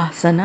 ahsana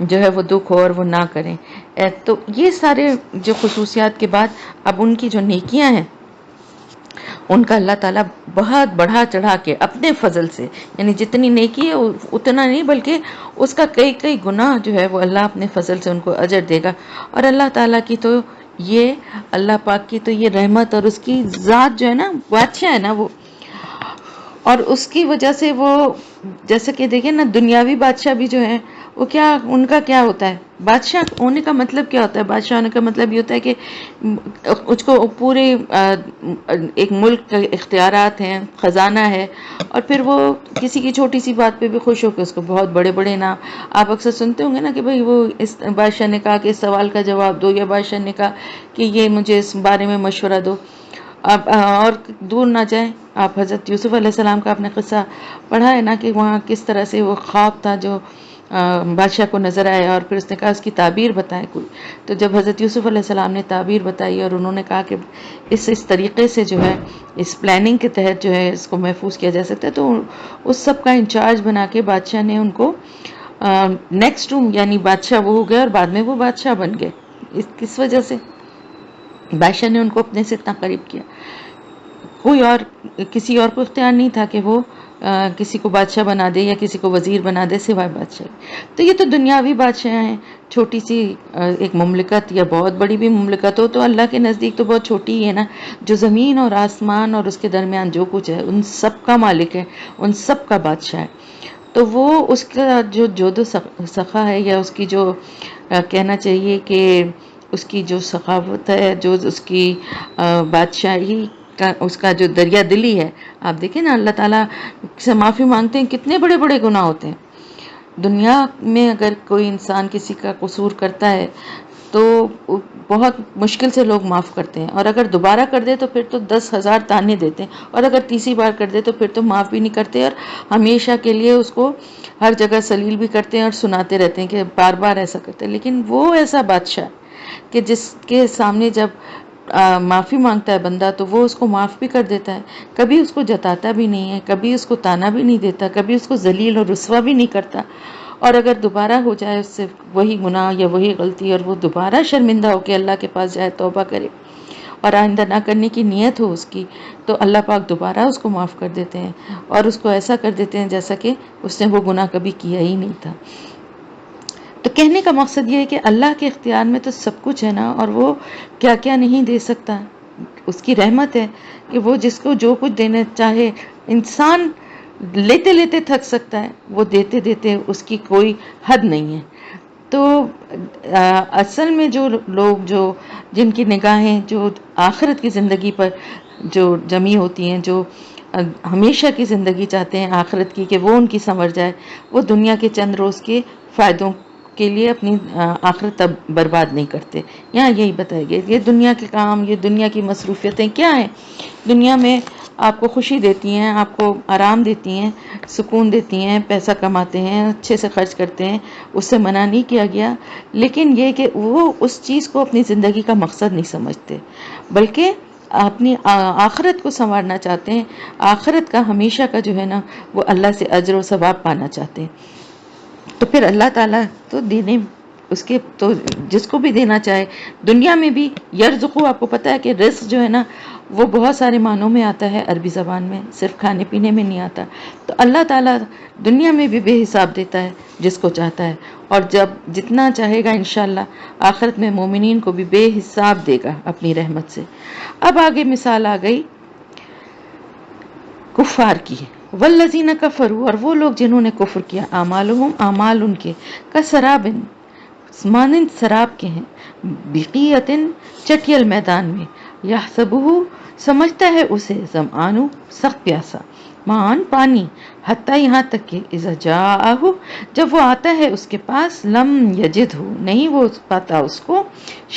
جو ہے وہ دکھ ہو اور وہ نہ کریں. تو یہ سارے جو خصوصیات کے بعد اب ان کی جو نیکیاں ہیں ان کا اللہ تعالیٰ بہت بڑھا چڑھا کے اپنے فضل سے، یعنی جتنی نیکی ہے اتنا نہیں بلکہ اس کا کئی کئی گنا جو ہے وہ اللہ اپنے فضل سے ان کو اجر دے گا. اور اللہ تعالیٰ کی تو یہ اللہ پاک کی تو یہ رحمت اور اس کی ذات جو ہے نا بادشاہ ہے نا وہ، اور اس کی وجہ سے وہ جیسے کہ دیکھیں نا دنیاوی بادشاہ بھی جو ہے وہ کیا ان کا کیا ہوتا ہے، بادشاہ ہونے کا مطلب کیا ہوتا ہے، بادشاہ ہونے کا مطلب یہ ہوتا ہے کہ اس کو پورے ایک ملک کے اختیارات ہیں، خزانہ ہے، اور پھر وہ کسی کی چھوٹی سی بات پہ بھی خوش ہو کے اس کو بہت بڑے بڑے انعام. آپ اکثر سنتے ہوں گے نا کہ بھئی وہ اس بادشاہ نے کہا کہ اس سوال کا جواب دو، یا بادشاہ نے کہا کہ یہ مجھے اس بارے میں مشورہ دو. اب اور دور نہ جائیں، آپ حضرت یوسف علیہ السلام کا آپ نے قصہ پڑھا ہے نا کہ وہاں کس طرح سے وہ خواب تھا جو بادشاہ کو نظر آیا، اور پھر اس نے کہا اس کی تعبیر بتائے کوئی. تو جب حضرت یوسف علیہ السلام نے تعبیر بتائی اور انہوں نے کہا کہ اس طریقے سے جو ہے اس پلاننگ کے تحت جو ہے اس کو محفوظ کیا جا سکتا ہے، تو اس سب کا انچارج بنا کے بادشاہ نے ان کو نیکسٹ روم، یعنی بادشاہ وہ ہو گئے اور بعد میں وہ بادشاہ بن گئے. کس وجہ سے بادشاہ نے ان کو اپنے سے اتنا قریب کیا. کوئی اور کسی اور کو اختیار نہیں تھا کہ وہ کسی کو بادشاہ بنا دے یا کسی کو وزیر بنا دے سوائے بادشاہ. تو یہ تو دنیاوی بادشاہ ہیں. چھوٹی سی ایک مملکت یا بہت بڑی بھی مملکت ہو تو اللہ کے نزدیک تو بہت چھوٹی ہی ہے نا. جو زمین اور آسمان اور اس کے درمیان جو کچھ ہے ان سب کا مالک ہے، ان سب کا بادشاہ ہے. تو وہ اس کا جو جود و سخا ہے، یا اس کی جو کہنا چاہیے کہ اس کی جو سخاوت ہے، جو اس کی بادشاہی کا اس کا جو دریا دلی ہے. آپ دیکھیں نا اللہ تعالیٰ سے معافی مانگتے ہیں کتنے بڑے بڑے گناہ ہوتے ہیں. دنیا میں اگر کوئی انسان کسی کا قصور کرتا ہے تو بہت مشکل سے لوگ معاف کرتے ہیں، اور اگر دوبارہ کر دے تو پھر تو 10,000 تانے دیتے ہیں، اور اگر تیسری بار کر دے تو پھر تو معاف بھی نہیں کرتے، اور ہمیشہ کے لیے اس کو ہر جگہ سلیل بھی کرتے ہیں اور سناتے رہتے ہیں کہ بار بار ایسا کرتے ہیں. لیکن وہ ایسا بادشاہ کہ جس کے سامنے جب معافی مانگتا ہے بندہ تو وہ اس کو معاف بھی کر دیتا ہے، کبھی اس کو جتاتا بھی نہیں ہے، کبھی اس کو تانا بھی نہیں دیتا، کبھی اس کو ذلیل اور رسوا بھی نہیں کرتا. اور اگر دوبارہ ہو جائے اس سے وہی گناہ یا وہی غلطی اور وہ دوبارہ شرمندہ ہو کے اللہ کے پاس جائے، توبہ کرے اور آئندہ نہ کرنے کی نیت ہو اس کی، تو اللہ پاک دوبارہ اس کو معاف کر دیتے ہیں اور اس کو ایسا کر دیتے ہیں جیسا کہ اس نے وہ گناہ کبھی کیا ہی نہیں تھا. تو کہنے کا مقصد یہ ہے کہ اللہ کے اختیار میں تو سب کچھ ہے نا، اور وہ کیا کیا نہیں دے سکتا. اس کی رحمت ہے کہ وہ جس کو جو کچھ دینا چاہے، انسان لیتے لیتے تھک سکتا ہے، وہ دیتے دیتے اس کی کوئی حد نہیں ہے. تو اصل میں جو لوگ جن کی نگاہیں جو آخرت کی زندگی پر جو جمی ہوتی ہیں، جو ہمیشہ کی زندگی چاہتے ہیں آخرت کی کہ وہ ان کی سنور جائے، وہ دنیا کے چند روز کے فائدوں کے لیے اپنی آخرت تب برباد نہیں کرتے. یہاں یہی بتایا گیا. یہ دنیا کے کام، یہ دنیا کی مصروفیتیں کیا ہیں؟ دنیا میں آپ کو خوشی دیتی ہیں، آپ کو آرام دیتی ہیں، سکون دیتی ہیں، پیسہ کماتے ہیں، اچھے سے خرچ کرتے ہیں، اس سے منع نہیں کیا گیا. لیکن یہ کہ وہ اس چیز کو اپنی زندگی کا مقصد نہیں سمجھتے، بلکہ اپنی آخرت کو سنوارنا چاہتے ہیں. آخرت کا ہمیشہ کا جو ہے نا وہ اللہ سے اجر و ثواب پانا چاہتے ہیں. تو پھر اللہ تعالیٰ تو دینے اس کے تو جس کو بھی دینا چاہے. دنیا میں بھی یرزقو، آپ کو پتہ ہے کہ رزق جو ہے نا وہ بہت سارے معنوں میں آتا ہے عربی زبان میں، صرف کھانے پینے میں نہیں آتا. تو اللہ تعالیٰ دنیا میں بھی بے حساب دیتا ہے جس کو چاہتا ہے، اور جب جتنا چاہے گا انشاءاللہ آخرت میں مومنین کو بھی بے حساب دے گا اپنی رحمت سے. اب آگے مثال آ گئی کفار کی. والذین کفروا، اور وہ لوگ جنہوں نے کفر کیا، اعمالہم، اعمال ان کے، کسرابن، مانند سراب کے ہیں، بقیعۃ، چٹیل میدان میں، یحسبہ، سمجھتا ہے اسے، ظمآن، سخت پیاسا، مان، پانی، حتیٰ یہاں تک کہ اذا جاءہ، جب وہ آتا ہے اس کے پاس، لم یجدہ، نہیں وہ پاتا اس کو،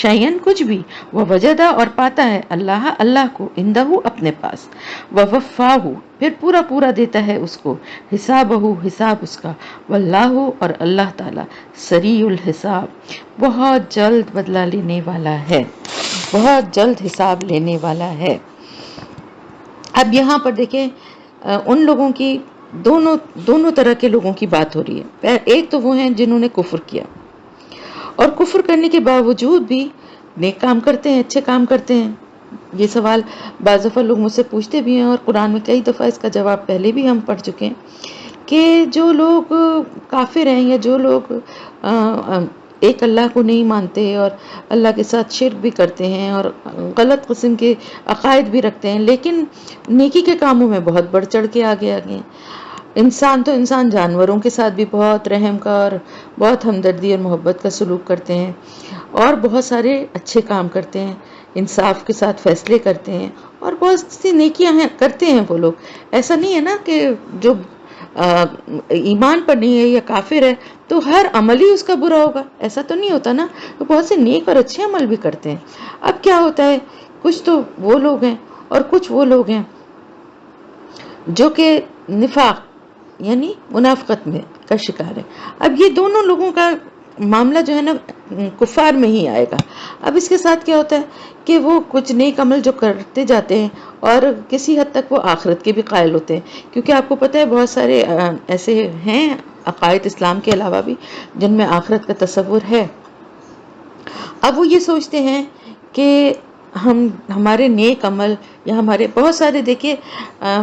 شیئن، کچھ بھی، ووجدہ، اور پاتا ہے اللہ، اللہ کو، عندہ، اپنے پاس، ووفاہ، پھر پورا پورا دیتا ہے اس کو، حسابہ، حساب اس کا، واللہ، اور اللہ تعالی، سریع الحساب، بہت جلد بدلہ لینے والا ہے، بہت جلد حساب لینے والا ہے. اب یہاں پر دیکھیں ان لوگوں کی دونوں طرح کے لوگوں کی بات ہو رہی ہے. ایک تو وہ ہیں جنہوں نے کفر کیا، اور کفر کرنے کے باوجود بھی نیک کام کرتے ہیں، اچھے کام کرتے ہیں؟ یہ سوال بعض دفعہ لوگ مجھ سے پوچھتے بھی ہیں، اور قرآن میں کئی دفعہ اس کا جواب پہلے بھی ہم پڑھ چکے ہیں کہ جو لوگ کافر ہیں یا جو لوگ ایک اللہ کو نہیں مانتے اور اللہ کے ساتھ شرک بھی کرتے ہیں اور غلط قسم کے عقائد بھی رکھتے ہیں، لیکن نیکی کے کاموں میں بہت بڑھ چڑھ کے آگے آگے انسان تو انسان جانوروں کے ساتھ بھی بہت رحم کا اور بہت ہمدردی اور محبت کا سلوک کرتے ہیں، اور بہت سارے اچھے کام کرتے ہیں، انصاف کے ساتھ فیصلے کرتے ہیں، اور بہت سی نیکیاں ہیں کرتے ہیں وہ لوگ۔ ایسا نہیں ہے نا کہ جو ایمان پر نہیں ہے یا کافر ہے تو ہر عمل ہی اس کا برا ہوگا، ایسا تو نہیں ہوتا نا، تو بہت سے نیک اور اچھے عمل بھی کرتے ہیں۔ اب کیا ہوتا ہے، کچھ تو وہ لوگ ہیں اور کچھ وہ لوگ ہیں جو کہ نفاق یعنی منافقت میں کا شکار ہے۔ اب یہ دونوں لوگوں کا معاملہ جو ہے نا کفار میں ہی آئے گا۔ اب اس کے ساتھ کیا ہوتا ہے کہ وہ کچھ نیک عمل جو کرتے جاتے ہیں اور کسی حد تک وہ آخرت کے بھی قائل ہوتے ہیں، کیونکہ آپ کو پتہ ہے بہت سارے ایسے ہیں عقائد اسلام کے علاوہ بھی جن میں آخرت کا تصور ہے۔ اب وہ یہ سوچتے ہیں کہ ہمارے نیک عمل یا ہمارے بہت سارے، دیکھیے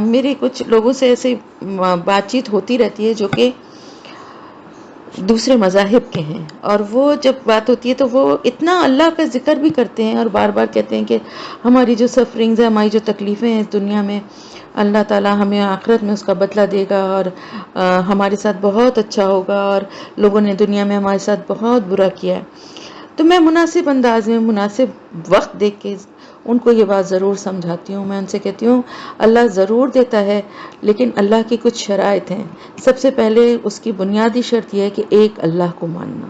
میرے کچھ لوگوں سے ایسے بات چیت ہوتی رہتی ہے جو کہ دوسرے مذاہب کے ہیں، اور وہ جب بات ہوتی ہے تو وہ اتنا اللہ کا ذکر بھی کرتے ہیں اور بار بار کہتے ہیں کہ ہماری جو سفرنگز ہیں، ہماری جو تکلیفیں ہیں دنیا میں، اللہ تعالیٰ ہمیں آخرت میں اس کا بدلہ دے گا اور ہمارے ساتھ بہت اچھا ہوگا، اور لوگوں نے دنیا میں ہمارے ساتھ بہت برا کیا ہے۔ تو میں مناسب انداز میں مناسب وقت دیکھ کے ان کو یہ بات ضرور سمجھاتی ہوں، میں ان سے کہتی ہوں اللہ ضرور دیتا ہے، لیکن اللہ کی کچھ شرائط ہیں۔ سب سے پہلے اس کی بنیادی شرط یہ ہے کہ ایک اللہ کو ماننا۔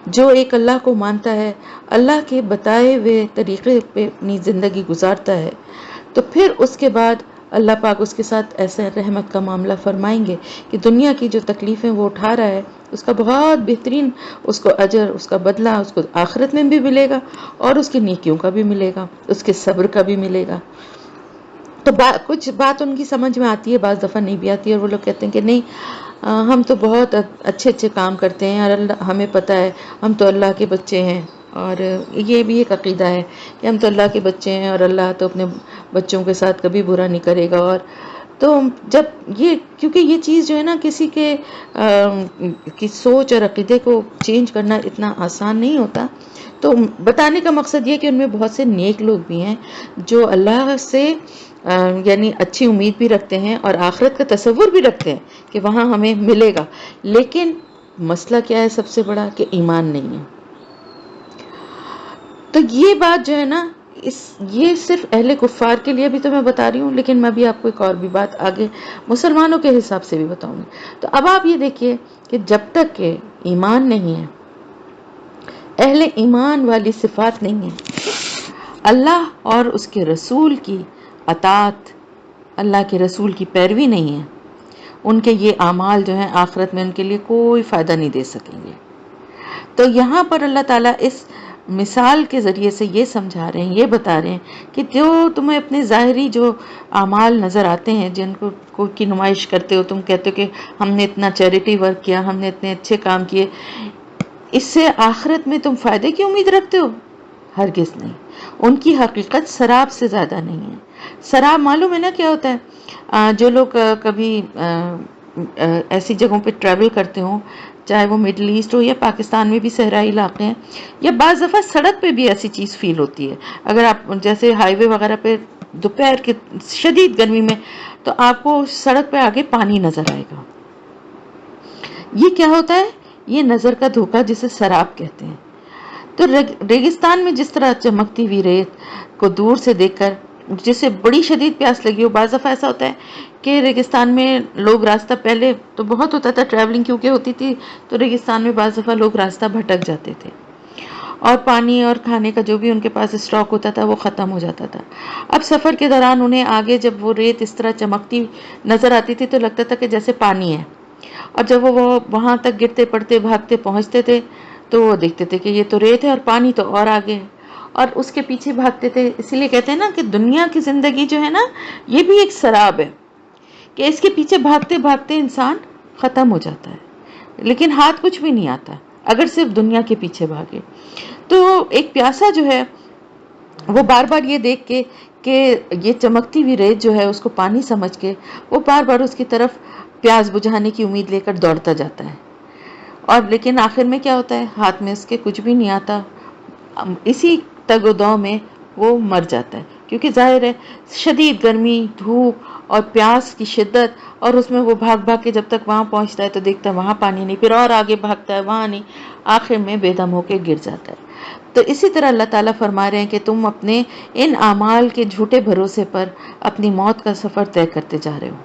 جو ایک اللہ کو مانتا ہے، اللہ کے بتائے ہوئے طریقے پہ اپنی زندگی گزارتا ہے، تو پھر اس کے بعد اللہ پاک اس کے ساتھ ایسے رحمت کا معاملہ فرمائیں گے کہ دنیا کی جو تکلیفیں وہ اٹھا رہا ہے اس کا بہت بہترین اس کو اجر، اس کا بدلہ اس کو آخرت میں بھی ملے گا، اور اس کی نیکیوں کا بھی ملے گا، اس کے صبر کا بھی ملے گا۔ تو کچھ بات ان کی سمجھ میں آتی ہے، بعض دفعہ نہیں بھی آتی ہے، اور وہ لوگ کہتے ہیں کہ نہیں ہم تو بہت اچھے اچھے کام کرتے ہیں اور اللہ ہمیں پتہ ہے ہم تو اللہ کے بچے ہیں، اور یہ بھی ایک عقیدہ ہے کہ ہم تو اللہ کے بچے ہیں اور اللہ تو اپنے بچوں کے ساتھ کبھی برا نہیں کرے گا۔ اور تو جب یہ کیونکہ یہ چیز جو ہے نا کسی کے کی سوچ اور عقیدے کو چینج کرنا اتنا آسان نہیں ہوتا، تو بتانے کا مقصد یہ کہ ان میں بہت سے نیک لوگ بھی ہیں جو اللہ سے یعنی اچھی امید بھی رکھتے ہیں اور آخرت کا تصور بھی رکھتے ہیں کہ وہاں ہمیں ملے گا، لیکن مسئلہ کیا ہے سب سے بڑا کہ ایمان نہیں ہے۔ تو یہ بات جو ہے نا یہ صرف اہل کفار کے لیے بھی تو میں بتا رہی ہوں، لیکن میں بھی آپ کو ایک اور بھی بات آگے مسلمانوں کے حساب سے بھی بتاؤں گی۔ تو اب آپ یہ دیکھیے کہ جب تک کہ ایمان نہیں ہے، اہل ایمان والی صفات نہیں ہے، اللہ اور اس کے رسول کی اطاعت، اللہ کے رسول کی پیروی نہیں ہے، ان کے یہ اعمال جو ہیں آخرت میں ان کے لیے کوئی فائدہ نہیں دے سکیں گے۔ تو یہاں پر اللہ تعالیٰ اس مثال کے ذریعے سے یہ سمجھا رہے ہیں، یہ بتا رہے ہیں کہ جو تمہیں اپنے ظاہری جو اعمال نظر آتے ہیں جن کو کی نمائش کرتے ہو، تم کہتے ہو کہ ہم نے اتنا چیریٹی ورک کیا، ہم نے اتنے اچھے کام کیے، اس سے آخرت میں تم فائدے کی امید رکھتے ہو؟ ہرگز نہیں۔ ان کی حقیقت سراب سے زیادہ نہیں ہے۔ سراب معلوم ہے نا کیا ہوتا ہے؟ جو لوگ کبھی ایسی جگہوں پہ ٹریول کرتے ہوں، چاہے وہ مڈل ایسٹ ہو یا پاکستان میں بھی صحرائی علاقے ہیں، یا بعض دفعہ سڑک پہ بھی ایسی چیز فیل ہوتی ہے۔ اگر آپ جیسے ہائی وے وغیرہ پہ دوپہر کے شدید گرمی میں، تو آپ کو سڑک پہ آگے پانی نظر آئے گا۔ یہ کیا ہوتا ہے؟ یہ نظر کا دھوکہ جسے سراب کہتے ہیں۔ تو ریگستان میں جس طرح چمکتی ہوئی ریت کو دور سے دیکھ کر جسے بڑی شدید پیاس لگی ہو، بعض دفعہ ایسا ہوتا ہے کہ ریگستان میں لوگ راستہ پہلے تو بہت ہوتا تھا، ٹریولنگ کیونکہ ہوتی تھی تو ریگستان میں بعض دفعہ لوگ راستہ بھٹک جاتے تھے، اور پانی اور کھانے کا جو بھی ان کے پاس اسٹاک ہوتا تھا وہ ختم ہو جاتا تھا۔ اب سفر کے دوران انہیں آگے جب وہ ریت اس طرح چمکتی نظر آتی تھی تو لگتا تھا کہ جیسے پانی ہے، اور جب وہ وہاں تک گرتے پڑتے بھاگتے پہنچتے تھے تو وہ دیکھتے تھے کہ یہ تو ریت ہے اور پانی تو اور آگے ہے، اور اس کے پیچھے بھاگتے تھے۔ اسی لیے کہتے ہیں نا کہ دنیا کی زندگی جو ہے نا یہ بھی ایک سراب ہے کہ اس کے پیچھے بھاگتے بھاگتے انسان ختم ہو جاتا ہے، لیکن ہاتھ کچھ بھی نہیں آتا۔ اگر صرف دنیا کے پیچھے بھاگے. تو ایک پیاسا جو ہے وہ بار بار یہ دیکھ کے کہ یہ چمکتی ہوئی ریت جو ہے اس کو پانی سمجھ کے وہ بار بار اس کی طرف پیاس بجھانے کی امید لے کر دوڑتا جاتا ہے. اور لیکن آخر میں کیا ہوتا ہے؟ ہاتھ میں اس کے کچھ بھی نہیں آتا. اسی تگ و دو میں وہ مر جاتا ہے، کیونکہ ظاہر ہے شدید گرمی، دھوپ اور پیاس کی شدت، اور اس میں وہ بھاگ بھاگ کے جب تک وہاں پہنچتا ہے تو دیکھتا ہے وہاں پانی نہیں، پھر اور آگے بھاگتا ہے وہاں نہیں، آخر میں بے دم ہو کے گر جاتا ہے. تو اسی طرح اللہ تعالیٰ فرما رہے ہیں کہ تم اپنے ان اعمال کے جھوٹے بھروسے پر اپنی موت کا سفر طے کرتے جا رہے ہو.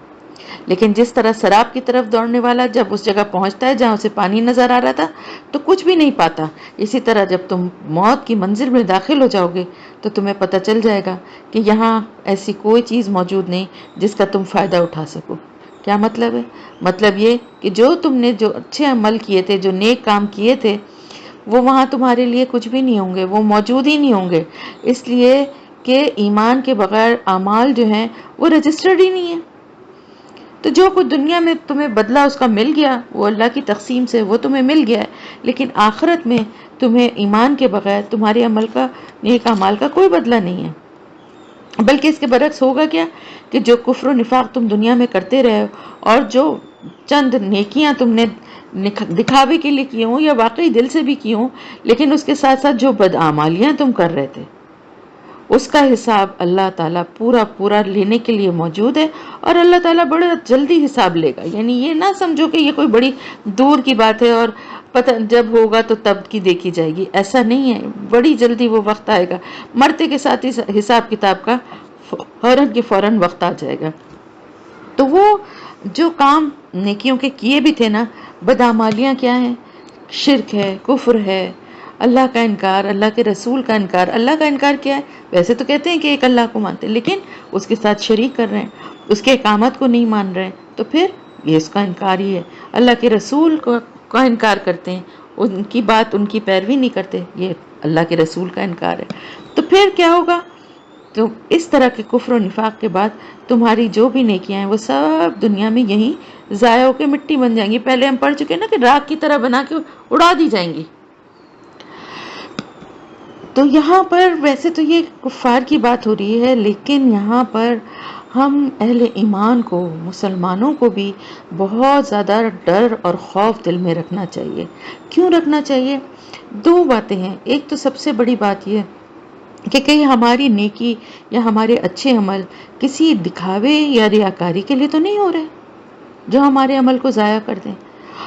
لیکن جس طرح سراب کی طرف دوڑنے والا جب اس جگہ پہنچتا ہے جہاں اسے پانی نظر آ رہا تھا تو کچھ بھی نہیں پاتا، اسی طرح جب تم موت کی منزل میں داخل ہو جاؤ گے تو تمہیں پتہ چل جائے گا کہ یہاں ایسی کوئی چیز موجود نہیں جس کا تم فائدہ اٹھا سکو. کیا مطلب ہے؟ مطلب یہ کہ جو تم نے جو اچھے عمل کیے تھے، جو نیک کام کیے تھے، وہ وہاں تمہارے لیے کچھ بھی نہیں ہوں گے، وہ موجود ہی نہیں ہوں گے، اس لیے کہ ایمان کے بغیر اعمال جو ہیں وہ رجسٹرڈ ہی نہیں ہے. تو جو کچھ دنیا میں تمہیں بدلہ اس کا مل گیا وہ اللہ کی تقسیم سے وہ تمہیں مل گیا ہے، لیکن آخرت میں تمہیں ایمان کے بغیر تمہارے عمل کا، نیک اعمال کا کوئی بدلہ نہیں ہے. بلکہ اس کے برعکس ہوگا کیا کہ جو کفر و نفاق تم دنیا میں کرتے رہے ہو اور جو چند نیکیاں تم نے دکھاوے کے لیے کی ہوں یا واقعی دل سے بھی کی ہوں، لیکن اس کے ساتھ ساتھ جو بدعمالیاں تم کر رہے تھے اس کا حساب اللہ تعالیٰ پورا پورا لینے کے لیے موجود ہے. اور اللہ تعالیٰ بڑے جلدی حساب لے گا. یعنی یہ نہ سمجھو کہ یہ کوئی بڑی دور کی بات ہے اور پتہ جب ہوگا تو تب کی دیکھی جائے گی، ایسا نہیں ہے. بڑی جلدی وہ وقت آئے گا، مرتے کے ساتھ ہی حساب کتاب کا فوراً کے فوراً وقت آ جائے گا. تو وہ جو کام نیکیوں کے کیے بھی تھے نا، بدعمالیاں کیا ہیں؟ شرک ہے، کفر ہے، اللہ کا انکار، اللہ کے رسول کا انکار. اللہ کا انکار کیا ہے؟ ویسے تو کہتے ہیں کہ ایک اللہ کو مانتے ہیں، لیکن اس کے ساتھ شریک کر رہے ہیں، اس کے اقامت کو نہیں مان رہے ہیں، تو پھر یہ اس کا انکار ہی ہے. اللہ کے رسول کا انکار کرتے ہیں، ان کی بات، ان کی پیروی نہیں کرتے، یہ اللہ کے رسول کا انکار ہے. تو پھر کیا ہوگا؟ تو اس طرح کے کفر و نفاق کے بعد تمہاری جو بھی نیکیاں ہیں وہ سب دنیا میں یہیں ضائع ہو کے مٹی بن جائیں گی. پہلے ہم پڑھ چکے نا کہ راکھ کی طرح بنا کے اڑا دی جائیں گی. تو یہاں پر ویسے تو یہ کفار کی بات ہو رہی ہے، لیکن یہاں پر ہم اہل ایمان کو، مسلمانوں کو بھی بہت زیادہ ڈر اور خوف دل میں رکھنا چاہیے. کیوں رکھنا چاہیے؟ دو باتیں ہیں. ایک تو سب سے بڑی بات یہ کہ کہیں ہماری نیکی یا ہمارے اچھے عمل کسی دکھاوے یا ریاکاری کے لیے تو نہیں ہو رہے جو ہمارے عمل کو ضائع کر دیں.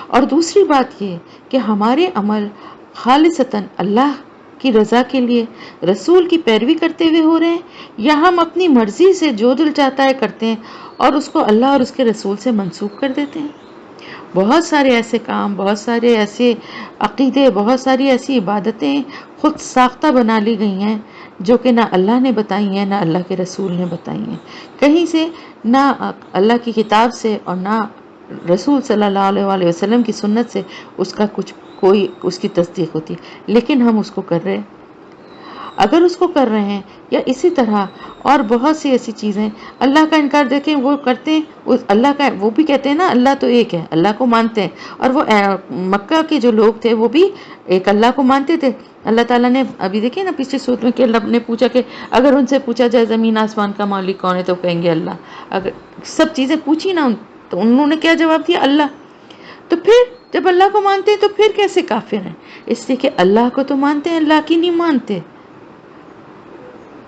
اور دوسری بات یہ کہ ہمارے عمل خالصتاً اللہ کی رضا کے لیے، رسول کی پیروی کرتے ہوئے ہو رہے ہیں، یا ہم اپنی مرضی سے جو دل چاہتا ہے کرتے ہیں اور اس کو اللہ اور اس کے رسول سے منسوب کر دیتے ہیں. بہت سارے ایسے کام، بہت سارے ایسے عقیدے، بہت ساری ایسی عبادتیں خود ساختہ بنا لی گئی ہیں جو کہ نہ اللہ نے بتائی ہیں، نہ اللہ کے رسول نے بتائی ہیں. کہیں سے نہ اللہ کی کتاب سے اور نہ رسول صلی اللہ علیہ وسلم کی سنت سے اس کا کوئی اس کی تصدیق ہوتی، لیکن ہم اس کو کر رہے ہیں. اگر اس کو کر رہے ہیں یا اسی طرح اور بہت سی ایسی چیزیں، اللہ کا انکار دیکھیں وہ کرتے ہیں، اللہ کا وہ بھی کہتے ہیں نا اللہ تو ایک ہے، اللہ کو مانتے ہیں. اور وہ مکہ کے جو لوگ تھے وہ بھی ایک اللہ کو مانتے تھے. اللہ تعالیٰ نے ابھی دیکھیں نا پچھلے سورت میں کہ اللہ نے پوچھا کہ اگر ان سے پوچھا جائے زمین آسمان کا مالک کون ہے تو کہیں گے اللہ. اگر سب چیزیں پوچھی نا تو انہوں نے کیا جواب دیا؟ اللہ. تو پھر جب اللہ کو مانتے ہیں تو پھر کیسے کافر ہیں؟ اس لیے کہ اللہ کو تو مانتے ہیں، اللہ کی نہیں مانتے.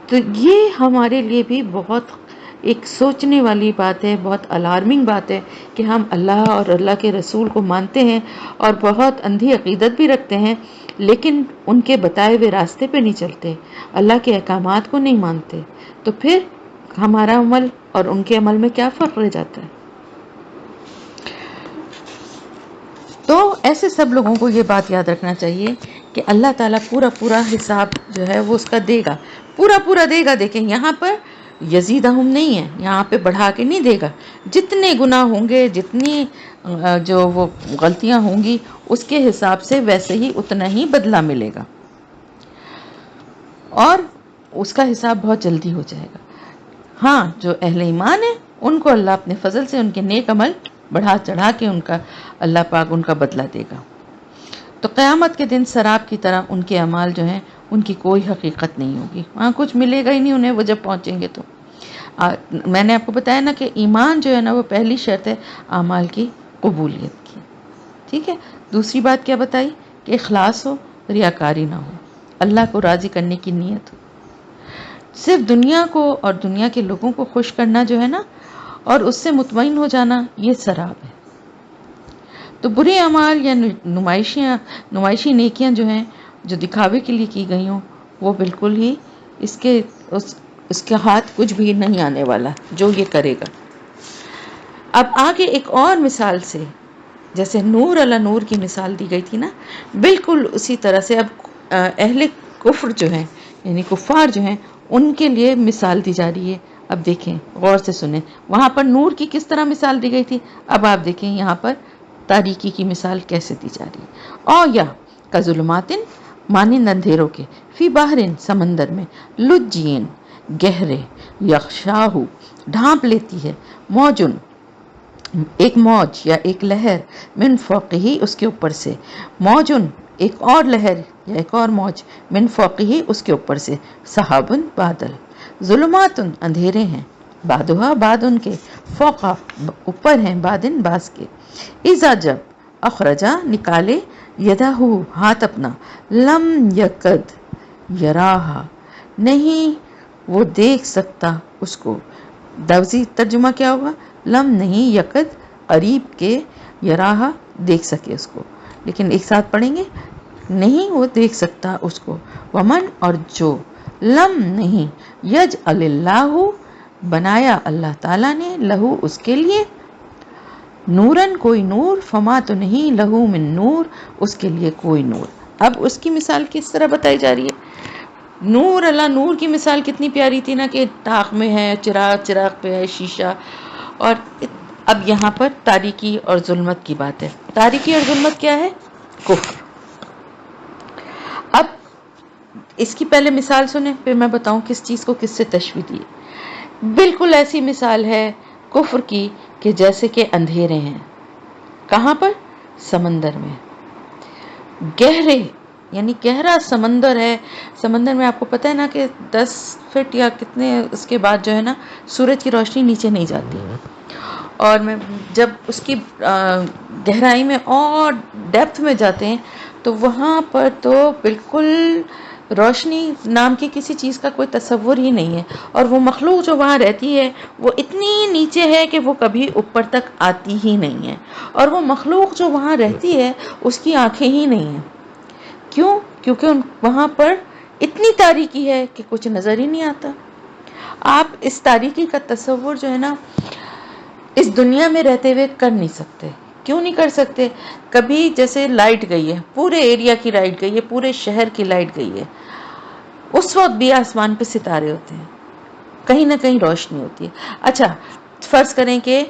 تو یہ ہمارے لیے بھی بہت ایک سوچنے والی بات ہے، بہت الارمنگ بات ہے کہ ہم اللہ اور اللہ کے رسول کو مانتے ہیں اور بہت اندھی عقیدت بھی رکھتے ہیں، لیکن ان کے بتائے ہوئے راستے پہ نہیں چلتے، اللہ کے احکامات کو نہیں مانتے. تو پھر ہمارا عمل اور ان کے عمل میں کیا فرق رہ جاتا ہے؟ تو ایسے سب لوگوں کو یہ بات یاد رکھنا چاہیے کہ اللہ تعالیٰ پورا پورا حساب جو ہے وہ اس کا دے گا، پورا پورا دے گا. دیکھیں یہاں پر یزیدہم نہیں ہے، یہاں پہ بڑھا کے نہیں دے گا. جتنے گناہ ہوں گے، جتنی جو وہ غلطیاں ہوں گی اس کے حساب سے ویسے ہی اتنا ہی بدلہ ملے گا، اور اس کا حساب بہت جلدی ہو جائے گا. ہاں جو اہل ایمان ہیں ان کو اللہ اپنے فضل سے ان کے نیک عمل بڑھا چڑھا کے ان کا اللہ پاک ان کا بدلہ دے گا. تو قیامت کے دن سراب کی طرح ان کے اعمال جو ہیں ان کی کوئی حقیقت نہیں ہوگی، وہاں کچھ ملے گا ہی نہیں انہیں وہ جب پہنچیں گے تو۔ میں نے آپ کو بتایا نا کہ ایمان جو ہے نا وہ پہلی شرط ہے اعمال کی قبولیت کی، ٹھیک ہے۔ دوسری بات کیا بتائی کہ اخلاص ہو، ریاکاری نہ ہو، اللہ کو راضی کرنے کی نیت ہو۔ صرف دنیا کو اور دنیا کے لوگوں کو خوش کرنا جو ہے نا اور اس سے مطمئن ہو جانا، یہ سراب ہے۔ تو برے اعمال یا نمائشی نیکیاں جو ہیں جو دکھاوے کے لیے کی گئی ہوں، وہ بالکل ہی اس کے ہاتھ کچھ بھی نہیں آنے والا جو یہ کرے گا۔ اب آگے ایک اور مثال سے، جیسے نور علی نور کی مثال دی گئی تھی نا، بالکل اسی طرح سے اب اہل کفر جو ہیں یعنی کفار جو ہیں ان کے لیے مثال دی جا رہی ہے۔ اب دیکھیں غور سے سنیں، وہاں پر نور کی کس طرح مثال دی گئی تھی، اب آپ دیکھیں یہاں پر تاریکی کی مثال کیسے دی جا رہی ہے۔ اور یا کظلماتن، مانند اندھیروں کے، فی بحرن، سمندر میں، لجین، گہرے، یغشاہ، ڈھانپ لیتی ہے، موجن، ایک موج یا ایک لہر، من فوقہ، اس کے اوپر سے، موجن، ایک اور لہر یا ایک اور موج، من فوقہ، اس کے اوپر سے، سحابن، بادل، ظلماتن، اندھیرے ہیں، بعدها، بعد ان کے، فوقہ، اوپر ہیں، بعدن، بعض کے، اذا، جب، اخرجا، نکالے، یدہ، ہاتھ اپنا، لم یکد یراہا، نہیں وہ دیکھ سکتا اس کو، لفظی ترجمہ کیا ہوگا، لم نہیں، یکد قریب کے، یراہا دیکھ سکے اس کو، لیکن ایک ساتھ پڑھیں گے، نہیں وہ دیکھ سکتا اس کو، ومن، اور جو، لم نہیں، یجعل اللہ بنایا اللہ تعالیٰ نے، لہو اس کے لیے، نورن کوئی نور، فما تو نہیں، لہو من نور اس کے لیے کوئی نور۔ اب اس کی مثال کس طرح بتائی جا رہی ہے، نور اللہ نور کی مثال کتنی پیاری تھی نا کہ طاق میں ہے چراغ، چراغ پہ ہے شیشہ، اور اب یہاں پر تاریکی اور ظلمت کی بات ہے۔ تاریکی اور ظلمت کیا ہے، کفر۔ اب اس کی پہلے مثال سنیں پھر میں بتاؤں کس چیز کو کس سے تشبیہ دی ہے۔ بالکل ایسی مثال ہے کفر کی کہ جیسے کہ اندھیرے ہیں، کہاں پر، سمندر میں، گہرے یعنی گہرا سمندر ہے، سمندر میں آپ کو پتہ ہے نا کہ 10 فٹ یا کتنے اس کے بعد جو ہے نا سورج کی روشنی نیچے نہیں جاتی، اور میں جب اس کی گہرائی میں اور ڈیپتھ میں جاتے ہیں تو وہاں پر تو بالکل روشنی نام کی کسی چیز کا کوئی تصور ہی نہیں ہے، اور وہ مخلوق جو وہاں رہتی ہے وہ اتنی نیچے ہے کہ وہ کبھی اوپر تک آتی ہی نہیں ہے، اور وہ مخلوق جو وہاں رہتی ہے اس کی آنکھیں ہی نہیں ہیں۔ کیوں؟ کیونکہ وہاں پر اتنی تاریکی ہے کہ کچھ نظر ہی نہیں آتا۔ آپ اس تاریکی کا تصور جو ہے نا اس دنیا میں رہتے ہوئے کر نہیں سکتے۔ کیوں نہیں کر سکتے؟ کبھی جیسے لائٹ گئی ہے، پورے ایریا کی لائٹ گئی ہے، پورے شہر کی لائٹ گئی ہے، اس وقت بھی آسمان پہ ستارے ہوتے ہیں، کہیں نہ کہیں روشنی ہوتی ہے۔ اچھا فرض کریں کہ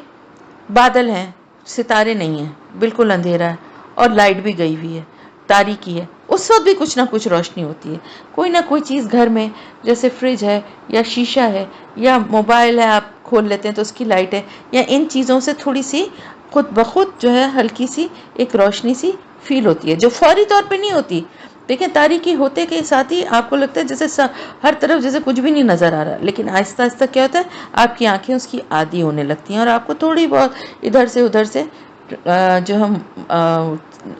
بادل ہیں، ستارے نہیں ہیں، بالکل اندھیرا ہے اور لائٹ بھی گئی ہوئی ہے، تاریکی ہے، اس وقت بھی کچھ نہ کچھ روشنی ہوتی ہے۔ کوئی نہ کوئی چیز گھر میں جیسے فریج ہے یا شیشہ ہے یا موبائل ہے، آپ کھول لیتے ہیں تو اس کی لائٹ ہے، یا ان چیزوں سے تھوڑی سی خود بخود جو ہے ہلکی سی ایک روشنی سی فیل ہوتی ہے جو فوری طور پہ نہیں ہوتی۔ دیکھیں تاریکی ہوتے کے ساتھ ہی آپ کو لگتا ہے جیسے ہر طرف جیسے کچھ بھی نہیں نظر آ رہا، لیکن آہستہ آہستہ کیا ہوتا ہے آپ کی آنکھیں اس کی عادی ہونے لگتی ہیں اور آپ کو تھوڑی بہت ادھر سے ادھر سے جو ہم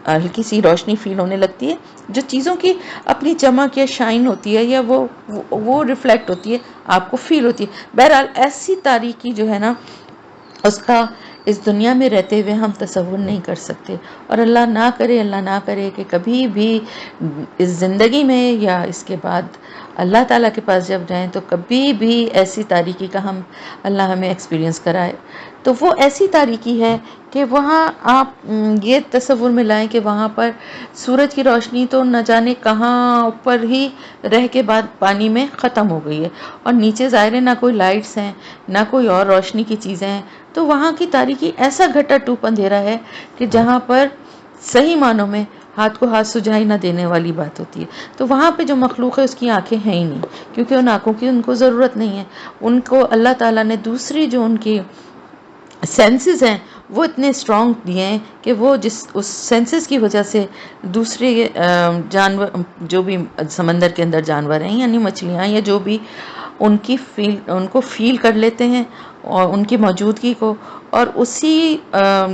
ہلکی سی روشنی فیل ہونے لگتی ہے، جو چیزوں کی اپنی چمک یا شائن ہوتی ہے یا وہ ریفلیکٹ ہوتی ہے، آپ کو فیل ہوتی ہے۔ بہرحال ایسی تاریکی جو ہے نا اس کا اس دنیا میں رہتے ہوئے ہم تصور نہیں کر سکتے، اور اللہ نہ کرے کہ کبھی بھی اس زندگی میں یا اس کے بعد اللہ تعالیٰ کے پاس جب جائیں تو کبھی بھی ایسی تاریکی کا اللہ ہمیں ایکسپیرینس کرائے۔ تو وہ ایسی تاریکی ہے کہ وہاں آپ یہ تصور میں لائیں کہ وہاں پر سورج کی روشنی تو نہ جانے کہاں اوپر ہی رہ کے بعد پانی میں ختم ہو گئی ہے، اور نیچے ظاہر ہے نہ کوئی لائٹس ہیں نہ کوئی اور روشنی کی چیزیں ہیں، تو وہاں کی تاریکی ایسا گھٹا ٹوپ اندھیرا ہے کہ جہاں پر صحیح معنوں میں ہاتھ کو ہاتھ سجائی نہ دینے والی بات ہوتی ہے۔ تو وہاں پہ جو مخلوق ہے اس کی آنکھیں ہیں ہی نہیں، کیونکہ ان آنکھوں کی ان کو ضرورت نہیں ہے، ان کو اللہ تعالیٰ نے دوسری جو ان کی سینسز ہیں وہ اتنے اسٹرانگ دیے ہیں کہ وہ اس سینسز کی وجہ سے دوسرے جانور جو بھی سمندر کے اندر جانور ہیں یعنی مچھلیاں یا جو بھی ان کو فیل کر لیتے ہیں اور ان کی موجودگی کو، اور اسی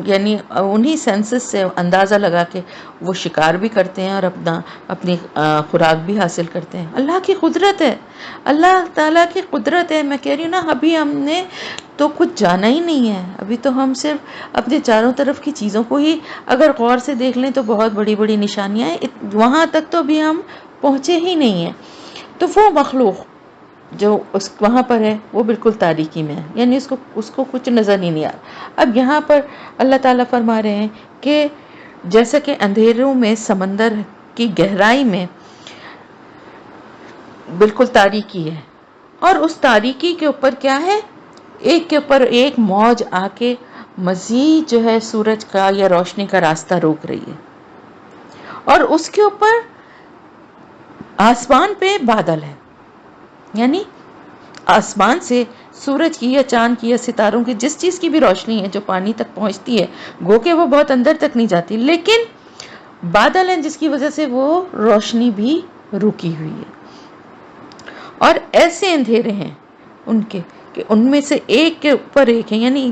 یعنی انہی سینسز سے اندازہ لگا کے وہ شکار بھی کرتے ہیں اور اپنی خوراک بھی حاصل کرتے ہیں۔ اللہ کی قدرت ہے، اللہ تعالیٰ کی قدرت ہے۔ میں کہہ رہی ہوں نا، ابھی ہم نے تو کچھ جانا ہی نہیں ہے، ابھی تو ہم صرف اپنے چاروں طرف کی چیزوں کو ہی اگر غور سے دیکھ لیں تو بہت بڑی بڑی نشانیاں ہیں، وہاں تک تو ابھی ہم پہنچے ہی نہیں ہیں۔ تو وہ مخلوق جو وہاں پر ہے وہ بالکل تاریکی میں ہے، یعنی اس کو کچھ نظر ہی نہیں آ رہا۔ اب یہاں پر اللہ تعالیٰ فرما رہے ہیں کہ جیسا کہ اندھیروں میں سمندر کی گہرائی میں بالکل تاریکی ہے، اور اس تاریکی کے اوپر کیا ہے، ایک کے اوپر ایک موج آ کے مزید جو ہے سورج کا یا روشنی کا راستہ روک رہی ہے، اور اس کے اوپر آسمان پہ بادل ہے، یعنی آسمان سے سورج کی یا چاند کی یا ستاروں کی جس چیز کی بھی روشنی ہے جو پانی تک پہنچتی ہے، گو کہ وہ بہت اندر تک نہیں جاتی، لیکن بادل ہیں جس کی وجہ سے وہ روشنی بھی رکی ہوئی ہے، اور ایسے اندھیرے ہیں ان کے کہ ان میں سے ایک کے اوپر ایک ہے، یعنی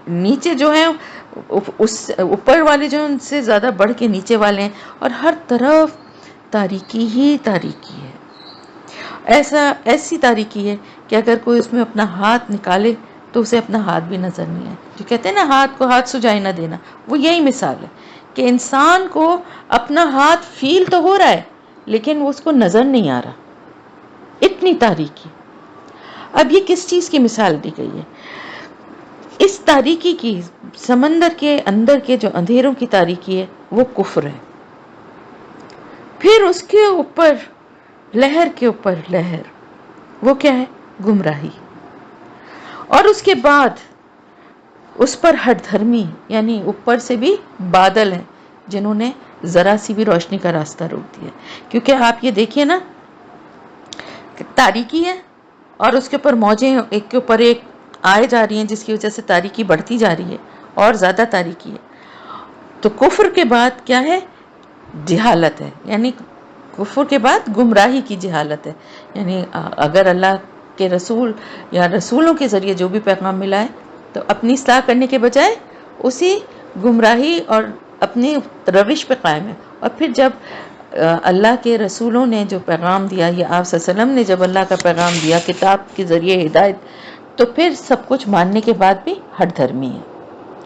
نیچے جو ہیں اس اوپر والے جو ان سے زیادہ بڑھ کے نیچے والے ہیں، اور ہر طرف تاریکی ہی تاریکی ہے، ایسی تاریکی ہے کہ اگر کوئی اس میں اپنا ہاتھ نکالے تو اسے اپنا ہاتھ بھی نظر نہیں آئے۔ جو کہتے ہیں نا ہاتھ کو ہاتھ سجائی نہ دینا، وہ یہی مثال ہے کہ انسان کو اپنا ہاتھ فیل تو ہو رہا ہے لیکن وہ اس کو نظر نہیں آ رہا، اتنی تاریکی۔ اب یہ کس چیز کی مثال دی گئی ہے؟ اس تاریکی کی، سمندر کے اندر کے جو اندھیروں کی تاریکی ہے وہ کفر ہے، پھر اس کے اوپر لہر کے اوپر لہر، وہ کیا ہے؟ گمراہی، اور اس کے بعد اس پر ہٹ دھرمی، یعنی اوپر سے بھی بادل ہیں جنہوں نے ذرا سی بھی روشنی کا راستہ روک دیا، کیونکہ آپ یہ دیکھیے نا کہ تاریکی ہے اور اس کے اوپر موجیں ایک کے اوپر ایک آئے جا رہی ہیں جس کی وجہ سے تاریکی بڑھتی جا رہی ہے اور زیادہ تاریکی ہے۔ تو کفر کے بعد کیا ہے؟ جہالت ہے، یعنی کفر کے بعد گمراہی کی جہالت ہے، یعنی اگر اللہ کے رسول یا رسولوں کے ذریعے جو بھی پیغام ملا ہے تو اپنی اصلاح کرنے کے بجائے اسی گمراہی اور اپنی روش پہ قائم ہے، اور پھر جب اللہ کے رسولوں نے جو پیغام دیا یا آپ صلی اللہ علیہ وسلم نے جب اللہ کا پیغام دیا کتاب کے ذریعے ہدایت، تو پھر سب کچھ ماننے کے بعد بھی ہٹ دھرمی ہے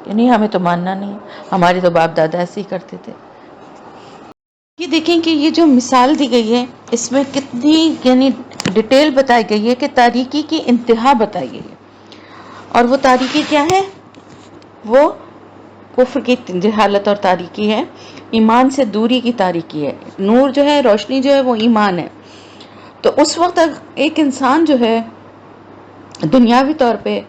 کہ نہیں ہمیں تو ماننا نہیں، ہمارے تو باپ دادا ایسے ہی کرتے تھے۔ یہ دیکھیں کہ یہ جو مثال دی گئی ہے اس میں کتنی یعنی ڈیٹیل بتائی گئی ہے کہ تاریکی کی انتہا بتائی گئی ہے، اور وہ تاریکی کیا ہے؟ وہ کفر کی جہالت اور تاریکی ہے، ایمان سے دوری کی تاریکی ہے۔ نور جو ہے، روشنی جو ہے وہ ایمان ہے، تو اس وقت ایک انسان جو ہے دنیاوی طور پہ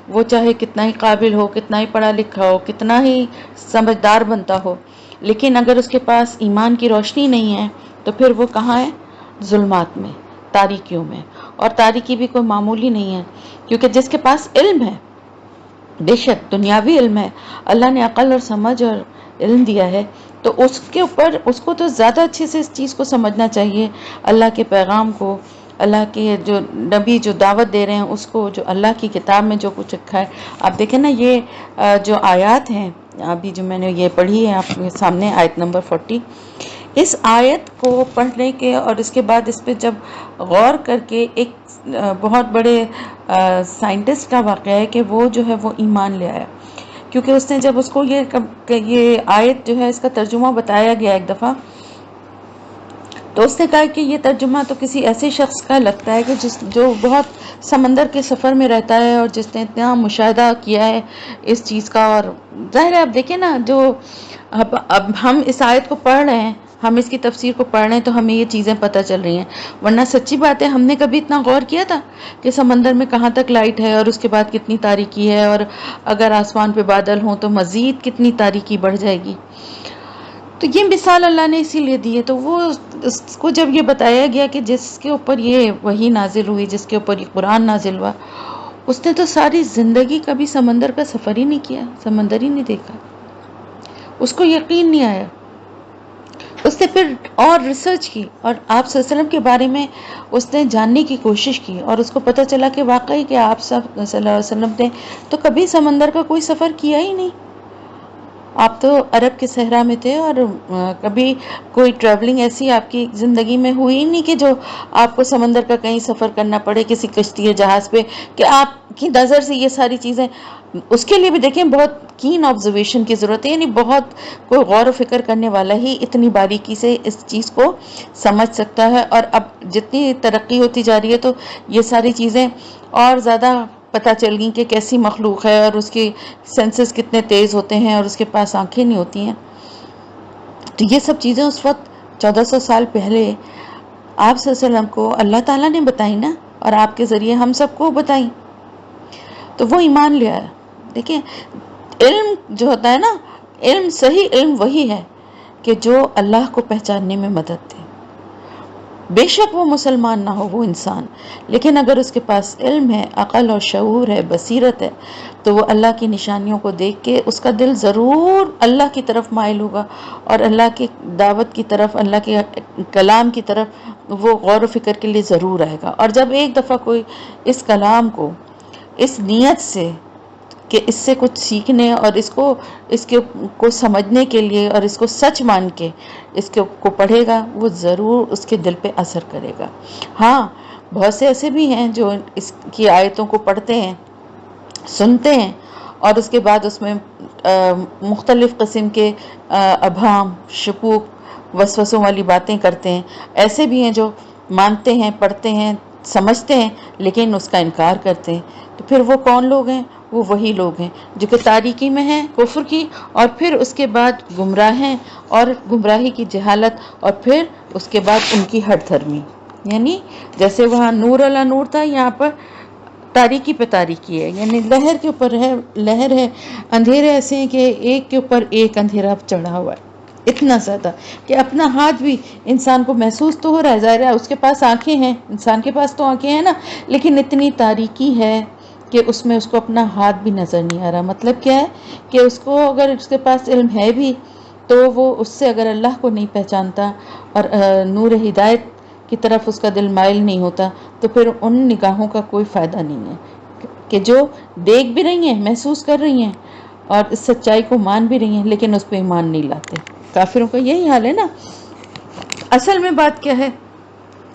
وہ چاہے کتنا ہی قابل ہو، کتنا ہی پڑھا لکھا ہو، کتنا ہی سمجھدار بنتا ہو، لیکن اگر اس کے پاس ایمان کی روشنی نہیں ہے تو پھر وہ کہاں ہے؟ ظلمات میں، تاریکیوں میں، اور تاریکی بھی کوئی معمولی نہیں ہے، کیونکہ جس کے پاس علم ہے، بے شک دنیاوی علم ہے، اللہ نے عقل اور سمجھ اور علم دیا ہے، تو اس کے اوپر اس کو تو زیادہ اچھے سے اس چیز کو سمجھنا چاہیے، اللہ کے پیغام کو، اللہ کے جو نبی جو دعوت دے رہے ہیں اس کو، جو اللہ کی کتاب میں جو کچھ لکھا ہے۔ آپ دیکھیں نا یہ جو آیات ہیں ابھی جو میں نے یہ پڑھی ہے آپ کے سامنے، آیت نمبر 40، اس آیت کو پڑھنے کے اور اس کے بعد اس پہ جب غور کر کے ایک بہت بڑے سائنٹسٹ کا واقعہ ہے کہ وہ جو ہے وہ ایمان لے آیا، کیونکہ اس نے جب اس کو یہ آیت جو ہے اس کا ترجمہ بتایا گیا ایک دفعہ، تو اس نے کہا کہ یہ ترجمہ تو کسی ایسے شخص کا لگتا ہے کہ جو بہت سمندر کے سفر میں رہتا ہے اور جس نے اتنا مشاہدہ کیا ہے اس چیز کا، اور ظاہر ہے اب دیکھیں نا جو اب ہم اس آیت کو پڑھ رہے ہیں، ہم اس کی تفسیر کو پڑھ رہے ہیں تو ہمیں یہ چیزیں پتہ چل رہی ہیں، ورنہ سچی بات ہے ہم نے کبھی اتنا غور کیا تھا کہ سمندر میں کہاں تک لائٹ ہے اور اس کے بعد کتنی تاریکی ہے، اور اگر آسمان پہ بادل ہوں تو مزید کتنی تاریکی بڑھ جائے گی۔ تو یہ مثال اللہ نے اسی لیے دی ہے، تو وہ اس کو جب یہ بتایا گیا کہ جس کے اوپر یہ وحی نازل ہوئی، جس کے اوپر یہ قرآن نازل ہوا، اس نے تو ساری زندگی کبھی سمندر کا سفر ہی نہیں کیا، سمندر ہی نہیں دیکھا، اس کو یقین نہیں آیا. اس نے پھر اور ریسرچ کی اور آپ صلی اللہ علیہ وسلم کے بارے میں اس نے جاننے کی کوشش کی اور اس کو پتہ چلا کہ واقعی کہ آپ صلی اللہ علیہ وسلم نے تو کبھی سمندر کا کوئی سفر کیا ہی نہیں. آپ تو عرب کے صحرا میں تھے اور کبھی کوئی ٹریولنگ ایسی آپ کی زندگی میں ہوئی ہی نہیں کہ جو آپ کو سمندر کا کہیں سفر کرنا پڑے کسی کشتی یا جہاز پہ، کہ آپ کی نظر سے یہ ساری چیزیں. اس کے لیے بھی دیکھیں بہت کین آبزرویشن کی ضرورت ہے، یعنی بہت کوئی غور و فکر کرنے والا ہی اتنی باریکی سے اس چیز کو سمجھ سکتا ہے. اور اب جتنی ترقی ہوتی جا رہی ہے تو یہ ساری چیزیں اور زیادہ پتہ چل گئی کہ کیسی مخلوق ہے اور اس کے سینسز کتنے تیز ہوتے ہیں اور اس کے پاس آنکھیں نہیں ہوتی ہیں. تو یہ سب چیزیں اس وقت 1400 سال پہلے آپ صلی اللہ علیہ وسلم کو اللہ تعالیٰ نے بتائی نا، اور آپ کے ذریعے ہم سب کو بتائیں، تو وہ ایمان لے آیا. دیکھیں علم جو ہوتا ہے نا، علم صحیح علم وہی ہے کہ جو اللہ کو پہچاننے میں مدد دے. بے شک وہ مسلمان نہ ہو، وہ انسان، لیکن اگر اس کے پاس علم ہے، عقل اور شعور ہے، بصیرت ہے، تو وہ اللہ کی نشانیوں کو دیکھ کے اس کا دل ضرور اللہ کی طرف مائل ہوگا اور اللہ کی دعوت کی طرف، اللہ کے کلام کی طرف وہ غور و فکر کے لیے ضرور آئے گا. اور جب ایک دفعہ کوئی اس کلام کو اس نیت سے کہ اس سے کچھ سیکھنے اور اس کو سمجھنے کے لیے اور اس کو سچ مان کے اس کو پڑھے گا، وہ ضرور اس کے دل پہ اثر کرے گا. ہاں بہت سے ایسے بھی ہیں جو اس کی آیتوں کو پڑھتے ہیں، سنتے ہیں اور اس کے بعد اس میں مختلف قسم کے ابہام، شکوک، وسوسوں والی باتیں کرتے ہیں. ایسے بھی ہیں جو مانتے ہیں، پڑھتے ہیں، سمجھتے ہیں لیکن اس کا انکار کرتے ہیں. تو پھر وہ کون لوگ ہیں؟ وہ وہی لوگ ہیں جو کہ تاریکی میں ہیں، کفر کی، اور پھر اس کے بعد گمراہ ہیں اور گمراہی کی جہالت، اور پھر اس کے بعد ان کی ہٹ دھرمی. یعنی جیسے وہاں نور علی نور تھا، یہاں پر تاریکی پہ تاریکی ہے، یعنی لہر کے اوپر ہے لہر ہے. اندھیرے ایسے ہیں کہ ایک کے اوپر ایک اندھیرا چڑھا ہوا ہے، اتنا زیادہ کہ اپنا ہاتھ بھی انسان کو محسوس تو ہو رہا ہے. ظاہر ہے اس کے پاس آنکھیں ہیں، انسان کے پاس تو آنکھیں ہیں نا، لیکن اتنی تاریکی ہے کہ اس میں اس کو اپنا ہاتھ بھی نظر نہیں آ رہا. مطلب کیا ہے کہ اس کو اگر اس کے پاس علم ہے بھی تو وہ اس سے اگر اللہ کو نہیں پہچانتا اور نور ہدایت کی طرف اس کا دل مائل نہیں ہوتا تو پھر ان نگاہوں کا کوئی فائدہ نہیں ہے کہ جو دیکھ بھی رہی ہیں، محسوس کر رہی ہیں اور اس سچائی کو مان بھی رہی ہیں لیکن اس پہ ایمان نہیں لاتے. کافروں کا یہی حال ہے نا. اصل میں بات کیا ہے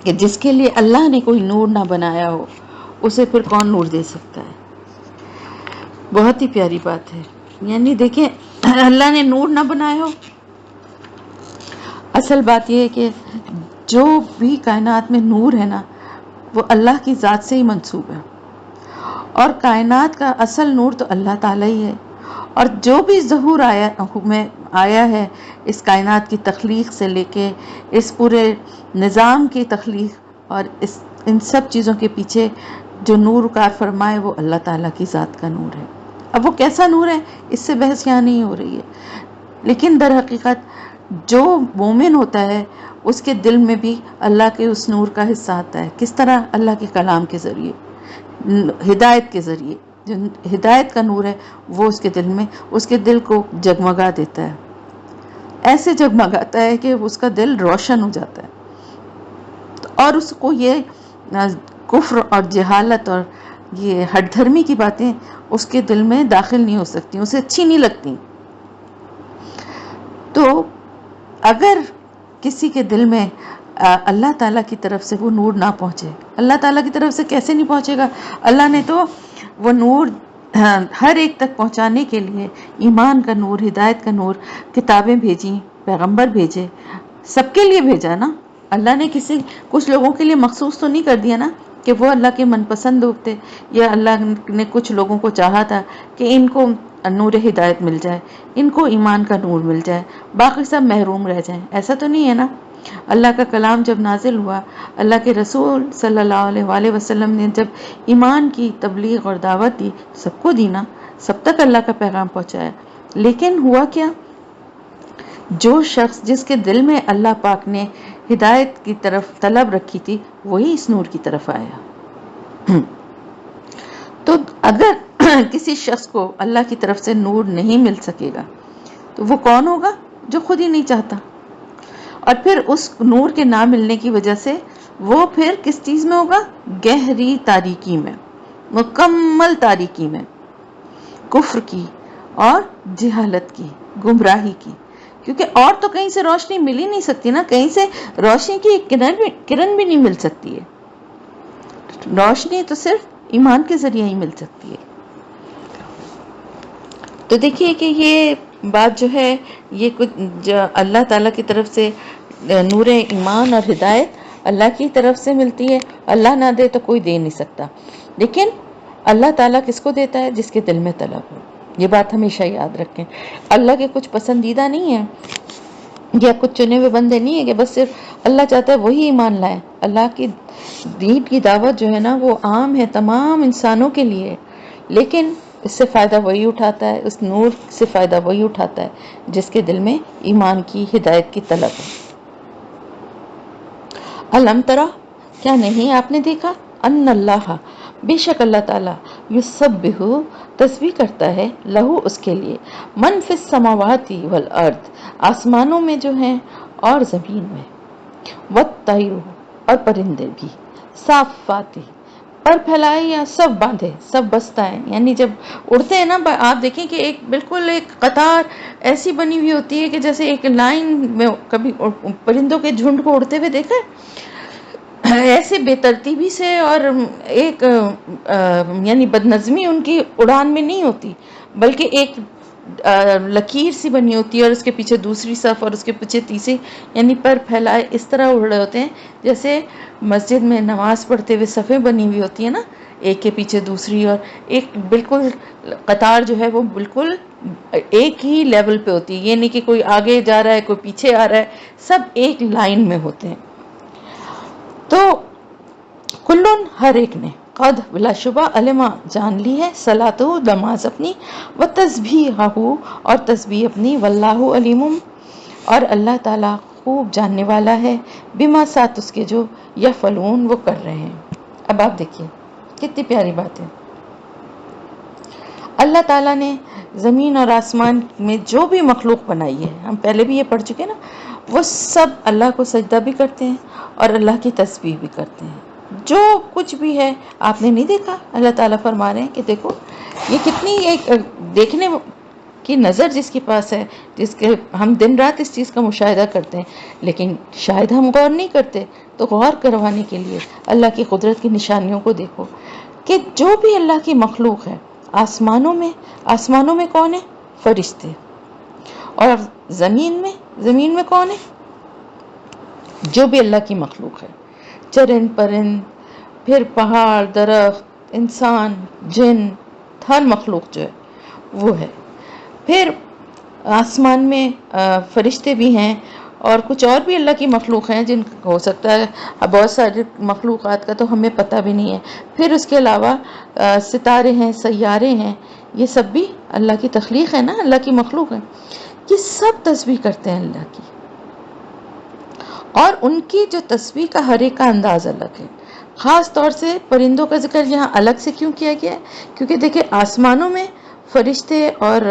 کہ جس کے لیے اللہ نے کوئی نور نہ بنایا ہو اسے پھر کون نور دے سکتا ہے؟ بہت ہی پیاری بات ہے. یعنی دیکھیں اللہ نے نور نہ بنایا ہو، اصل بات یہ ہے کہ جو بھی کائنات میں نور ہے نا وہ اللہ کی ذات سے ہی منسوب ہے، اور کائنات کا اصل نور تو اللہ تعالیٰ ہی ہے. اور جو بھی ظہور آیا ہے اس کائنات کی تخلیق سے لے کے اس پورے نظام کی تخلیق اور ان سب چیزوں کے پیچھے جو نور کار فرمائے وہ اللہ تعالیٰ کی ذات کا نور ہے. اب وہ کیسا نور ہے اس سے بحث یہاں نہیں ہو رہی ہے، لیکن در حقیقت جو مومن ہوتا ہے اس کے دل میں بھی اللہ کے اس نور کا حصہ آتا ہے. کس طرح؟ اللہ کے کلام کے ذریعے، ہدایت کے ذریعے. جو ہدایت کا نور ہے وہ اس کے دل میں، اس کے دل کو جگمگا دیتا ہے، ایسے جگمگاتا ہے کہ اس کا دل روشن ہو جاتا ہے اور اس کو یہ کفر اور جہالت اور یہ ہٹ دھرمی کی باتیں اس کے دل میں داخل نہیں ہو سکتی، اسے اچھی نہیں لگتی. تو اگر کسی کے دل میں اللہ تعالیٰ کی طرف سے وہ نور نہ پہنچے، اللہ تعالیٰ کی طرف سے کیسے نہیں پہنچے گا؟ اللہ نے تو وہ نور ہر ایک تک پہنچانے کے لیے ایمان کا نور، ہدایت کا نور، کتابیں بھیجی، پیغمبر بھیجے، سب کے لیے بھیجا نا. اللہ نے کچھ لوگوں کے لیے مخصوص تو نہیں کر دیا نا کہ وہ اللہ کے من پسند لوگ تھے، یا اللہ نے کچھ لوگوں کو چاہا تھا کہ ان کو نور ہدایت مل جائے، ان کو ایمان کا نور مل جائے، باقی سب محروم رہ جائیں. ایسا تو نہیں ہے نا. اللہ کا کلام جب نازل ہوا، اللہ کے رسول صلی اللہ علیہ وآلہ وسلم نے جب ایمان کی تبلیغ اور دعوت دی، سب کو دی نا، سب تک اللہ کا پیغام پہنچایا. لیکن ہوا کیا؟ جو شخص جس کے دل میں اللہ پاک نے ہدایت کی طرف طلب رکھی تھی وہی اس نور کی طرف آیا. تو اگر کسی شخص کو اللہ کی طرف سے نور نہیں مل سکے گا تو وہ کون ہوگا؟ جو خود ہی نہیں چاہتا. اور پھر اس نور کے نہ ملنے کی وجہ سے وہ پھر کس چیز میں ہوگا؟ گہری تاریکی میں، مکمل تاریکی میں، کفر کی اور جہالت کی، گمراہی کی. کیونکہ اور تو کہیں سے روشنی مل ہی نہیں سکتی نا، کہیں سے روشنی کی ایک کرن بھی نہیں مل سکتی ہے. روشنی تو صرف ایمان کے ذریعے ہی مل سکتی ہے. تو دیکھیے کہ یہ بات جو ہے یہ کچھ جو اللہ تعالیٰ کی طرف سے نور ایمان اور ہدایت اللہ کی طرف سے ملتی ہے. اللہ نہ دے تو کوئی دے نہیں سکتا، لیکن اللہ تعالیٰ کس کو دیتا ہے؟ جس کے دل میں طلب ہو. یہ بات ہمیشہ یاد رکھیں. اللہ کے کچھ پسندیدہ نہیں ہے یا کچھ چنے ہوئے بندے نہیں ہے کہ بس صرف اللہ چاہتا ہے وہی ایمان لائے. اللہ کی دین کی دعوت جو ہے نا وہ عام ہے، تمام انسانوں کے لیے، لیکن اس سے فائدہ وہی اٹھاتا ہے، اس نور سے فائدہ وہی اٹھاتا ہے جس کے دل میں ایمان کی ہدایت کی طلب ہے. الم ترا، کیا نہیں آپ نے دیکھا؟ ان اللہ، بے شک اللہ تعالیٰ، یسبح، تسبیح کرتا ہے، لہو، اس کے لیے، من فی السماوات والارض، آسمانوں میں جو ہیں اور زمین میں، والطیر، اور پرندے بھی، صافاتی، پر پھیلائے یا سب باندھے، سب بستا ہے. یعنی جب اڑتے ہیں نا آپ دیکھیں کہ ایک بالکل ایک قطار ایسی بنی ہوئی ہوتی ہے کہ جیسے ایک لائن میں کبھی پرندوں کے جھنڈ کو اڑتے ہوئے دیکھا ہے، ایسے بے ترتیبی سے، اور ایک یعنی بدنظمی ان کی اڑان میں نہیں ہوتی، بلکہ ایک لکیر سی بنی ہوتی ہے اور اس کے پیچھے دوسری صف اور اس کے پیچھے تیسری، یعنی پر پھیلائے اس طرح اڑ رہے ہوتے ہیں جیسے مسجد میں نماز پڑھتے ہوئے صفیں بنی ہوئی ہوتی ہیں نا، ایک کے پیچھے دوسری، اور ایک بالکل قطار جو ہے وہ بالکل ایک ہی لیول پہ ہوتی ہے. یہ نہیں کہ کوئی آگے جا رہا ہے کوئی پیچھے آ رہا ہے، سب ایک لائن میں ہوتے ہیں. تو کلن، ہر ایک نے، قد، بلا شبہ، علما، جان لی ہے، صلاتہ، نماز اپنی، و تسبیحہ، اور تسبیح اپنی، واللہ علیم، اور اللہ تعالیٰ خوب جاننے والا ہے، بما، ساتھ اس کے جو یفعلون، وہ کر رہے ہیں. اب آپ دیکھیے کتنی پیاری بات ہے. اللہ تعالیٰ نے زمین اور آسمان میں جو بھی مخلوق بنائی ہے، ہم پہلے بھی یہ پڑھ چکے نا، وہ سب اللہ کو سجدہ بھی کرتے ہیں اور اللہ کی تسبیح بھی کرتے ہیں. جو کچھ بھی ہے آپ نے نہیں دیکھا، اللہ تعالیٰ فرما رہے ہیں کہ دیکھو یہ کتنی ایک دیکھنے کی نظر جس کے پاس ہے، جس کے ہم دن رات اس چیز کا مشاہدہ کرتے ہیں، لیکن شاید ہم غور نہیں کرتے. تو غور کروانے کے لیے اللہ کی قدرت کی نشانیوں کو دیکھو کہ جو بھی اللہ کی مخلوق ہے، آسمانوں میں کون ہے؟ فرشتے. اور زمین میں کون ہے؟ جو بھی اللہ کی مخلوق ہے، چرند پرند، پھر پہاڑ، درخت، انسان، جن، ہر مخلوق جو ہے وہ ہے. پھر آسمان میں فرشتے بھی ہیں اور کچھ اور بھی اللہ کی مخلوق ہیں جن ہو سکتا ہے بہت ساری مخلوقات کا تو ہمیں پتہ بھی نہیں ہے. پھر اس کے علاوہ ستارے ہیں، سیارے ہیں، یہ سب بھی اللہ کی تخلیق ہے نا، اللہ کی مخلوق ہے. یہ سب تسبیح کرتے ہیں اللہ کی، اور ان کی جو تسبیح کا ہر ایک کا انداز الگ ہے. خاص طور سے پرندوں کا ذکر یہاں الگ سے کیوں کیا گیا ہے؟ کیونکہ دیکھیں آسمانوں میں فرشتے اور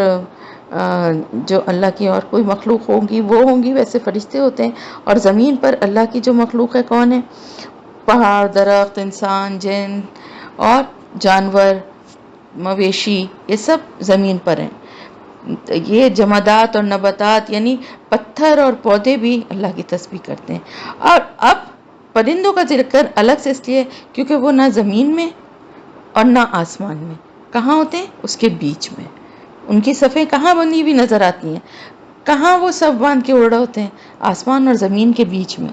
جو اللہ کی اور کوئی مخلوق ہوگی وہ ہوں گی، ویسے فرشتے ہوتے ہیں. اور زمین پر اللہ کی جو مخلوق ہے کون ہے؟ پہاڑ، درخت، انسان، جن اور جانور، مویشی، یہ سب زمین پر ہیں. یہ جمادات اور نباتات یعنی پتھر اور پودے بھی اللہ کی تسبیح کرتے ہیں. اور اب پرندوں کا ذکر الگ سے اس لیے کیونکہ وہ نہ زمین میں اور نہ آسمان میں، کہاں ہوتے ہیں؟ اس کے بیچ میں. ان کی صفیں کہاں بندھی ہوئی نظر آتی ہیں؟ کہاں وہ سب باندھ کے اڑ رہے ہوتے ہیں؟ آسمان اور زمین کے بیچ میں.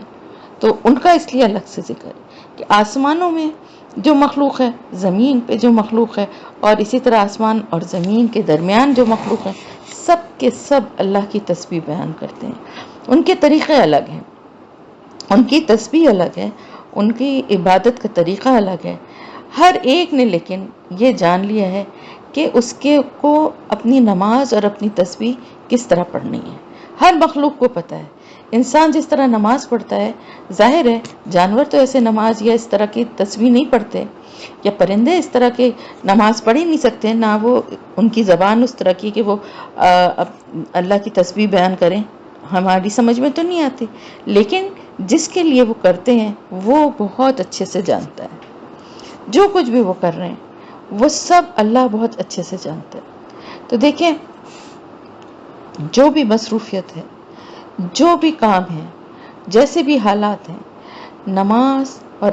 تو ان کا اس لیے الگ سے ذکر ہے کہ آسمانوں میں جو مخلوق ہے، زمین پہ جو مخلوق ہے، اور اسی طرح آسمان اور زمین کے درمیان جو مخلوق ہے، سب کے سب اللہ کی تسبیح بیان کرتے ہیں. ان کے طریقے الگ ہیں، ان کی تسبیح الگ ہے، ان کی عبادت کا طریقہ الگ ہے. ہر ایک نے لیکن یہ جان لیا ہے کہ اس کے کو اپنی نماز اور اپنی تسبیح کس طرح پڑھنی ہے. ہر مخلوق کو پتہ ہے انسان جس طرح نماز پڑھتا ہے، ظاہر ہے جانور تو ایسے نماز یا اس طرح کی تسبیح نہیں پڑھتے، یا پرندے اس طرح کے نماز پڑھ ہی نہیں سکتے، نہ وہ ان کی زبان اس طرح کی کہ وہ اللہ کی تسبیح بیان کریں، ہماری سمجھ میں تو نہیں آتی، لیکن جس کے لیے وہ کرتے ہیں وہ بہت اچھے سے جانتا ہے، جو کچھ بھی وہ کر رہے ہیں وہ سب اللہ بہت اچھے سے جانتا ہے۔ تو دیکھیں، جو بھی مصروفیت ہے، جو بھی کام ہے، جیسے بھی حالات ہیں، نماز اور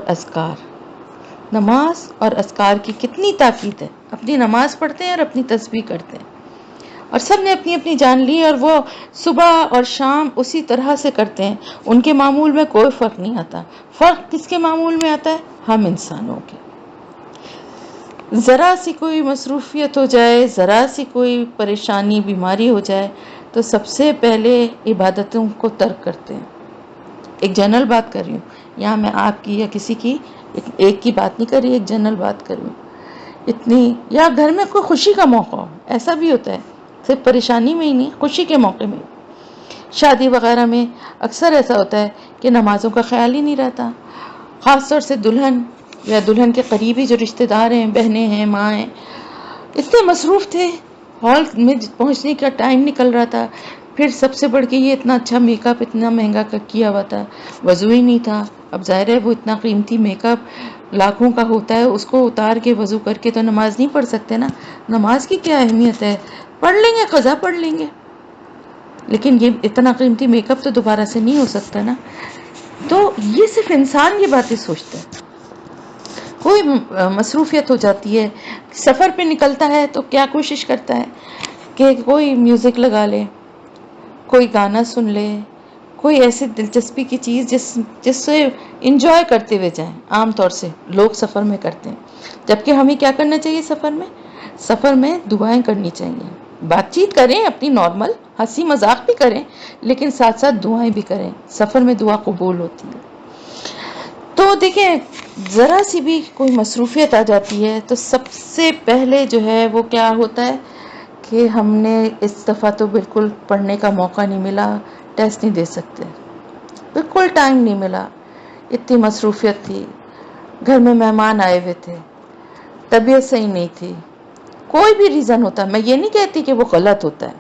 اذکار کی کتنی تاکید ہے۔ اپنی نماز پڑھتے ہیں اور اپنی تسبیح کرتے ہیں، اور سب نے اپنی اپنی جان لی، اور وہ صبح اور شام اسی طرح سے کرتے ہیں، ان کے معمول میں کوئی فرق نہیں آتا۔ فرق کس کے معمول میں آتا ہے؟ ہم انسانوں کے۔ ذرا سی کوئی مصروفیت ہو جائے، ذرا سی کوئی پریشانی بیماری ہو جائے تو سب سے پہلے عبادتوں کو ترک کرتے ہیں۔ ایک جنرل بات کر رہی ہوں، یہاں میں آپ کی یا کسی کی ایک کی بات نہیں کر رہی، ایک جنرل بات کر رہی ہوں۔ اتنی، یا گھر میں کوئی خوشی کا موقع ہو، ایسا بھی ہوتا ہے، صرف پریشانی میں ہی نہیں، خوشی کے موقع میں، شادی وغیرہ میں اکثر ایسا ہوتا ہے کہ نمازوں کا خیال ہی نہیں رہتا، خاص طور سے دلہن یا دلہن کے قریبی جو رشتہ دار ہیں، بہنیں ہیں، ماں ہیں، اتنے مصروف تھے، ہال میں پہنچنے کا ٹائم نکل رہا تھا، پھر سب سے بڑھ کے یہ اتنا اچھا میک اپ اتنا مہنگا کیا ہوا تھا، وضو ہی نہیں تھا۔ اب ظاہر ہے وہ اتنا قیمتی میک اپ لاکھوں کا ہوتا ہے، اس کو اتار کے وضو کر کے تو نماز نہیں پڑھ سکتے نا۔ نماز کی کیا اہمیت ہے، پڑھ لیں گے، قضا پڑھ لیں گے، لیکن یہ اتنا قیمتی میک اپ تو دوبارہ سے نہیں ہو سکتا نا۔ تو یہ صرف انسان یہ باتیں سوچتا ہے۔ کوئی مصروفیت ہو جاتی ہے، سفر پہ نکلتا ہے تو کیا کوشش کرتا ہے کہ کوئی میوزک لگا لے، کوئی گانا سن لے، کوئی ایسی دلچسپی کی چیز جس سے انجوائے کرتے ہوئے جائیں۔ عام طور سے لوگ سفر میں کرتے ہیں، جبکہ ہمیں کیا کرنا چاہیے سفر میں دعائیں کرنی چاہیے، بات چیت کریں اپنی نارمل، ہنسی مذاق بھی کریں، لیکن ساتھ ساتھ دعائیں بھی کریں، سفر میں دعا قبول ہوتی ہے۔ تو دیکھیں، ذرا سی بھی کوئی مصروفیت آ جاتی ہے تو سب سے پہلے جو ہے وہ کیا ہوتا ہے کہ ہم نے اس دفعہ تو بالکل پڑھنے کا موقع نہیں ملا، ٹیسٹ نہیں دے سکتے، بالکل ٹائم نہیں ملا، اتنی مصروفیت تھی، گھر میں مہمان آئے ہوئے تھے، طبیعت صحیح نہیں تھی، کوئی بھی ریزن ہوتا ہے، میں یہ نہیں کہتی کہ وہ غلط ہوتا ہے،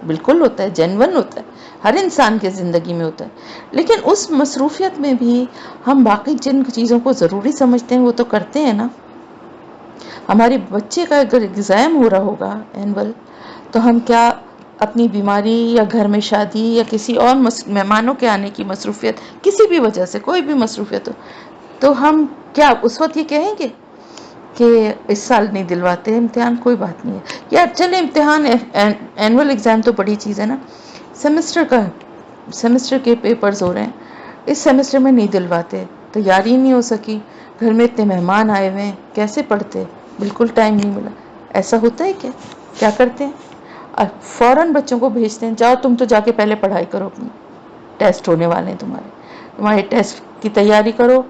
بالکل ہوتا ہے، جینون ہوتا ہے، ہر انسان کے زندگی میں ہوتا ہے، لیکن اس مصروفیت میں بھی ہم باقی جن چیزوں کو ضروری سمجھتے ہیں وہ تو کرتے ہیں نا۔ ہمارے بچے کا اگر ایگزام ہو رہا ہوگا اینول، تو ہم کیا اپنی بیماری یا گھر میں شادی یا کسی اور مہمانوں کے آنے کی مصروفیت، کسی بھی وجہ سے کوئی بھی مصروفیت ہو، تو ہم کیا اس وقت یہ کہیں گے کہ اس سال نہیں دلواتے امتحان، کوئی بات نہیں ہے، یا چلے امتحان، اینول ایگزام تو بڑی چیز ہے نا، سیمسٹر کے پیپرز ہو رہے ہیں، اس سیمسٹر میں نہیں دلواتے، تیاری نہیں ہو سکی، گھر میں اتنے مہمان آئے ہوئے ہیں، کیسے پڑھتے، بالکل ٹائم نہیں ملا، ایسا ہوتا ہے کیا کرتے ہیں؟ اور فوراً بچوں کو بھیجتے ہیں، جاؤ تم تو جا کے پہلے پڑھائی کرو، اپنی ٹیسٹ ہونے والے ہیں تمہارے ٹیسٹ کی تیاری کرو،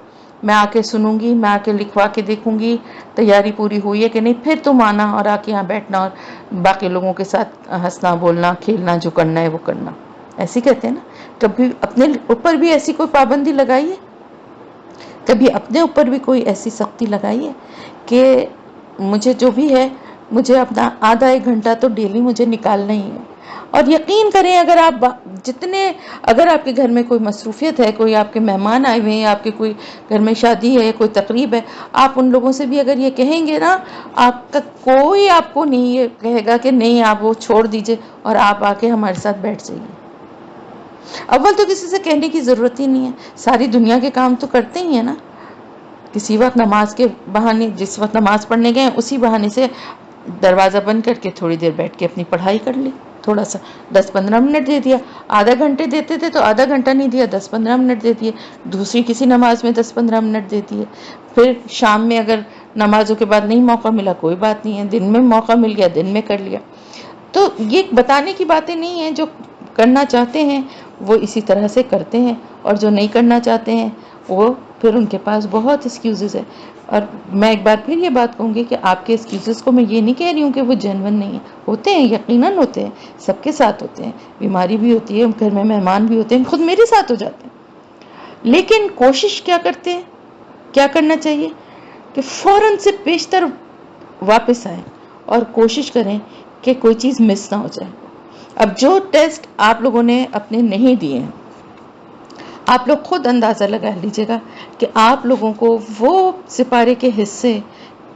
میں آ کے سنوں گی، میں آ کے لکھوا کے دیکھوں گی تیاری پوری ہوئی ہے کہ نہیں، پھر تم آنا اور آ کے یہاں بیٹھنا اور باقی لوگوں کے ساتھ ہنسنا بولنا کھیلنا، جو کرنا ہے وہ کرنا، ایسے کہتے ہیں نا۔ کبھی اپنے اوپر بھی ایسی کوئی پابندی لگائیے، کبھی اپنے اوپر بھی کوئی ایسی سختی لگائیے کہ مجھے جو بھی ہے، مجھے اپنا آدھا ایک گھنٹہ تو ڈیلی مجھے نکالنا ہی ہے۔ اور یقین کریں، اگر آپ کے گھر میں کوئی مصروفیت ہے، کوئی آپ کے مہمان آئے ہوئے ہیں، آپ کے کوئی گھر میں شادی ہے، کوئی تقریب ہے، آپ ان لوگوں سے بھی اگر یہ کہیں گے نا، کوئی آپ کو نہیں یہ کہے گا کہ نہیں آپ وہ چھوڑ دیجئے اور آپ آ کے ہمارے ساتھ بیٹھ جائیے۔ اول تو کسی سے کہنے کی ضرورت ہی نہیں ہے، ساری دنیا کے کام تو کرتے ہی ہیں نا۔ کسی وقت نماز کے بہانے، جس وقت نماز پڑھنے گئے اسی بہانے سے دروازہ بند کر کے تھوڑی دیر بیٹھ کے اپنی پڑھائی کر لی، تھوڑا سا 10-15 منٹ دے دیا، آدھا گھنٹے دیتے تھے تو آدھا گھنٹہ نہیں دیا، 10-15 منٹ دے دیے، دوسری کسی نماز میں 10-15 منٹ دے دیے، پھر شام میں اگر نمازوں کے بعد نہیں موقع ملا کوئی بات نہیں ہے، دن میں موقع مل گیا دن میں کر لیا۔ تو یہ بتانے کی باتیں نہیں ہیں، جو کرنا چاہتے ہیں وہ اسی طرح سے کرتے ہیں، اور جو نہیں کرنا چاہتے ہیں وہ پھر ان کے پاس بہت ایکسکیوزز ہے۔ اور میں ایک بار پھر یہ بات کہوں گی کہ آپ کے ایکسکیوزز کو میں یہ نہیں کہہ رہی ہوں کہ وہ جینون نہیں ہیں، ہوتے ہیں، یقیناً ہوتے ہیں، سب کے ساتھ ہوتے ہیں، بیماری بھی ہوتی ہے، گھر میں مہمان بھی ہوتے ہیں، خود میرے ساتھ ہو جاتے ہیں، لیکن کوشش کیا کرتے ہیں، کیا کرنا چاہیے کہ فوراً سے بیشتر واپس آئیں اور کوشش کریں کہ کوئی چیز مس نہ ہو جائے۔ اب جو ٹیسٹ آپ لوگوں نے اپنے نہیں دیے ہیں، آپ لوگ خود اندازہ لگا لیجئے گا کہ آپ لوگوں کو وہ سپارے کے حصے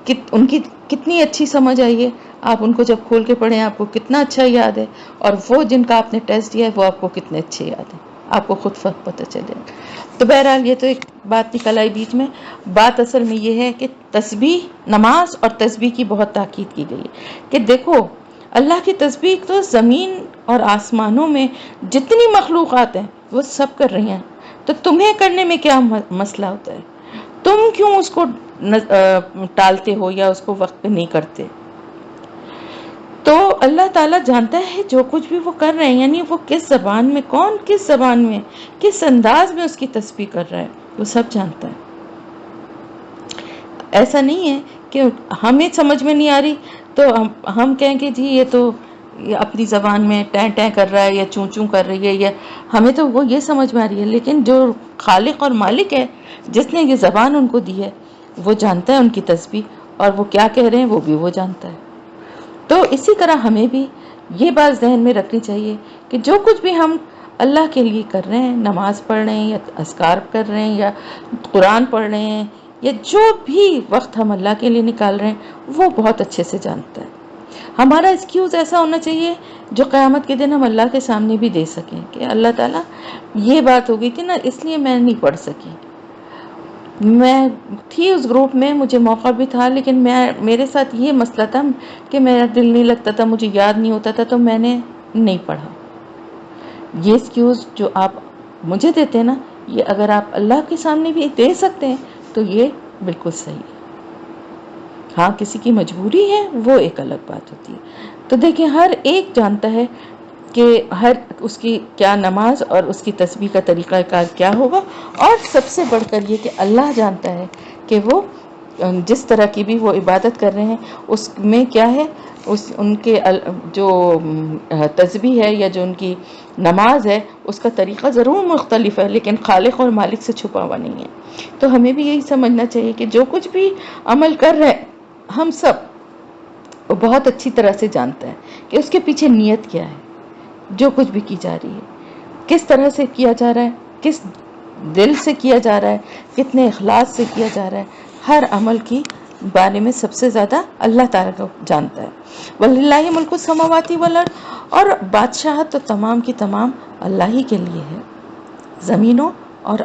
ان کی کتنی اچھی سمجھ آئی ہے، آپ ان کو جب کھول کے پڑھیں آپ کو کتنا اچھا یاد ہے، اور وہ جن کا آپ نے ٹیسٹ دیا ہے وہ آپ کو کتنے اچھے یاد ہیں، آپ کو خود فرق پتہ چلے۔ تو بہرحال یہ تو ایک بات نکل آئی بیچ میں، بات اصل میں یہ ہے کہ تسبیح، نماز اور تسبیح کی بہت تاکید کی گئی ہے کہ دیکھو اللہ کی تسبیح تو زمین اور آسمانوں میں جتنی مخلوقات ہیں وہ سب کر رہی ہیں، تو تمہیں کرنے میں کیا مسئلہ ہوتا ہے؟ تم کیوں اس کو ٹالتے ہو یا اس کو وقت پہ نہیں کرتے؟ تو اللہ تعالیٰ جانتا ہے جو کچھ بھی وہ کر رہے ہیں، یعنی وہ کس زبان میں، کون کس زبان میں، کس انداز میں اس کی تسبیح کر رہا ہے، وہ سب جانتا ہے۔ ایسا نہیں ہے کہ ہمیں سمجھ میں نہیں آ رہی تو ہم کہیں کہ جی یہ تو اپنی زبان میں ٹیں ٹیں کر رہا ہے یا چوں چوں کر رہی ہے، یا ہمیں تو وہ یہ سمجھ میں آ رہی ہے، لیکن جو خالق اور مالک ہے، جس نے یہ زبان ان کو دی ہے، وہ جانتا ہے ان کی تسبیح، اور وہ کیا کہہ رہے ہیں وہ بھی وہ جانتا ہے۔ تو اسی طرح ہمیں بھی یہ بات ذہن میں رکھنی چاہیے کہ جو کچھ بھی ہم اللہ کے لیے کر رہے ہیں، نماز پڑھ رہے ہیں یا اذکار کر رہے ہیں یا قرآن پڑھ رہے ہیں، یا جو بھی وقت ہم اللہ کے لیے نکال رہے ہیں، وہ بہت اچھے سے جانتا ہے۔ ہمارا ایکسکیوز ایسا ہونا چاہیے جو قیامت کے دن ہم اللہ کے سامنے بھی دے سکیں کہ اللہ تعالیٰ یہ بات ہو گئی تھی نا، اس لیے میں نہیں پڑھ سکی، میں تھی اس گروپ میں، مجھے موقع بھی تھا، لیکن میرے ساتھ یہ مسئلہ تھا کہ میرا دل نہیں لگتا تھا، مجھے یاد نہیں ہوتا تھا، تو میں نے نہیں پڑھا۔ یہ ایکسکیوز جو آپ مجھے دیتے ہیں نا، یہ اگر آپ اللہ کے سامنے بھی دے سکتے ہیں تو یہ بالکل صحیح ہے۔ ہاں کسی کی مجبوری ہے وہ ایک الگ بات ہوتی ہے۔ تو دیکھیں ہر ایک جانتا ہے کہ اس کی کیا نماز اور اس کی تسبیح کا طریقہ کار کیا ہوگا، اور سب سے بڑھ کر یہ کہ اللہ جانتا ہے کہ وہ جس طرح کی بھی وہ عبادت کر رہے ہیں اس میں کیا ہے، ان کے جو تسبیح ہے یا جو ان کی نماز ہے اس کا طریقہ ضرور مختلف ہے، لیکن خالق اور مالک سے چھپا ہوا نہیں ہے۔ تو ہمیں بھی یہی سمجھنا چاہیے کہ جو کچھ بھی عمل کر رہے ہیں ہم سب، وہ بہت اچھی طرح سے جانتا ہے کہ اس کے پیچھے نیت کیا ہے، جو کچھ بھی کی جا رہی ہے کس طرح سے کیا جا رہا ہے، کس دل سے کیا جا رہا ہے، کتنے اخلاص سے کیا جا رہا ہے، ہر عمل کی بارے میں سب سے زیادہ اللہ تعالیٰ کو جانتا ہے۔ وَلِلَّهِ مُلْكُ السَّمَاوَاتِ وَالْأَرْضِ، اور بادشاہت تو تمام کی تمام اللہ ہی کے لیے ہے، زمینوں اور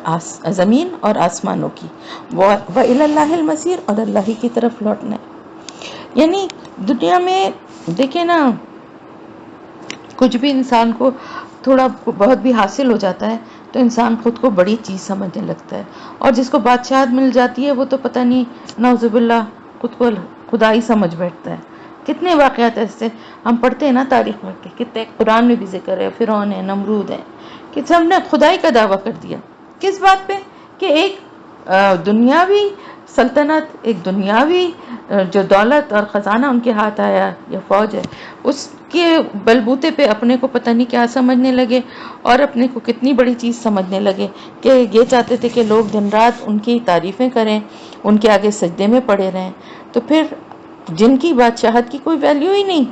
زمین اور آسمانوں کی، وَإِلَى اللَّهِ الْمَصِيرُ، اور اللہ ہی کی طرف لوٹنا ہے۔ یعنی دنیا میں دیکھیں نا، کچھ بھی انسان کو تھوڑا بہت بھی حاصل ہو جاتا ہے تو انسان خود کو بڑی چیز سمجھنے لگتا ہے، اور جس کو بادشاہت مل جاتی ہے وہ تو پتہ نہیں نعوذ باللہ خود کو خدائی سمجھ بیٹھتا ہے۔ کتنے واقعات ایسے ہم پڑھتے ہیں نا تاریخ میں، کتنے قرآن میں بھی ذکر ہے، فرعون ہے، نمرود ہے، کہ سب نے خدائی کا دعویٰ کر دیا۔ کس بات پہ؟ کہ ایک دنیاوی سلطنت، ایک دنیاوی جو دولت اور خزانہ ان کے ہاتھ آیا یا فوج ہے، اس کے بلبوتے پہ اپنے کو پتہ نہیں کیا سمجھنے لگے، اور اپنے کو کتنی بڑی چیز سمجھنے لگے کہ یہ چاہتے تھے کہ لوگ دن رات ان کی تعریفیں کریں، ان کے آگے سجدے میں پڑے رہیں۔ تو پھر جن کی بادشاہت کی کوئی ویلیو ہی نہیں،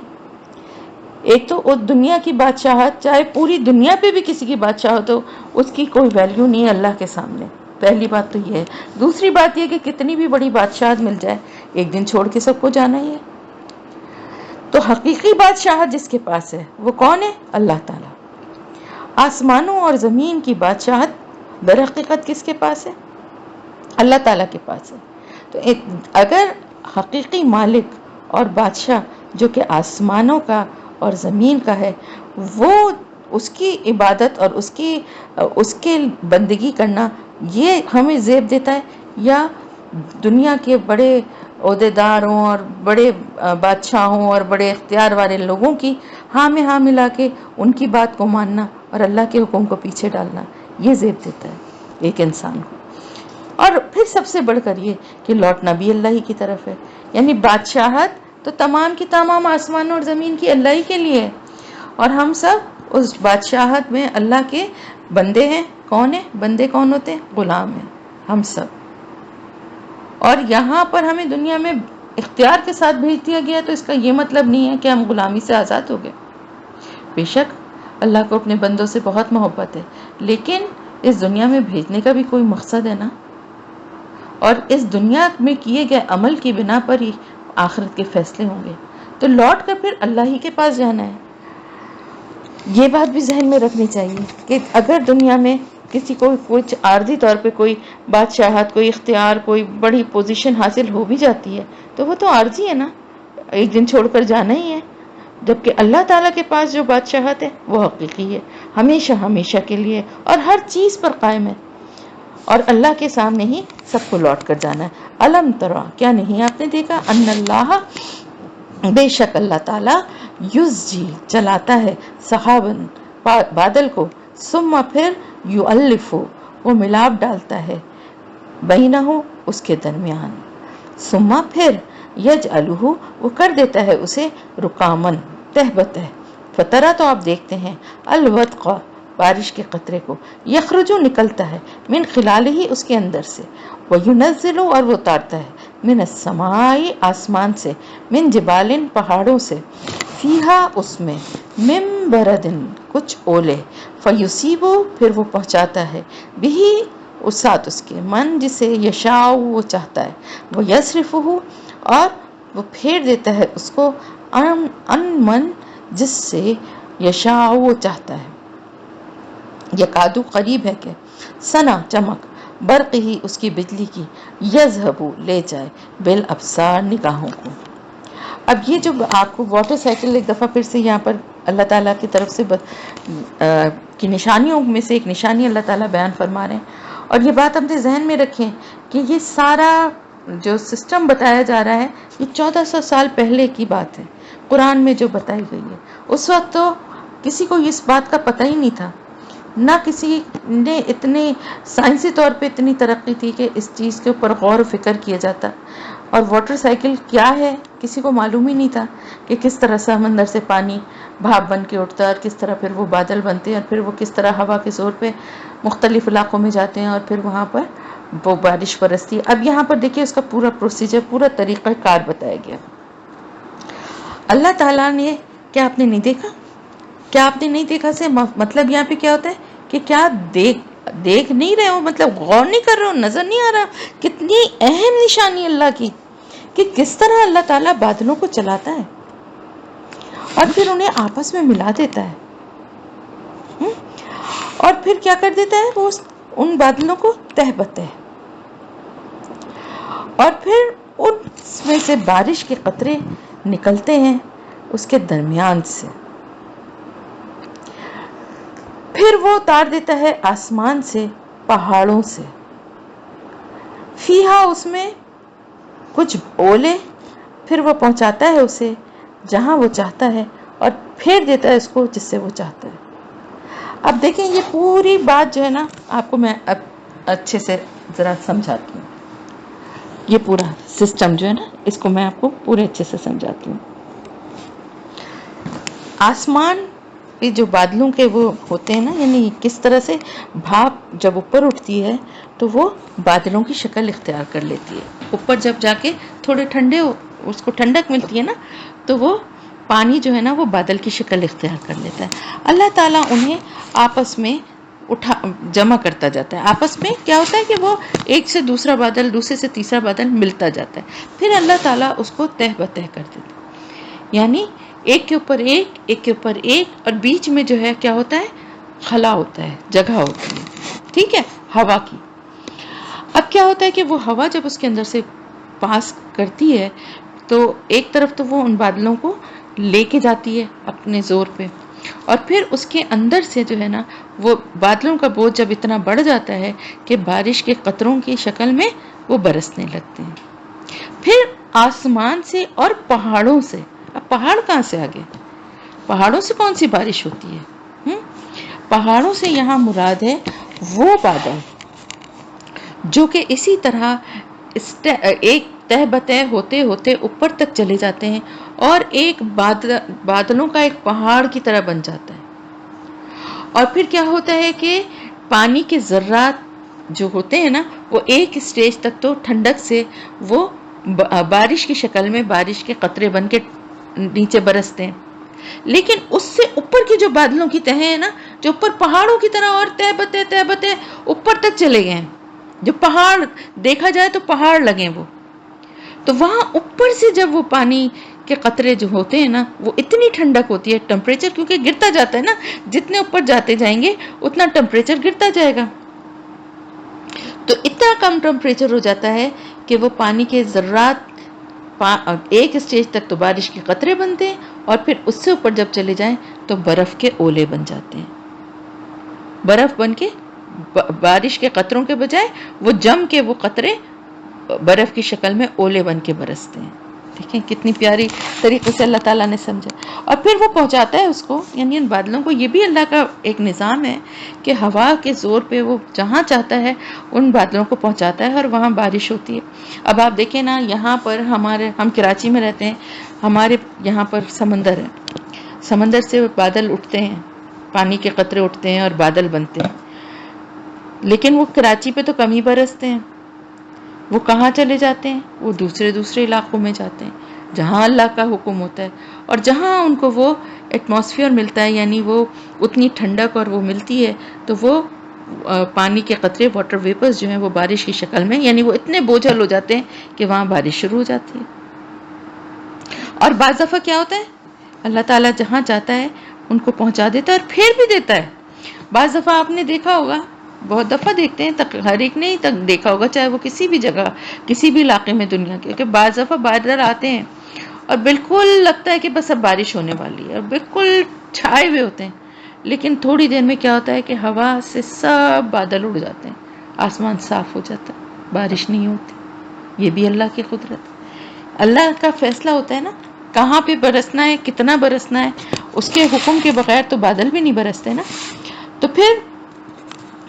ایک تو اس دنیا کی بادشاہت، چاہے پوری دنیا پہ بھی کسی کی بادشاہت ہو، اس کی کوئی ویلیو نہیں ہے اللہ کے سامنے۔ پہلی بات تو یہ ہے۔ دوسری بات یہ کہ کتنی بھی بڑی بادشاہت مل جائے، ایک دن چھوڑ کے سب کو جانا ہی ہے۔ تو حقیقی بادشاہت جس کے پاس ہے وہ کون ہے؟ اللہ تعالیٰ۔ آسمانوں اور زمین کی بادشاہت در حقیقت کس کے پاس ہے؟ اللہ تعالیٰ کے پاس ہے۔ تو اگر حقیقی مالک اور بادشاہ جو کہ آسمانوں کا اور زمین کا ہے، وہ اس کی عبادت اور اس کے بندگی کرنا یہ ہمیں زیب دیتا ہے، یا دنیا کے بڑے عہدیداروں اور بڑے بادشاہوں اور بڑے اختیار والے لوگوں کی ہاں میں ہاں ملا کے ان کی بات کو ماننا اور اللہ کے حکم کو پیچھے ڈالنا، یہ زیب دیتا ہے ایک انسان کو۔ اور پھر سب سے بڑھ کر یہ کہ لوٹنا بھی اللہ ہی کی طرف ہے، یعنی بادشاہت تو تمام کی تمام آسمان اور زمین کی اللہ ہی کے لیے ہے، اور ہم سب اس بادشاہت میں اللہ کے بندے ہیں۔ کون ہیں بندے؟ کون ہوتے ہیں؟ غلام ہیں ہم سب۔ اور یہاں پر ہمیں دنیا میں اختیار کے ساتھ بھیج دیا گیا، تو اس کا یہ مطلب نہیں ہے کہ ہم غلامی سے آزاد ہو گئے۔ بے شک اللہ کو اپنے بندوں سے بہت محبت ہے، لیکن اس دنیا میں بھیجنے کا بھی کوئی مقصد ہے نا، اور اس دنیا میں کیے گئے عمل کی بنا پر ہی آخرت کے فیصلے ہوں گے، تو لوٹ کر پھر اللہ ہی کے پاس جانا ہے۔ یہ بات بھی ذہن میں رکھنی چاہیے کہ اگر دنیا میں کسی کو کچھ عارضی طور پہ کوئی بادشاہت، کوئی اختیار، کوئی بڑی پوزیشن حاصل ہو بھی جاتی ہے، تو وہ تو عارضی ہے نا، ایک دن چھوڑ کر جانا ہی ہے۔ جبکہ اللہ تعالیٰ کے پاس جو بادشاہت ہے وہ حقیقی ہے، ہمیشہ ہمیشہ کے لیے، اور ہر چیز پر قائم ہے، اور اللہ کے سامنے ہی سب کو لوٹ کر جانا ہے۔ الم ترا، کیا نہیں آپ نے دیکھا، ان اللہ، بے شک اللہ تعالیٰ، یزجی، چلاتا ہے، سحابن، بادل کو، ثم پھر یؤلف، وہ ملاپ ڈالتا ہے، بینہ، اس کے درمیان، ثم پھر یجعلہ، وہ کر دیتا ہے اسے، رکامن، تہ بتہ، فترہ، تو آپ دیکھتے ہیں، الودق، بارش کے قطرے کو، یخرجو، نکلتا ہے، من خلالہ، اس کے اندر سے، وینزل، اور وہ اتارتا ہے، من السماء، آسمان سے، من جبال، پہاڑوں سے، فیہا، اس میں، من بردن، کچھ اولے، فیصیب، پھر وہ پہنچاتا ہے، بھی، اس ساتھ اس کے، من، جسے یشاء، وہ چاہتا ہے، وہ یصرفہ، اور وہ پھیر دیتا ہے اس کو، ان من، جس سے یشاء، وہ چاہتا ہے، یکادو، قریب ہے کہ، سنا، چمک، برق ہی، اس کی بجلی کی، یذہب، لے جائے، بالابصار، نگاہوں کو۔ اب یہ جو آپ کو واٹر سائیکل ایک دفعہ پھر سے یہاں پر اللہ تعالیٰ کی طرف سے کی نشانیوں میں سے ایک نشانی اللہ تعالیٰ بیان فرما رہے ہیں، اور یہ بات اپنے ذہن میں رکھیں کہ یہ سارا جو سسٹم بتایا جا رہا ہے یہ 1400 سال پہلے کی بات ہے، قرآن میں جو بتائی گئی ہے۔ اس وقت تو کسی کو اس بات کا پتہ ہی نہیں تھا، نہ کسی نے اتنے سائنسی طور پہ اتنی ترقی تھی کہ اس چیز کے اوپر غور و فکر کیا جاتا، اور واٹر سائیکل کیا ہے کسی کو معلوم ہی نہیں تھا کہ کس طرح سمندر سے پانی بھاپ بن کے اٹھتا ہے، اور کس طرح پھر وہ بادل بنتے ہیں، اور پھر وہ کس طرح ہوا کے زور پہ مختلف علاقوں میں جاتے ہیں، اور پھر وہاں پر وہ بارش برستی ہے۔ اب یہاں پر دیکھیے اس کا پورا پروسیجر، پورا طریقہ کار بتایا گیا۔ اللہ تعالیٰ نے، کیا آپ نے نہیں دیکھا؟ کیا آپ نے نہیں دیکھا سے مطلب یہاں پہ کیا ہوتا ہے کہ کیا دیکھ نہیں رہے ہو، مطلب غور نہیں کر رہے ہو، نظر نہیں آ رہا؟ کتنی اہم نشانی اللہ کی کہ کس طرح اللہ تعالیٰ بادلوں کو چلاتا ہے اور پھر انہیں آپس میں ملا دیتا ہے، اور پھر کیا کر دیتا ہے، وہ ان بادلوں کو تہ بتہ، اور پھر ان میں سے بارش کے قطرے نکلتے ہیں اس کے درمیان سے، پھر وہ اتار دیتا ہے آسمان سے، پہاڑوں سے، فیہا، اس میں، کچھ اولے، پھر وہ پہنچاتا ہے اسے جہاں وہ چاہتا ہے، اور پھیر دیتا ہے اس کو جس سے وہ چاہتا ہے۔ اب دیکھیں یہ پوری بات جو ہے نا، آپ کو میں اب اچھے سے ذرا سمجھاتی ہوں، یہ پورا سسٹم جو ہے نا اس کو میں آپ کو پورے اچھے سے سمجھاتی ہوں۔ آسمان پہ جو بادلوں کے وہ ہوتے ہیں نا، یعنی کس طرح سے بھاپ جب اوپر اٹھتی ہے تو وہ بادلوں کی شکل اختیار کر لیتی ہے، اوپر جب جا کے تھوڑے ٹھنڈے اس کو ٹھنڈک ملتی ہے نا، تو وہ پانی جو ہے نا وہ بادل کی شکل اختیار کر لیتا ہے۔ اللہ تعالیٰ انہیں آپس میں جمع کرتا جاتا ہے، آپس میں کیا ہوتا ہے کہ وہ ایک سے دوسرا بادل، دوسرے سے تیسرا بادل ملتا جاتا ہے، پھر اللہ تعالیٰ اس کو تہ بتہ کر دیتا ہے، یعنی ایک کے اوپر ایک، ایک کے اوپر ایک، اور بیچ میں جو ہے کیا ہوتا ہے، خلا ہوتا ہے، جگہ ہوتی ہے، ٹھیک ہے، ہوا کی۔ اب کیا ہوتا ہے کہ وہ ہوا جب اس کے اندر سے پاس کرتی ہے تو ایک طرف تو وہ ان بادلوں کو لے کے جاتی ہے اپنے زور پہ، اور پھر اس کے اندر سے جو ہے نا وہ بادلوں کا بوجھ جب اتنا بڑھ جاتا ہے کہ بارش کے قطروں کی شکل میں وہ برسنے لگتے ہیں، پھر آسمان سے اور پہاڑوں سے۔ اب پہاڑ کہاں سے آگے؟ پہاڑوں سے کون سی بارش ہوتی ہے؟ پہاڑوں سے یہاں مراد ہے وہ بادل جو کہ اسی طرح ایک تہ بتہ ہوتے ہوتے اوپر تک چلے جاتے ہیں اور ایک بادلوں کا ایک پہاڑ کی طرح بن جاتا ہے. اور پھر کیا ہوتا ہے کہ پانی کے ذرات جو ہوتے ہیں نا وہ ایک اسٹیج تک تو ٹھنڈک سے وہ بارش کی شکل میں بارش کے قطرے بن کے نیچے برستے ہیں. لیکن اس سے اوپر کی جو بادلوں کی تہیں ہیں نا جو اوپر پہاڑوں کی طرح اور تہ بتے اوپر تک چلے گئے ہیں, جو پہاڑ دیکھا جائے تو پہاڑ لگے وہ, تو وہاں اوپر سے جب وہ پانی کے قطرے جو ہوتے ہیں نا وہ اتنی ٹھنڈک ہوتی ہے, ٹمپریچر کیونکہ گرتا جاتا ہے نا, جتنے اوپر جاتے جائیں گے اتنا ٹمپریچر گرتا جائے گا, تو اتنا کم ٹمپریچر ہو جاتا ہے کہ وہ پانی کے ذرات ایک اسٹیج تک تو بارش کے قطرے بنتے ہیں اور پھر اس سے اوپر جب چلے جائیں تو برف کے اولے بن جاتے ہیں. برف بن کے بارش کے قطروں کے بجائے وہ جم کے وہ قطرے برف کی شکل میں اولے بن کے برستے ہیں. دیکھیں کتنی پیاری طریقے سے اللہ تعالیٰ نے سمجھا. اور پھر وہ پہنچاتا ہے اس کو, یعنی ان بادلوں کو, یہ بھی اللہ کا ایک نظام ہے کہ ہوا کے زور پہ وہ جہاں چاہتا ہے ان بادلوں کو پہنچاتا ہے اور وہاں بارش ہوتی ہے. اب آپ دیکھیں نا یہاں پر ہم کراچی میں رہتے ہیں, ہمارے یہاں پر سمندر ہے, سمندر سے بادل اٹھتے ہیں, پانی کے قطرے اٹھتے ہیں اور بادل بنتے ہیں, لیکن وہ کراچی پہ تو کم ہی برستے ہیں. وہ کہاں چلے جاتے ہیں؟ وہ دوسرے علاقوں میں جاتے ہیں جہاں اللہ کا حکم ہوتا ہے اور جہاں ان کو وہ ایٹماسفیئر ملتا ہے, یعنی وہ اتنی ٹھنڈک اور وہ ملتی ہے تو وہ پانی کے قطرے واٹر ویپرز جو ہیں وہ بارش کی شکل میں, یعنی وہ اتنے بوجھل ہو جاتے ہیں کہ وہاں بارش شروع ہو جاتی ہے. اور بعض دفعہ کیا ہوتا ہے اللہ تعالیٰ جہاں چاہتا ہے ان کو پہنچا دیتا ہے اور پھر بھی دیتا ہے. بعض دفعہ آپ نے دیکھا ہوگا, بہت دفعہ دیکھتے ہیں, ہر ایک نے ہی تک دیکھا ہوگا چاہے وہ کسی بھی جگہ کسی بھی علاقے میں دنیا کے, کہ بعض دفعہ بادل آتے ہیں اور بالکل لگتا ہے کہ بس اب بارش ہونے والی ہے اور بالکل چھائے ہوئے ہوتے ہیں, لیکن تھوڑی دیر میں کیا ہوتا ہے کہ ہوا سے سب بادل اڑ جاتے ہیں, آسمان صاف ہو جاتا ہے, بارش نہیں ہوتی. یہ بھی اللہ کی قدرت ہے, اللہ کا فیصلہ ہوتا ہے نا کہاں پہ برسنا ہے, کتنا برسنا ہے, اس کے حکم کے بغیر تو بادل بھی نہیں برستے نا. تو پھر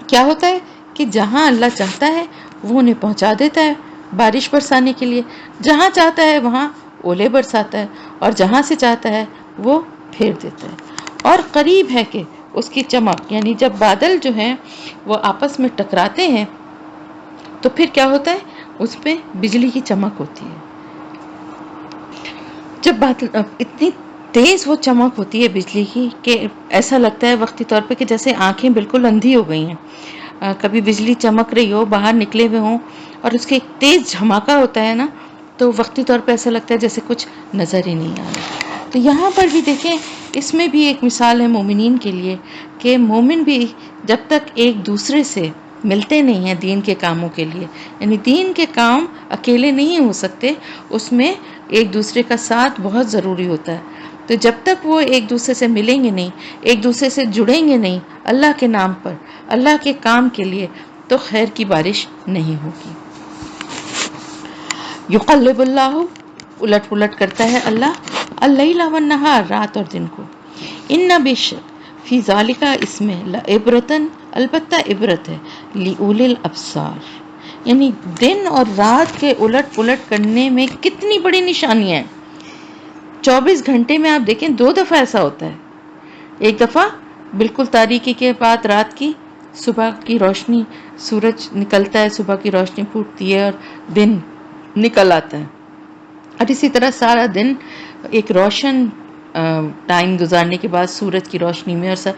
کیا ہوتا ہے کہ جہاں اللہ چاہتا ہے وہ انہیں پہنچا دیتا ہے بارش برسانے کے لیے, جہاں چاہتا ہے وہاں اولے برساتا ہے اور جہاں سے چاہتا ہے وہ پھیر دیتا ہے. اور قریب ہے کہ اس کی چمک, یعنی جب بادل جو ہیں وہ آپس میں ٹکراتے ہیں تو پھر کیا ہوتا ہے اس پہ بجلی کی چمک ہوتی ہے. جب بادل اتنی تیز وہ چمک ہوتی ہے بجلی کی کہ ایسا لگتا ہے وقتی طور پہ کہ جیسے آنکھیں بالکل اندھی ہو گئی ہیں. کبھی بجلی چمک رہی ہو, باہر نکلے ہوئے ہوں اور اس کے ایک تیز جھماکا ہوتا ہے نا, تو وقتی طور پہ ایسا لگتا ہے جیسے کچھ نظر ہی نہیں آ رہا. تو یہاں پر بھی دیکھیں اس میں بھی ایک مثال ہے مومنین کے لیے کہ مومن بھی جب تک ایک دوسرے سے ملتے نہیں ہیں دین کے کاموں کے لیے, یعنی دین کے کام اکیلے نہیں ہو سکتے, اس میں ایک دوسرے کا ساتھ بہت ضروری ہوتا ہے. تو جب تک وہ ایک دوسرے سے ملیں گے نہیں, ایک دوسرے سے جڑیں گے نہیں اللہ کے نام پر, اللہ کے کام کے لیے, تو خیر کی بارش نہیں ہوگی. یقلب اللہ, الٹ پلٹ کرتا ہے اللہ, اللیل والنہار, رات اور دن کو. ان بیشک فی ذالک, اس میں لعبرتن, البتہ عبرت ہے, لأولی الابصار, یعنی دن اور رات کے الٹ پلٹ کرنے میں کتنی بڑی نشانی ہے. 24 گھنٹے میں آپ دیکھیں 2 دفعہ ایسا ہوتا ہے, ایک دفعہ بالکل تاریکی کے بعد رات کی, صبح کی روشنی, سورج نکلتا ہے, صبح کی روشنی پھوٹتی ہے اور دن نکل آتا ہے, اور اسی طرح سارا دن ایک روشن ٹائم گزارنے کے بعد سورج کی روشنی میں, اور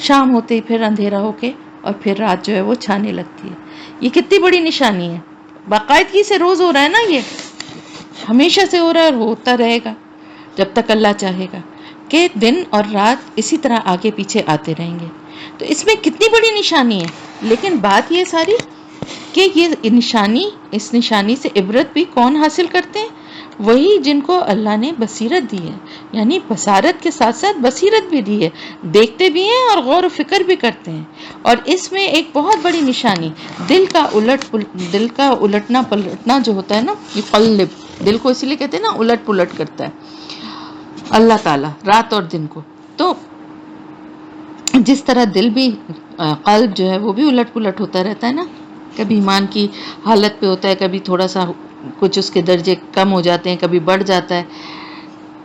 شام ہوتے ہی پھر اندھیرا ہو کے اور پھر رات جو ہے وہ چھانے لگتی ہے. یہ کتنی بڑی نشانی ہے, باقاعدگی سے روز ہو رہا ہے نا, یہ ہمیشہ سے ہو رہا ہے اور ہوتا رہے گا جب تک اللہ چاہے گا کہ دن اور رات اسی طرح آگے پیچھے آتے رہیں گے. تو اس میں کتنی بڑی نشانی ہے, لیکن بات یہ ساری کہ یہ نشانی, اس نشانی سے عبرت بھی کون حاصل کرتے ہیں, وہی جن کو اللہ نے بصیرت دی ہے, یعنی بصارت کے ساتھ ساتھ بصیرت بھی دی ہے, دیکھتے بھی ہیں اور غور و فکر بھی کرتے ہیں. اور اس میں ایک بہت بڑی نشانی دل کا الٹنا پلٹنا جو ہوتا ہے نا, یہ قلب, دل کو اسی لیے کہتے ہیں نا الٹ پلٹ کرتا ہے اللہ تعالیٰ رات اور دن کو. تو جس طرح دل بھی, قلب جو ہے وہ بھی الٹ پلٹ ہوتا رہتا ہے نا, کبھی ایمان کی حالت پہ ہوتا ہے، کبھی تھوڑا سا کچھ اس کے درجے کم ہو جاتے ہیں، کبھی بڑھ جاتا ہے.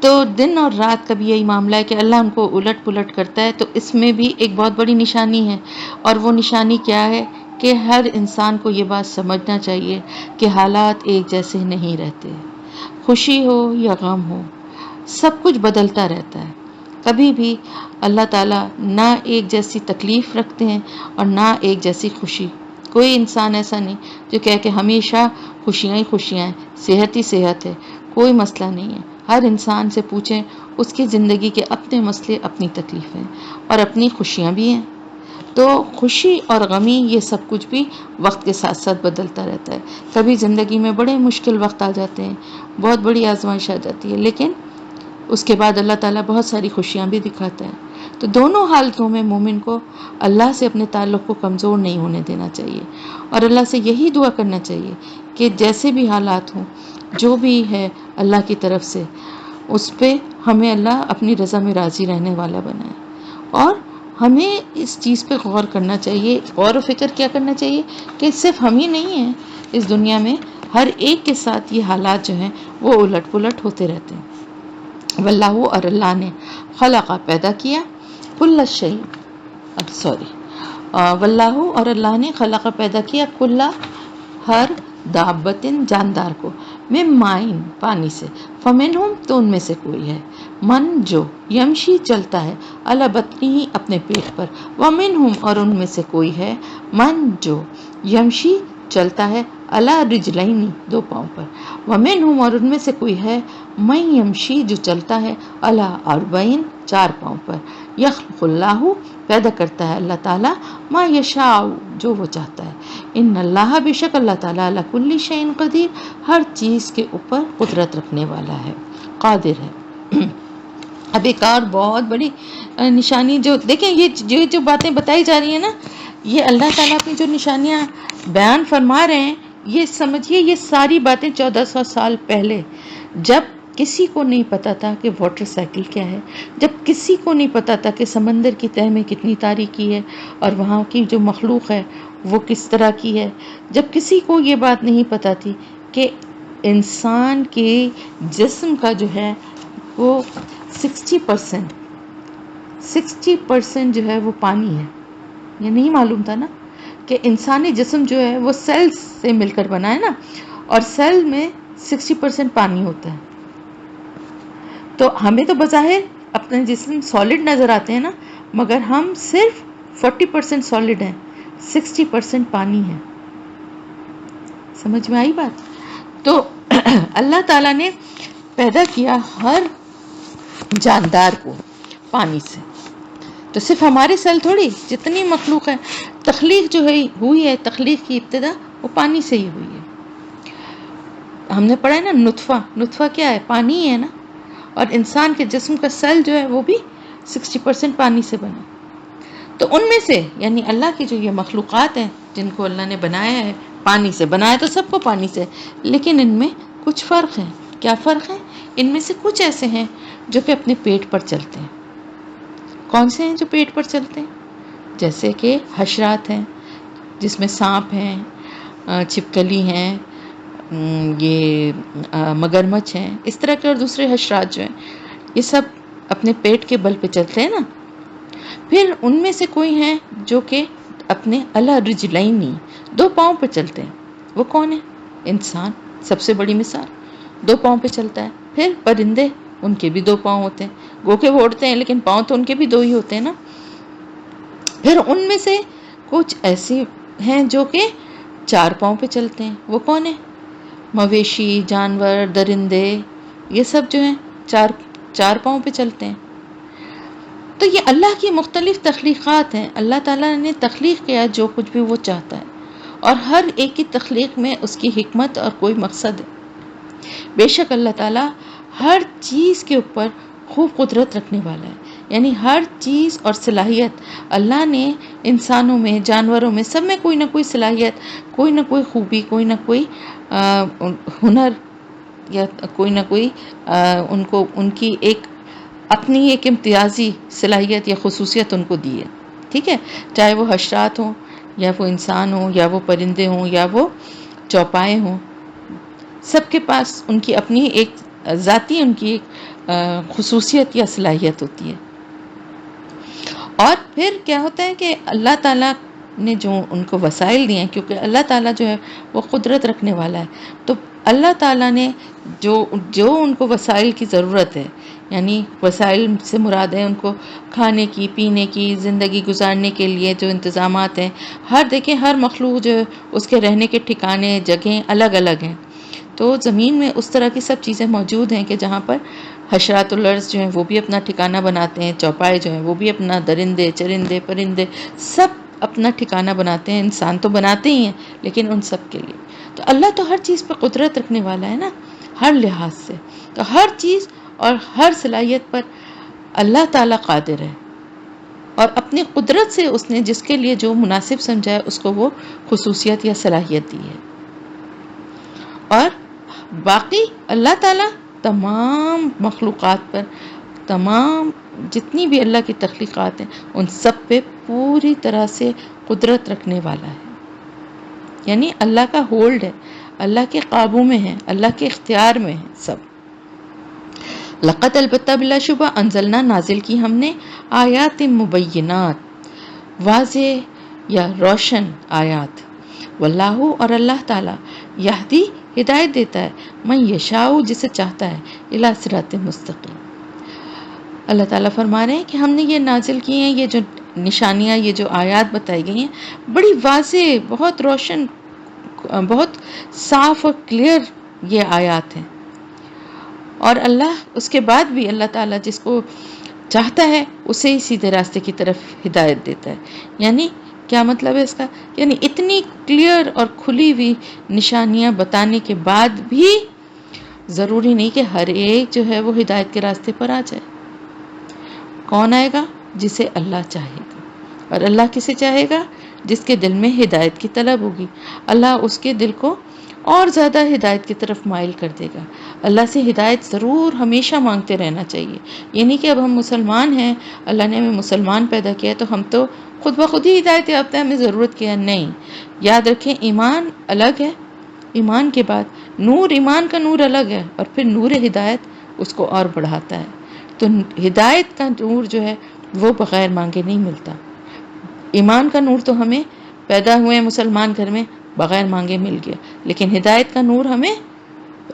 تو دن اور رات کا بھی یہی معاملہ ہے کہ اللہ ان کو الٹ پلٹ کرتا ہے. تو اس میں بھی ایک بہت بڑی نشانی ہے، اور وہ نشانی کیا ہے کہ ہر انسان کو یہ بات سمجھنا چاہیے کہ حالات ایک جیسے نہیں رہتے. خوشی ہو یا غم ہو، سب کچھ بدلتا رہتا ہے. کبھی بھی اللہ تعالیٰ نہ ایک جیسی تکلیف رکھتے ہیں اور نہ ایک جیسی خوشی. کوئی انسان ایسا نہیں جو کہے کہ ہمیشہ خوشیاں ہی خوشیاں ہیں، صحت ہی صحت ہے، کوئی مسئلہ نہیں ہے. ہر انسان سے پوچھیں، اس کی زندگی کے اپنے مسئلے، اپنی تکلیفیں اور اپنی خوشیاں بھی ہیں. تو خوشی اور غمی یہ سب کچھ بھی وقت کے ساتھ ساتھ بدلتا رہتا ہے. کبھی زندگی میں بڑے مشکل وقت آ جاتے ہیں، بہت بڑی آزمائش آ جاتی ہے، لیکن اس کے بعد اللہ تعالیٰ بہت ساری خوشیاں بھی دکھاتا ہے. تو دونوں حالتوں میں مومن کو اللہ سے اپنے تعلق کو کمزور نہیں ہونے دینا چاہیے، اور اللہ سے یہی دعا کرنا چاہیے کہ جیسے بھی حالات ہوں، جو بھی ہے اللہ کی طرف سے، اس پہ ہمیں اللہ اپنی رضا میں راضی رہنے والا بنائے. اور ہمیں اس چیز پہ غور کرنا چاہیے، غور و فکر کیا کرنا چاہیے کہ صرف ہم ہی نہیں ہیں اس دنیا میں، ہر ایک کے ساتھ یہ حالات جو ہیں وہ الٹ پلٹ ہوتے رہتے ہیں. واللہ، اور اللہ نے خلق پیدا کیا، کل شیء، واللہ، اور اللہ نے خلق پیدا کیا، کل، ہر، دابتن، جاندار کو، من مائن، پانی سے، فمنہم، تو ان میں سے کوئی ہے، من، جو، یمشی، چلتا ہے، علی بطنہ، اپنے پیٹ پر، ومنہم، اور ان میں سے کوئی ہے، من، جو، یمشی، چلتا ہے، علی رجلین، دو پاؤں پر، ومنہم، اور ان میں سے کوئی ہے، من یمشی، جو چلتا ہے، علی اربعین، چار پاؤں پر. یخلق اللہ، پیدا کرتا ہے اللہ تعالیٰ، ما یشاء، جو وہ چاہتا ہے. ان اللہ، بے شک اللہ تعالیٰ، علی کل شیء قدیر، ہر چیز کے اوپر قدرت رکھنے والا ہے، قادر ہے. اب ایک اور بہت بڑی نشانی جو دیکھیں، یہ جو باتیں بتائی جا رہی ہیں نا، یہ اللہ تعالیٰ کی جو نشانیاں بیان فرما رہے ہیں، یہ سمجھیے یہ ساری باتیں 1400 سال پہلے، جب کسی کو نہیں پتا تھا کہ واٹر سائیکل کیا ہے، جب کسی کو نہیں پتا تھا کہ سمندر کی تہہ میں کتنی تاریکی ہے اور وہاں کی جو مخلوق ہے وہ کس طرح کی ہے، جب کسی کو یہ بات نہیں پتا تھی کہ انسان کے جسم کا جو ہے وہ 60% جو ہے وہ پانی ہے. یہ نہیں معلوم تھا نا کہ انسانی جسم جو ہے وہ سیلز سے مل کر بنا ہے نا، اور سیل میں 60% پانی ہوتا ہے. تو ہمیں تو بظاہر اپنے جسم سالڈ نظر آتے ہیں نا، مگر ہم صرف 40% سالڈ ہیں، 60% پانی ہے. سمجھ میں آئی بات؟ تو اللہ تعالیٰ نے پیدا کیا ہر جاندار کو پانی سے. تو صرف ہمارے سیل تھوڑی، جتنی مخلوق ہے، تخلیق جو ہے ہوئی ہے، تخلیق کی ابتدا وہ پانی سے ہی ہوئی ہے. ہم نے پڑھا ہے نا، نطفہ کیا ہے؟ پانی ہی ہے نا. اور انسان کے جسم کا سیل جو ہے وہ بھی 60% پانی سے بنا. تو ان میں سے یعنی اللہ کی جو یہ مخلوقات ہیں جن کو اللہ نے بنایا ہے، پانی سے بنایا تو سب کو پانی سے، لیکن ان میں کچھ فرق ہیں. کیا فرق ہے؟ ان میں سے کچھ ایسے ہیں جو کہ اپنے پیٹ پر چلتے ہیں. کون سے ہیں جو پیٹ پر چلتے ہیں؟ جیسے کہ حشرات ہیں، جس میں سانپ ہیں، چھپکلی ہیں، یہ مگرمچھ ہیں، اس طرح کے اور دوسرے حشرات جو ہیں، یہ سب اپنے پیٹ کے بل پہ چلتے ہیں نا. پھر ان میں سے کوئی ہیں جو کہ اپنے علی رجلین، دو پاؤں پہ چلتے ہیں. وہ کون ہے؟ انسان، سب سے بڑی مثال، دو پاؤں پہ چلتا ہے. پھر پرندے، ان کے بھی دو پاؤں ہوتے ہیں، گو کے وہ اڑتے ہیں لیکن پاؤں تو ان کے بھی دو ہی ہوتے ہیں نا. پھر ان میں سے کچھ ایسے ہیں جو کہ چار پاؤں پہ چلتے ہیں. وہ کون ہے؟ مویشی، جانور، درندے، یہ سب جو ہیں چار پاؤں پہ چلتے ہیں. تو یہ اللہ کی مختلف تخلیقات ہیں. اللہ تعالیٰ نے تخلیق کیا جو کچھ بھی وہ چاہتا ہے، اور ہر ایک کی تخلیق میں اس کی حکمت اور کوئی مقصد ہے. بے شک اللہ تعالیٰ ہر چیز کے اوپر خوب قدرت رکھنے والا ہے. یعنی ہر چیز اور صلاحیت اللہ نے انسانوں میں، جانوروں میں، سب میں کوئی نہ کوئی صلاحیت، کوئی نہ کوئی خوبی، کوئی نہ کوئی ہنر، یا کوئی نہ کوئی ان کی ایک اپنی ایک امتیازی صلاحیت یا خصوصیت ان کو دی ہے. ٹھیک ہے، چاہے وہ حشرات ہوں، یا وہ انسان ہوں یا وہ پرندے ہوں یا وہ چوپائے ہوں، سب کے پاس ان کی اپنی ایک ذاتی ان کی ایک خصوصیت یا صلاحیت ہوتی ہے۔ اور پھر کیا ہوتا ہے کہ اللہ تعالیٰ نے جو ان کو وسائل دیے ہیں، کیونکہ اللہ تعالیٰ جو ہے وہ قدرت رکھنے والا ہے، تو اللہ تعالیٰ نے جو ان کو وسائل کی ضرورت ہے، یعنی وسائل سے مراد ہے ان کو کھانے کی، پینے کی، زندگی گزارنے کے لیے جو انتظامات ہیں، دیکھیں ہر مخلوق جو ہے اس کے رہنے کے ٹھکانے، جگہیں الگ الگ ہیں۔ تو زمین میں اس طرح کی سب چیزیں موجود ہیں کہ جہاں پر حشرات الارض جو ہیں وہ بھی اپنا ٹھکانہ بناتے ہیں، چوپائے جو ہیں وہ بھی اپنا، درندے چرندے پرندے سب اپنا ٹھکانہ بناتے ہیں، انسان تو بناتے ہی ہیں لیکن ان سب کے لیے تو اللہ تو ہر چیز پہ قدرت رکھنے والا ہے نا، ہر لحاظ سے، تو ہر چیز اور ہر صلاحیت پر اللہ تعالیٰ قادر ہے، اور اپنی قدرت سے اس نے جس کے لیے جو مناسب سمجھا ہے اس کو وہ خصوصیت یا صلاحیت دی ہے۔ اور باقی اللہ تعالیٰ تمام مخلوقات پر، تمام جتنی بھی اللہ کی تخلیقات ہیں ان سب پہ پوری طرح سے قدرت رکھنے والا ہے، یعنی اللہ کا ہولڈ ہے، اللہ کے قابو میں ہے، اللہ کے اختیار میں ہے سب۔ لقد البتہ بلا شبہ انزلنا نازل کی ہم نے آیات مبینات واضح یا روشن آیات، واللہ اور اللہ تعالیٰ یہدی ہدایت دیتا ہے من یشاء جسے چاہتا ہے الی صراط مستقیم۔ اللہ تعالیٰ فرما رہے ہیں کہ ہم نے یہ نازل کی ہیں، یہ جو نشانیاں، یہ جو آیات بتائی گئی ہیں بڑی واضح، بہت روشن، بہت صاف اور کلیئر یہ آیات ہیں، اور اللہ اس کے بعد بھی اللہ تعالیٰ جس کو چاہتا ہے اسے ہی سیدھے راستے کی طرف ہدایت دیتا ہے۔ یعنی کیا مطلب ہے اس کا؟ یعنی اتنی کلیئر اور کھلی ہوئی نشانیاں بتانے کے بعد بھی ضروری نہیں کہ ہر ایک جو ہے وہ ہدایت کے راستے پر آ جائے۔ کون آئے گا؟ جسے اللہ چاہے گا، اور اللہ کسے چاہے گا؟ جس کے دل میں ہدایت کی طلب ہوگی، اللہ اس کے دل کو اور زیادہ ہدایت کی طرف مائل کر دے گا۔ اللہ سے ہدایت ضرور ہمیشہ مانگتے رہنا چاہیے، یہ نہیں کہ اب ہم مسلمان ہیں، اللہ نے ہمیں مسلمان پیدا کیا ہے تو ہم تو خود بخود ہی ہدایت یافتہ ہیں، ہمیں ضرورت کیا ہے؟ نہیں، یاد رکھیں ایمان الگ ہے، ایمان کے بعد نور، ایمان کا نور الگ ہے، اور پھر نور ہدایت اس کو اور بڑھاتا ہے۔ تو ہدایت کا نور جو ہے وہ بغیر مانگے نہیں ملتا۔ ایمان کا نور تو ہمیں پیدا ہوئے مسلمان گھر میں بغیر مانگے مل گیا، لیکن ہدایت کا نور ہمیں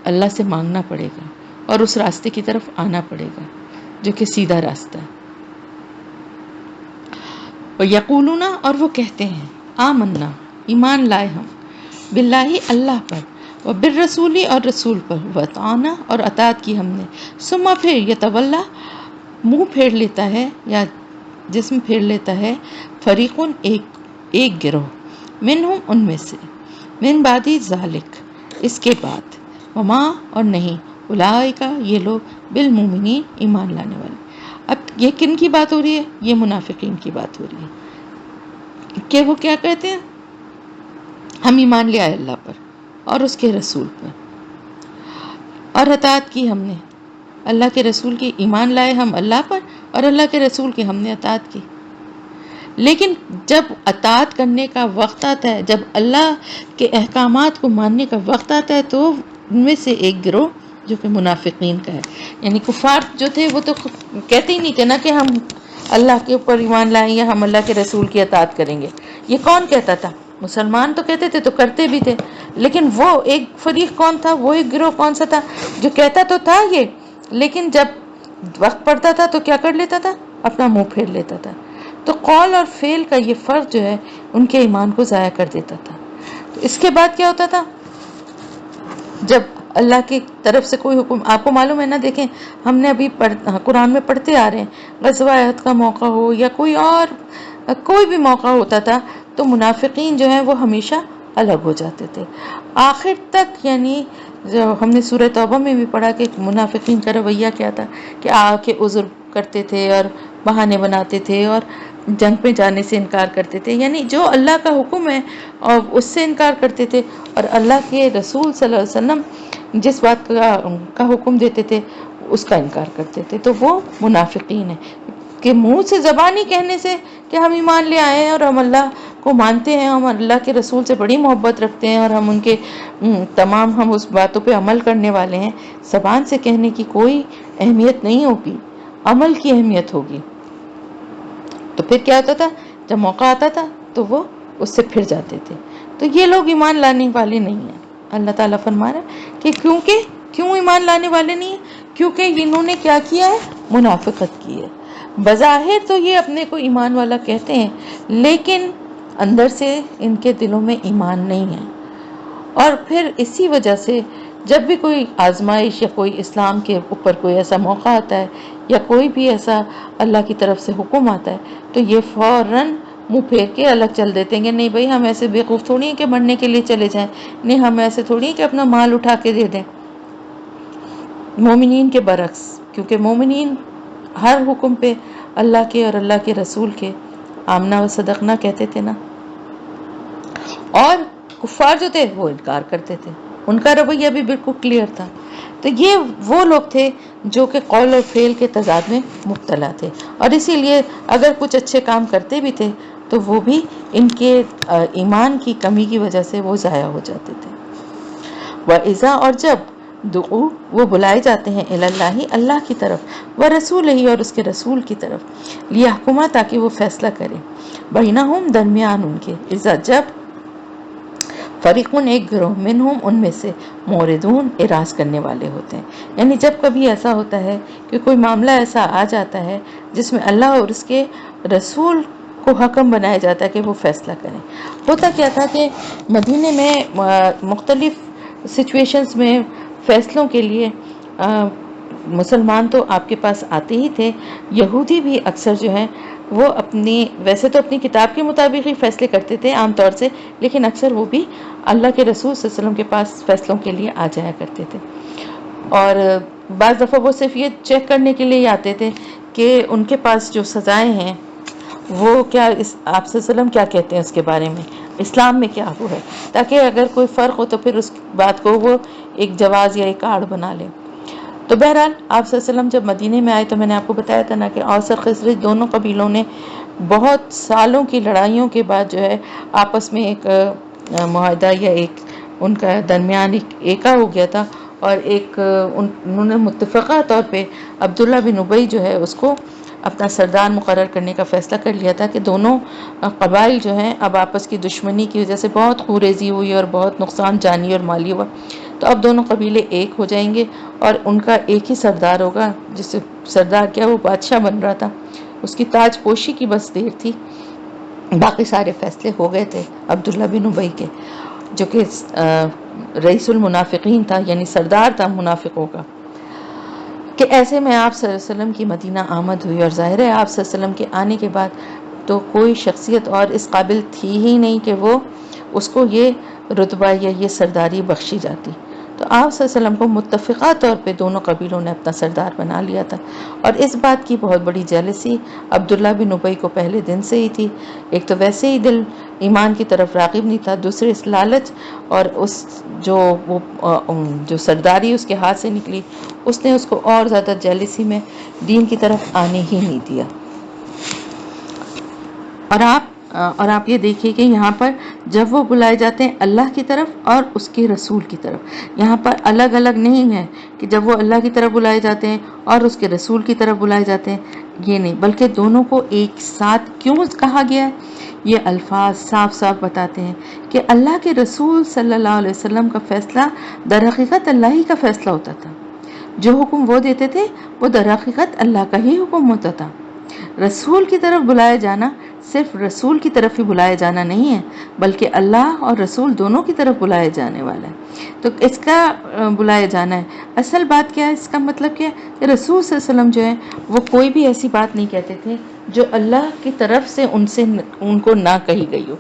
اللہ سے مانگنا پڑے گا اور اس راستے کی طرف آنا پڑے گا جو کہ سیدھا راستہ ہے۔ وَيَقُولُونَ اور وہ کہتے ہیں، آمنا ایمان لائے ہم، باللہ اللہ پر، وبالرسول اور رسول پر، وَأَطَعْنَا اور اطاعت کی ہم نے، ثم پھر یتولا منہ پھیر لیتا ہے یا جسم پھیر لیتا ہے، فریقن ایک گروہ، منہم ان میں سے، من بعد ذالک اس کے بعد، وما اور نہیں، اولئک یہ لوگ بالمؤمنین ایمان لانے والے۔ اب یہ کن کی بات ہو رہی ہے؟ یہ منافقین کی بات ہو رہی ہے کہ وہ کیا کہتے ہیں؟ ہم ایمان لے آئے اللہ پر اور اس کے رسول پر، اور اطاعت کی ہم نے اللہ کے رسول کی، ایمان لائے ہم اللہ پر اور اللہ کے رسول کی ہم نے اطاعت کی، لیکن جب اطاعت کرنے کا وقت آتا ہے، جب اللہ کے احکامات کو ماننے کا وقت آتا ہے، تو ان میں سے ایک گروہ جو کہ منافقین کا ہے، یعنی کفار جو تھے وہ تو کہتے ہی نہیں تھے نا کہ ہم اللہ کے اوپر ایمان لائیں یا ہم اللہ کے رسول کی اطاعت کریں گے۔ یہ کون کہتا تھا؟ مسلمان تو کہتے تھے، تو کرتے بھی تھے، لیکن وہ ایک فریق کون تھا؟ وہ ایک گروہ کون سا تھا جو کہتا تو تھا یہ، لیکن جب وقت پڑتا تھا تو کیا کر لیتا تھا؟ اپنا منہ پھیر لیتا تھا۔ تو قول اور فعل کا یہ فرق جو ہے ان کے ایمان کو ضائع کر دیتا تھا۔ تو اس کے بعد کیا ہوتا تھا؟ جب اللہ کی طرف سے کوئی حکم، آپ کو معلوم ہے نا، دیکھیں ہم نے ابھی قرآن میں پڑھتے آ رہے ہیں، غزوہ احد کا موقع ہو یا کوئی اور کوئی بھی موقع ہوتا تھا تو منافقین جو ہیں وہ ہمیشہ الگ ہو جاتے تھے آخر تک۔ یعنی جو ہم نے سورہ توبہ میں بھی پڑھا کہ منافقین کا رویہ کیا تھا کہ آ کے عذر کرتے تھے اور بہانے بناتے تھے اور جنگ پہ جانے سے انکار کرتے تھے، یعنی جو اللہ کا حکم ہے اور اس سے انکار کرتے تھے، اور اللہ کے رسول صلی اللہ علیہ وسلم جس بات کا حکم دیتے تھے اس کا انکار کرتے تھے، تو وہ منافقین ہیں کہ منہ سے زبانی کہنے سے کہ ہم ایمان لے آئے ہیں اور ہم اللہ کو مانتے ہیں, ہم اللہ کے رسول سے بڑی محبت رکھتے ہیں اور ہم ان کے تمام ہم اس باتوں پہ عمل کرنے والے ہیں, زبان سے کہنے کی کوئی اہمیت نہیں ہوگی, عمل کی اہمیت ہوگی. تو پھر کیا ہوتا تھا, جب موقع آتا تھا تو وہ اس سے پھر جاتے تھے. تو یہ لوگ ایمان لانے والے نہیں ہیں. اللہ تعالیٰ فرما رہا ہے کہ کیوں ایمان لانے والے نہیں ہیں, کیونکہ انہوں نے کیا کیا ہے, منافقت کی ہے. بظاہر تو یہ اپنے کو ایمان والا کہتے ہیں, لیکن اندر سے ان کے دلوں میں ایمان نہیں ہے. اور پھر اسی وجہ سے جب بھی کوئی آزمائش یا کوئی اسلام کے اوپر کوئی ایسا موقع آتا ہے یا کوئی بھی ایسا اللہ کی طرف سے حکم آتا ہے, تو یہ فوراً منہ پھیر کے الگ چل دیتے ہیں کہ نہیں بھائی ہم ایسے بیوقوف تھوڑی ہیں کہ مرنے کے لیے چلے جائیں, نہیں ہم ایسے تھوڑی ہیں کہ اپنا مال اٹھا کے دے دیں. مومنین کے برعکس, کیونکہ مومنین ہر حکم پہ اللہ کے اور اللہ کے رسول کے آمنا و صدقنا کہتے تھے نا, اور کفار جو تھے وہ انکار کرتے تھے, ان کا رویہ بھی بالکل کلیئر تھا. تو یہ وہ لوگ تھے جو کہ قول اور فعل کے تضاد میں مبتلا تھے, اور اسی لیے اگر کچھ اچھے کام کرتے بھی تھے تو وہ بھی ان کے ایمان کی کمی کی وجہ سے وہ ضائع ہو جاتے تھے. وَإِذَا, اور جب دعو وہ بلائے جاتے ہیں اللہ اللہ کی طرف, وَرَسُولِهِ اور اس کے رسول کی طرف, لِيَحْكُمَ تاکہ وہ فیصلہ کرے, بَيْنَهُمْ درمیان ان کے, اذا جب, فریقون ایک گروہ, منہم ان میں سے, موردون اعراض کرنے والے ہوتے ہیں. یعنی جب کبھی ایسا ہوتا ہے کہ کوئی معاملہ ایسا آ جاتا ہے جس میں اللہ اور اس کے رسول کو حکم بنایا جاتا ہے کہ وہ فیصلہ کریں. ہوتا کیا تھا کہ مدینے میں مختلف سچویشنز میں فیصلوں کے لیے مسلمان تو آپ کے پاس آتے ہی تھے, یہودی بھی اکثر جو ہیں وہ اپنی, ویسے تو اپنی کتاب کے مطابق ہی فیصلے کرتے تھے عام طور سے, لیکن اکثر وہ بھی اللہ کے رسول صلی اللہ علیہ وسلم کے پاس فیصلوں کے لیے آ جایا کرتے تھے. اور بعض دفعہ وہ صرف یہ چیک کرنے کے لیے ہی آتے تھے کہ ان کے پاس جو سزائیں ہیں وہ کیا, آپ صلی اللہ علیہ وسلم کیا کہتے ہیں اس کے بارے میں, اسلام میں کیا وہ ہے, تاکہ اگر کوئی فرق ہو تو پھر اس بات کو وہ ایک جواز یا ایک آڑ بنا لیں. تو بہرحال آپ صلی اللہ علیہ وسلم جب مدینے میں آئے تو میں نے آپ کو بتایا تھا نا کہ اوس اور خزرج دونوں قبیلوں نے بہت سالوں کی لڑائیوں کے بعد جو ہے آپس میں ایک معاہدہ یا ایک ان کا درمیان ایکا ہو گیا تھا, اور ایک انہوں نے متفقہ طور پہ عبداللہ بن ابی جو ہے اس کو اپنا سردار مقرر کرنے کا فیصلہ کر لیا تھا کہ دونوں قبائل جو ہیں اب آپس کی دشمنی کی وجہ سے بہت خوریزی ہوئی اور بہت نقصان جانی اور مالی ہوا, تو اب دونوں قبیلے ایک ہو جائیں گے اور ان کا ایک ہی سردار ہوگا, جس سے سردار کیا وہ بادشاہ بن رہا تھا, اس کی تاج پوشی کی بس دیر تھی, باقی سارے فیصلے ہو گئے تھے عبداللہ بن ابی کے, جو کہ رئیس المنافقین تھا, یعنی سردار تھا منافقوں کا. کہ ایسے میں آپ صلی اللہ علیہ وسلم کی مدینہ آمد ہوئی, اور ظاہر ہے آپ صلی اللہ علیہ وسلم کے آنے کے بعد تو کوئی شخصیت اور اس قابل تھی ہی نہیں کہ وہ اس کو یہ رتبہ یا یہ سرداری بخشی جاتی. تو آپ صلی اللہ علیہ وسلم کو متفقہ طور پہ دونوں قبیلوں نے اپنا سردار بنا لیا تھا, اور اس بات کی بہت بڑی جیلسی عبداللہ بن ابی کو پہلے دن سے ہی تھی. ایک تو ویسے ہی دل ایمان کی طرف راغب نہیں تھا, دوسرے اس لالچ اور اس جو سرداری اس کے ہاتھ سے نکلی, اس نے اس کو اور زیادہ جیلسی میں دین کی طرف آنے ہی نہیں دیا. اور آپ یہ دیکھیے کہ یہاں پر جب وہ بلائے جاتے ہیں اللہ کی طرف اور اس کے رسول کی طرف, یہاں پر الگ الگ نہیں ہے کہ جب وہ اللہ کی طرف بلائے جاتے ہیں اور اس کے رسول کی طرف بلائے جاتے ہیں, یہ نہیں, بلکہ دونوں کو ایک ساتھ کیوں کہا گیا ہے. یہ الفاظ صاف صاف بتاتے ہیں کہ اللہ کے رسول صلی اللہ علیہ وسلم کا فیصلہ در حقیقت اللہ ہی کا فیصلہ ہوتا تھا, جو حکم وہ دیتے تھے وہ در حقیقت اللہ کا ہی حکم ہوتا تھا. رسول کی طرف بلایا جانا صرف رسول کی طرف ہی بلایا جانا نہیں ہے, بلکہ اللہ اور رسول دونوں کی طرف بلایا جانے والا ہے. تو اس کا بلایا جانا ہے, اصل بات کیا ہے, اس کا مطلب کیا ہے کہ رسول صلی اللہ علیہ وسلم جو ہے وہ کوئی بھی ایسی بات نہیں کہتے تھے جو اللہ کی طرف سے ان کو نہ کہی گئی ہو.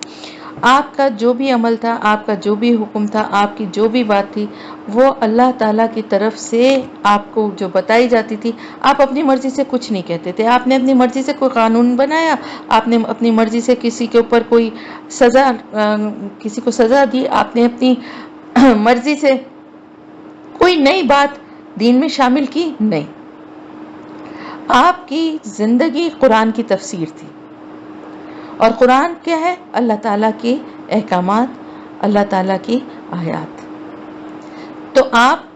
آپ کا جو بھی عمل تھا, آپ کا جو بھی حکم تھا, آپ کی جو بھی بات تھی, وہ اللہ تعالیٰ کی طرف سے آپ کو جو بتائی جاتی تھی. آپ اپنی مرضی سے کچھ نہیں کہتے تھے, آپ نے اپنی مرضی سے کوئی قانون بنایا, آپ نے اپنی مرضی سے کسی کے اوپر کوئی کسی کو سزا دی, آپ نے اپنی مرضی سے کوئی نئی بات دین میں شامل کی نہیں. آپ کی زندگی قرآن کی تفسیر تھی, اور قرآن کیا ہے؟ اللہ تعالیٰ کے احکامات، اللہ تعالیٰ کی آیات. تو آپ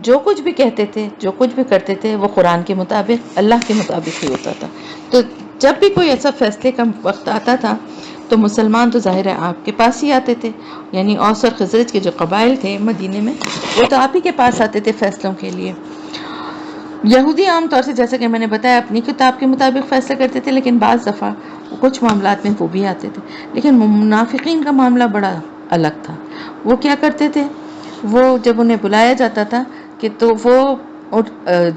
جو کچھ بھی کہتے تھے، جو کچھ بھی کرتے تھے، وہ قرآن کے مطابق، اللہ کے مطابق ہی ہوتا تھا. تو جب بھی کوئی ایسا فیصلے کا وقت آتا تھا تو مسلمان تو ظاہر ہے آپ کے پاس ہی آتے تھے، یعنی اوس اور خزرج کے جو قبائل تھے مدینے میں، وہ تو آپ ہی کے پاس آتے تھے فیصلوں کے لیے. یہودی عام طور سے جیسا کہ میں نے بتایا اپنی کتاب کے مطابق فیصلہ کرتے تھے، لیکن بعض دفعہ کچھ معاملات میں وہ بھی آتے تھے. لیکن منافقین کا معاملہ بڑا الگ تھا. وہ کیا کرتے تھے؟ وہ جب انہیں بلایا جاتا تھا کہ تو وہ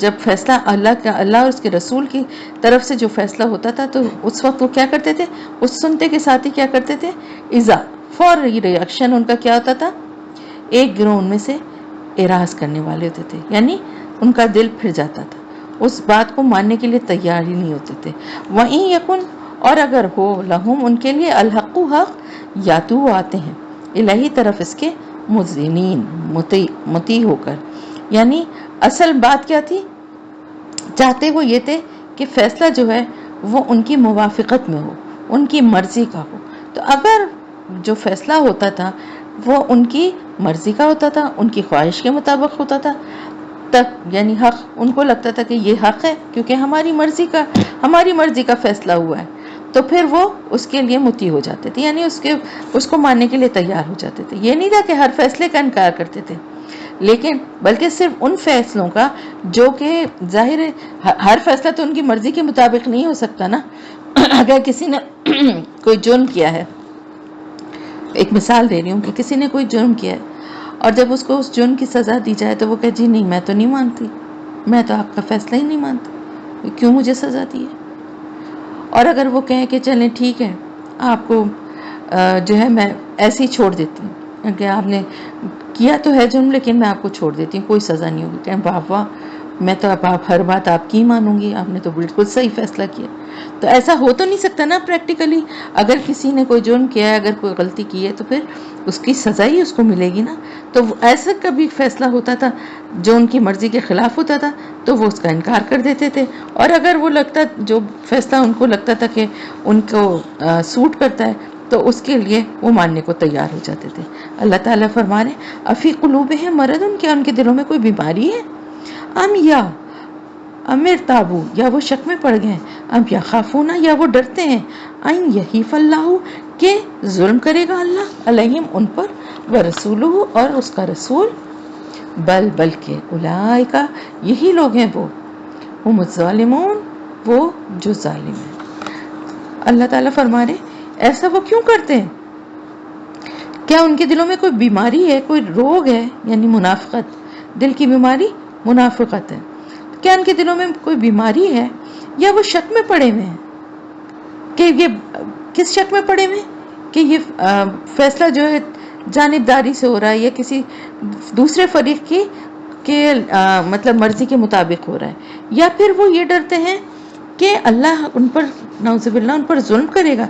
جب فیصلہ اللہ اور اس کے رسول کی طرف سے جو فیصلہ ہوتا تھا تو اس وقت وہ کیا کرتے تھے؟ اس سنتے کے ساتھ ہی کیا کرتے تھے؟ فوری ری ایکشن ان کا کیا ہوتا تھا؟ ایک گروہ ان میں سے اعراض کرنے والے ہوتے تھے، یعنی ان کا دل پھر جاتا تھا، اس بات کو ماننے کے لیے تیار ہی نہیں ہوتے تھے. وَإِن یکن، اور اگر ہو، لہم، ان کے لیے، الحق، حق، یا تو وہ آتے ہیں الہی طرف اس کے مذعنین، مطیع ہو کر. یعنی اصل بات کیا تھی؟ چاہتے وہ یہ تھے کہ فیصلہ جو ہے وہ ان کی موافقت میں ہو، ان کی مرضی کا ہو. تو اگر جو فیصلہ ہوتا تھا وہ ان کی مرضی کا ہوتا تھا، ان کی خواہش کے مطابق ہوتا تھا، تب یعنی حق، ان کو لگتا تھا کہ یہ حق ہے کیونکہ ہماری مرضی کا فیصلہ ہوا ہے، تو پھر وہ اس کے لیے مطیع ہو جاتے تھے، یعنی اس کو ماننے کے لیے تیار ہو جاتے تھے. یہ نہیں تھا کہ ہر فیصلے کا انکار کرتے تھے، لیکن بلکہ صرف ان فیصلوں کا جو کہ ظاہر ہے ہر فیصلہ تو ان کی مرضی کے مطابق نہیں ہو سکتا نا. اگر کسی نے کوئی جرم کیا ہے، ایک مثال دے رہی ہوں کہ کسی نے کوئی جرم کیا ہے اور جب اس کو اس جرم کی سزا دی جائے تو وہ کہے جی نہیں، میں تو نہیں مانتی، میں تو آپ کا فیصلہ ہی نہیں مانتی، کیوں مجھے سزا دی ہے. اور اگر وہ کہیں کہ چلیں ٹھیک ہے، آپ کو جو ہے میں ایسے ہی چھوڑ دیتی ہوں کہ آپ نے کیا تو ہے جرم لیکن میں آپ کو چھوڑ دیتی ہوں، کوئی سزا نہیں ہوگی، کہیں واہ واہ، میں تو اب ہر بات آپ کی مانوں گی، آپ نے تو بالکل صحیح فیصلہ کیا. تو ایسا ہو تو نہیں سکتا نا پریکٹیکلی. اگر کسی نے کوئی جرم کیا ہے، اگر کوئی غلطی کی ہے تو پھر اس کی سزا ہی اس کو ملے گی نا. تو ایسا کبھی فیصلہ ہوتا تھا جو ان کی مرضی کے خلاف ہوتا تھا تو وہ اس کا انکار کر دیتے تھے، اور اگر وہ جو فیصلہ ان کو لگتا تھا کہ ان کو سوٹ کرتا ہے تو اس کے لیے وہ ماننے کو تیار ہو جاتے تھے. اللہ تعالیٰ فرما رہے ہیں افی قلوبہم مرض، کیا ان کے دلوں میں کوئی بیماری ہے؟ امر تابو، یا وہ شک میں پڑ گئے، ام یخافون، یا وہ ڈرتے ہیں، این یحیف اللہ، کہ ظلم کرے گا اللہ علیہم ان پر، ورسولہ، اور اس کا رسول، بلکہ اولئک، یہی لوگ ہیں وہ، ہم الظالمون، وہ جو ظالم ہیں. اللہ تعالیٰ فرما رہے ایسا وہ کیوں کرتے ہیں؟ کیا ان کے دلوں میں کوئی بیماری ہے، کوئی روگ ہے؟ یعنی منافقت، دل کی بیماری منافقت ہے. کیا ان کے دلوں میں کوئی بیماری ہے، یا وہ شک میں پڑے ہوئے ہیں؟ کہ یہ کس شک میں پڑے ہوئے ہیں؟ کہ یہ فیصلہ جو ہے جانبداری سے ہو رہا ہے یا کسی دوسرے فریق کی مطلب مرضی کے مطابق ہو رہا ہے، یا پھر وہ یہ ڈرتے ہیں کہ اللہ ان پر، نعوذ باللہ، ان پر ظلم کرے گا.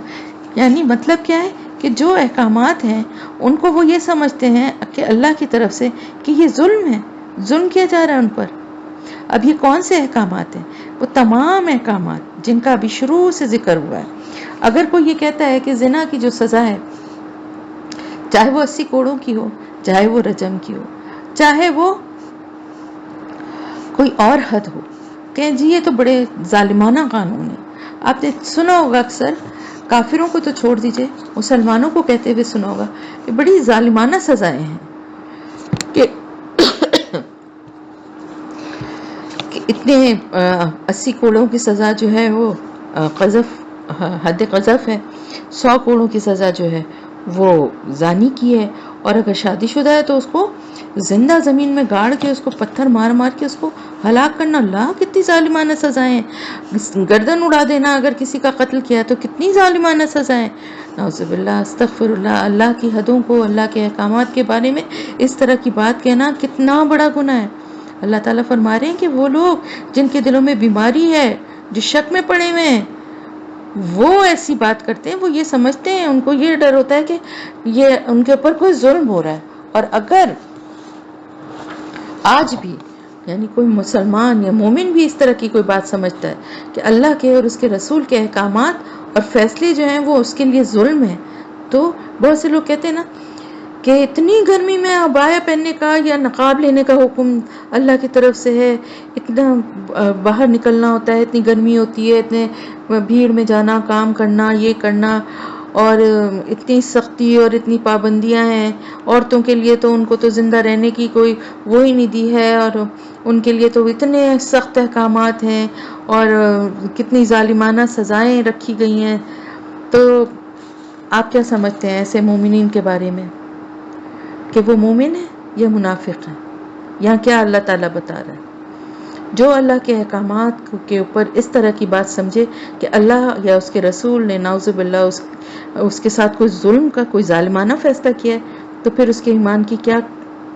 یعنی مطلب کیا ہے کہ جو احکامات ہیں ان کو وہ یہ سمجھتے ہیں کہ اللہ کی طرف سے کہ یہ ظلم ہے، ظلم کیا جا رہا ہے ان پر. اب یہ کون سے احکامات ہیں؟ وہ تمام احکامات جن کا ابھی شروع سے ذکر ہوا ہے. اگر کوئی یہ کہتا ہے کہ زنا کی جو سزا ہے، چاہے وہ 80 کوڑوں کی ہو، چاہے وہ رجم کی ہو، چاہے وہ کوئی اور حد ہو، کہ جی یہ تو بڑے ظالمانہ قانون ہے. آپ نے سنا ہوگا اکثر، کافروں کو تو چھوڑ دیجئے، مسلمانوں کو کہتے ہوئے سنا ہوگا کہ بڑی ظالمانہ سزائیں ہیں، کہ اتنے 80 کوڑوں کی سزا جو ہے وہ قذف، حد قذف ہے. 100 کوڑوں کی سزا جو ہے وہ زانی کی ہے، اور اگر شادی شدہ ہے تو اس کو زندہ زمین میں گاڑ کے، اس کو پتھر مار مار کے اس کو ہلاک کرنا. اللہ، کتنی ظالمانہ سزائیں ہیں. گردن اڑا دینا اگر کسی کا قتل کیا تو کتنی ظالمانہ سزائیں. نعوذ باللہ، استغفر اللہ. اللہ کی حدوں کو، اللہ کے احکامات کے بارے میں اس طرح کی بات کہنا کتنا بڑا گناہ ہے. اللہ تعالیٰ فرما رہے ہیں کہ وہ لوگ جن کے دلوں میں بیماری ہے، جو شک میں پڑے ہوئے ہیں، وہ ایسی بات کرتے ہیں، وہ یہ سمجھتے ہیں، ان کو یہ ڈر ہوتا ہے کہ یہ ان کے اوپر کوئی ظلم ہو رہا ہے. اور اگر آج بھی یعنی کوئی مسلمان یا مومن بھی اس طرح کی کوئی بات سمجھتا ہے کہ اللہ کے اور اس کے رسول کے احکامات اور فیصلے جو ہیں وہ اس کے لیے ظلم ہے، تو بہت سے لوگ کہتے ہیں نا کہ اتنی گرمی میں عبایا پہننے کا یا نقاب لینے کا حکم اللہ کی طرف سے ہے، اتنا باہر نکلنا ہوتا ہے، اتنی گرمی ہوتی ہے، اتنے بھیڑ میں جانا، کام کرنا، یہ کرنا، اور اتنی سختی اور اتنی پابندیاں ہیں عورتوں کے لیے، تو ان کو تو زندہ رہنے کی کوئی وہ ہی نہیں دی ہے، اور ان کے لیے تو اتنے سخت احکامات ہیں اور کتنی ظالمانہ سزائیں رکھی گئی ہیں. تو آپ کیا سمجھتے ہیں ایسے مومنین کے بارے میں، کہ وہ مومن ہے یا منافق ہے؟ یہاں کیا اللہ تعالیٰ بتا رہا ہے؟ جو اللہ کے احکامات کے اوپر اس طرح کی بات سمجھے کہ اللہ یا اس کے رسول نے نعوذ باللہ اس کے ساتھ کوئی ظلم کا، کوئی ظالمانہ فیصلہ کیا ہے، تو پھر اس کے ایمان کی کیا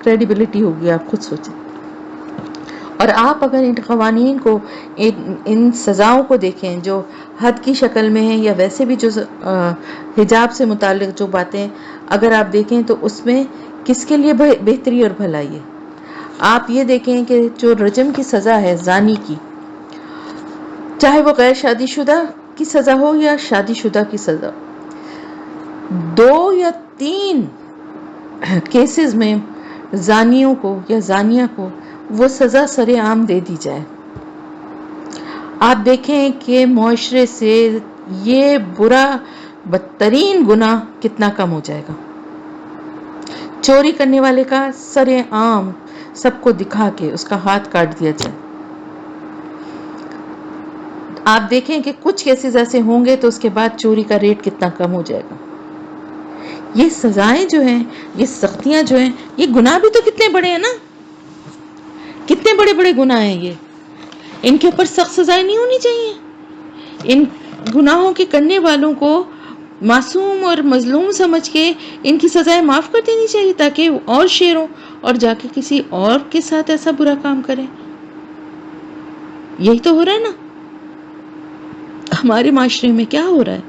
کریڈیبلٹی ہوگی، آپ خود سوچیں. اور آپ اگر ان قوانین کو، ان سزاؤں کو دیکھیں جو حد کی شکل میں ہیں، یا ویسے بھی جو حجاب سے متعلق جو باتیں اگر آپ دیکھیں، تو اس میں کس کے لیے بہتری اور بھلائی ہے. آپ یہ دیکھیں کہ جو رجم کی سزا ہے زانی کی، چاہے وہ غیر شادی شدہ کی سزا ہو یا شادی شدہ کی سزا، 2 یا 3 کیسز میں زانیوں کو یا زانیہ کو وہ سزا سر عام دے دی جائے. آپ دیکھیں کہ معاشرے سے یہ برا بدترین گناہ کتنا کم ہو جائے گا. چوری کرنے والے کا سر عام سب کو دکھا کے اس کا ہاتھ کاٹ دیا جائے. آپ دیکھیں کہ کچھ کیسز ایسے ہوں گے تو اس کے بعد چوری کا ریٹ کتنا کم ہو جائے گا. یہ سزائیں جو ہیں، یہ سختیاں جو ہیں، یہ گناہ بھی تو کتنے بڑے ہیں نا، کتنے بڑے بڑے گناہ ہیں یہ. ان کے اوپر سخت سزائیں نہیں ہونی چاہیے؟ ان گناہوں کے کرنے والوں کو معصوم اور مظلوم سمجھ کے ان کی سزائیں معاف کر دینی چاہیے، تاکہ اور شیر ہوں اور جا کے کسی اور کے ساتھ ایسا برا کام کریں. یہی تو ہو رہا ہے نا ہمارے معاشرے میں. کیا ہو رہا ہے؟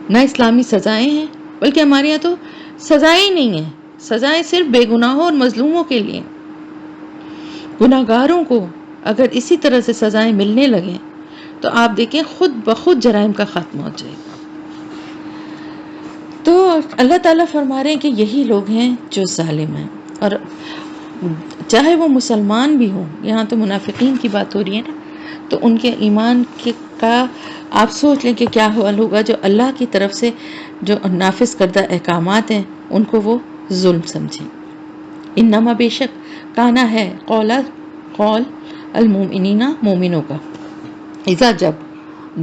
نہ اسلامی سزائیں ہیں، بلکہ ہمارے یہاں تو سزائیں ہی نہیں ہیں. سزائیں صرف بے گناہوں اور مظلوموں کے لیے. گناہگاروں کو اگر اسی طرح سے سزائیں ملنے لگیں تو آپ دیکھیں خود بخود جرائم کا خاتمہ ہو جائے گا. تو اللہ تعالیٰ فرما رہے ہیں کہ یہی لوگ ہیں جو ظالم ہیں. اور چاہے وہ مسلمان بھی ہوں، یہاں تو منافقین کی بات ہو رہی ہے نا، تو ان کے ایمان کا آپ سوچ لیں کہ کیا حال ہوگا جو اللہ کی طرف سے جو نافذ کردہ احکامات ہیں ان کو وہ ظلم سمجھیں. انما بے شک کانا ہے قول المومنین، مومنوں کا، اذا جب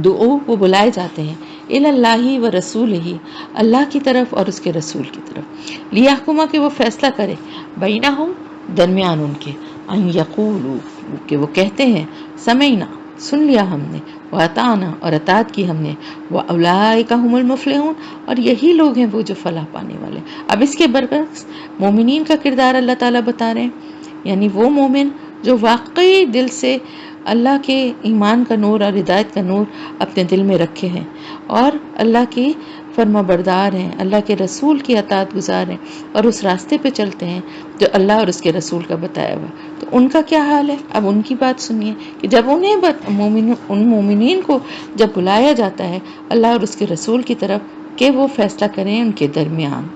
دعو وہ بلائے جاتے ہیں، اللہ و رسول ہی، اللہ کی طرف اور اس کے رسول کی طرف، لیحکما کہ وہ فیصلہ کرے، بینہم درمیان ان کے، ان یقولو کہ وہ کہتے ہیں، سمعنا سن لیا ہم نے، واطعنا اور اطاعت کی ہم نے، واولئک هم المفلحون اور یہی لوگ ہیں وہ جو فلاح پانے والے. اب اس کے برعکس مومنین کا کردار اللہ تعالیٰ بتا رہے ہیں، یعنی وہ مومن جو واقعی دل سے اللہ کے ایمان کا نور اور ہدایت کا نور اپنے دل میں رکھے ہیں اور اللہ کی فرما بردار ہیں، اللہ کے رسول کی اطاعت گزار ہیں اور اس راستے پہ چلتے ہیں جو اللہ اور اس کے رسول کا بتایا ہوا. تو ان کا کیا حال ہے؟ اب ان کی بات سنیے کہ جب ان مومنین کو جب بلایا جاتا ہے اللہ اور اس کے رسول کی طرف کہ وہ فیصلہ کریں ان کے درمیان،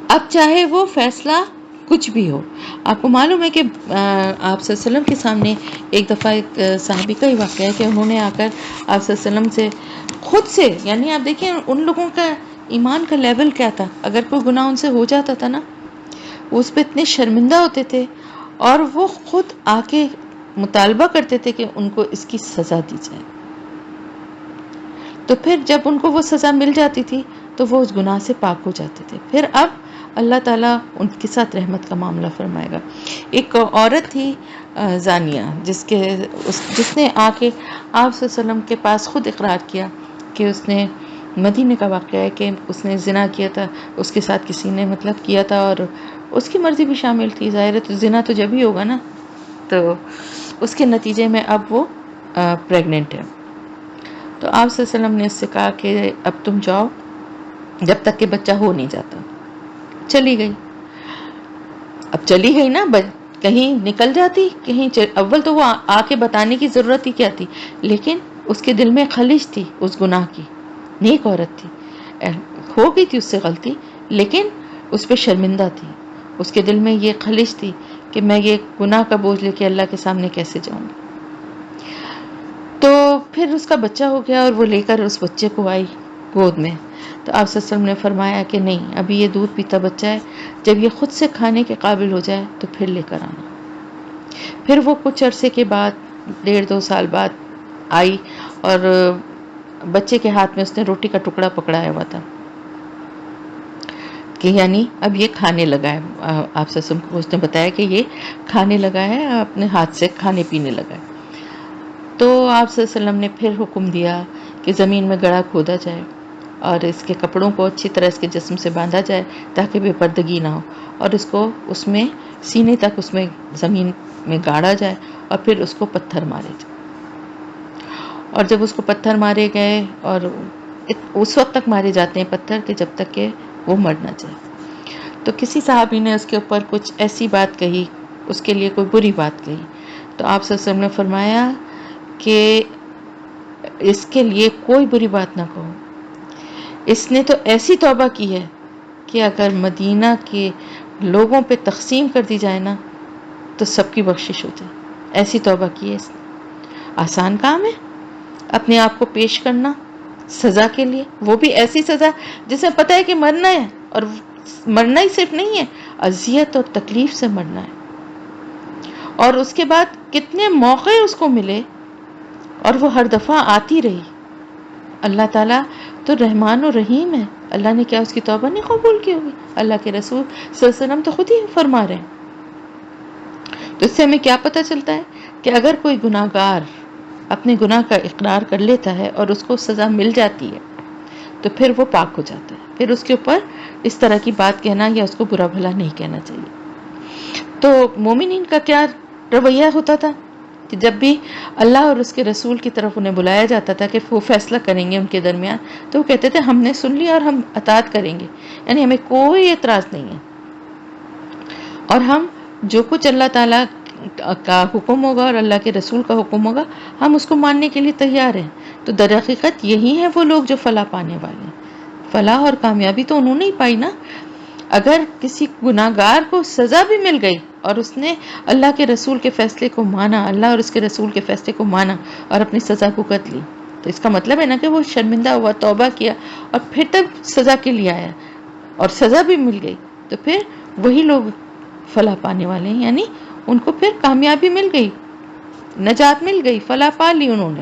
اب چاہے وہ فیصلہ کچھ بھی ہو. آپ کو معلوم ہے کہ آپ صلی اللہ علیہ وسلم کے سامنے ایک دفعہ ایک صحابی کا ہی واقعہ ہے کہ انہوں نے آ کر آپ صلی اللہ علیہ وسلم سے خود سے، یعنی آپ دیکھیں ان لوگوں کا ایمان کا لیول کیا تھا. اگر کوئی گناہ ان سے ہو جاتا تھا نا، وہ اس پہ اتنے شرمندہ ہوتے تھے اور وہ خود آ کے مطالبہ کرتے تھے کہ ان کو اس کی سزا دی جائے. تو پھر جب ان کو وہ سزا مل جاتی تھی تو وہ اس گناہ سے پاک ہو جاتے تھے. پھر اب اللہ تعالیٰ ان کے ساتھ رحمت کا معاملہ فرمائے گا. ایک عورت تھی زانیہ، جس نے آ کے آپ صلی اللہ علیہ وسلم کے پاس خود اقرار کیا کہ اس نے، مدینے کا واقعہ ہے کہ اس نے زنا کیا تھا، اس کے ساتھ کسی نے مطلب کیا تھا اور اس کی مرضی بھی شامل تھی. ظاہر ہے تو زنا تو جب ہی ہوگا نا، تو اس کے نتیجے میں اب وہ پریگننٹ ہے. تو آپ صلی اللہ علیہ وسلم نے اس سے کہا کہ اب تم جاؤ جب تک کہ بچہ ہو نہیں جاتا. چلی گئی. اب چلی گئی نا، کہیں نکل جاتی، کہیں اول تو وہ آ کے بتانے کی ضرورت ہی کیا تھی، لیکن اس کے دل میں خلش تھی اس گناہ کی، نیک عورت تھی، ہو گئی تھی اس سے غلطی، لیکن اس پہ شرمندہ تھی، اس کے دل میں یہ خلش تھی کہ میں یہ گناہ کا بوجھ لے کے اللہ کے سامنے کیسے جاؤں گی۔ تو پھر اس کا بچہ ہو گیا اور وہ لے کر اس بچے کو آئی گود میں، تو آپ صلی اللہ علیہ وسلم نے فرمایا کہ نہیں، ابھی یہ دودھ پیتا بچہ ہے، جب یہ خود سے کھانے کے قابل ہو جائے تو پھر لے کر آنا۔ پھر وہ کچھ عرصے کے بعد، 1.5-2 سال بعد آئی، اور بچے کے ہاتھ میں اس نے روٹی کا ٹکڑا پکڑایا ہوا تھا کہ یعنی اب یہ کھانے لگا ہے، آپ سے اس نے بتایا کہ یہ کھانے لگا ہے، اپنے ہاتھ سے کھانے پینے لگا ہے۔ تو آپ صلی اللہ علیہ وسلم نے پھر حکم دیا کہ زمین میں گڑھا کھودا جائے اور اس کے کپڑوں کو اچھی طرح اس کے جسم سے باندھا جائے تاکہ بے پردگی نہ ہو، اور اس کو اس میں سینے تک اس میں زمین میں گاڑا جائے، اور پھر اس کو پتھر مارے جائے۔ اور جب اس کو پتھر مارے گئے، اور اس وقت تک مارے جاتے ہیں پتھر کہ جب تک کہ وہ مر نہ جائے، تو کسی صحابی نے اس کے اوپر کچھ ایسی بات کہی، اس کے لیے کوئی بری بات کہی، تو آپ صلی اللہ علیہ وسلم نے فرمایا کہ اس کے لیے کوئی بری بات نہ کہو، اس نے تو ایسی توبہ کی ہے کہ اگر مدینہ کے لوگوں پہ تقسیم کر دی جائے نا تو سب کی بخشش ہو جائے، ایسی توبہ کی ہے اس نے۔ آسان کام ہے اپنے آپ کو پیش کرنا سزا کے لیے، وہ بھی ایسی سزا جسے پتہ ہے کہ مرنا ہے، اور مرنا ہی صرف نہیں ہے، اذیت اور تکلیف سے مرنا ہے، اور اس کے بعد کتنے موقع اس کو ملے اور وہ ہر دفعہ آتی رہی۔ اللہ تعالیٰ تو رحمان و رحیم ہے، اللہ نے کیا اس کی توبہ نہیں قبول کی ہوگی؟ اللہ کے رسول صلی اللہ علیہ وسلم تو خود ہی فرما رہے ہیں۔ تو اس سے ہمیں کیا پتہ چلتا ہے کہ اگر کوئی گناہ گار اپنے گناہ کا اقرار کر لیتا ہے اور اس کو سزا مل جاتی ہے تو پھر وہ پاک ہو جاتا ہے، پھر اس کے اوپر اس طرح کی بات کہنا یا اس کو برا بھلا نہیں کہنا چاہیے۔ تو مومنین کا کیا رویہ ہوتا تھا کہ جب بھی اللہ اور اس کے رسول کی طرف انہیں بلایا جاتا تھا کہ وہ فیصلہ کریں گے ان کے درمیان، تو وہ کہتے تھے ہم نے سن لیا اور ہم اطاعت کریں گے، یعنی ہمیں کوئی اعتراض نہیں ہے، اور ہم جو کچھ اللہ تعالیٰ کا حکم ہوگا اور اللہ کے رسول کا حکم ہوگا ہم اس کو ماننے کے لیے تیار ہیں۔ تو در حقیقت یہی ہیں وہ لوگ جو فلاح پانے والے ہیں۔ فلاح اور کامیابی تو انہوں نے ہی پائی نا۔ اگر کسی گناہ گار کو سزا بھی مل گئی اور اس نے اللہ کے رسول کے فیصلے کو مانا، اللہ اور اس کے رسول کے فیصلے کو مانا اور اپنی سزا بھگت لی، تو اس کا مطلب ہے نا کہ وہ شرمندہ ہوا، توبہ کیا، اور پھر تب سزا کے لیے آیا اور سزا بھی مل گئی، تو پھر وہی لوگ فلاح پانے والے ہیں، یعنی ان کو پھر کامیابی مل گئی، نجات مل گئی، فلاح پا لی انہوں نے۔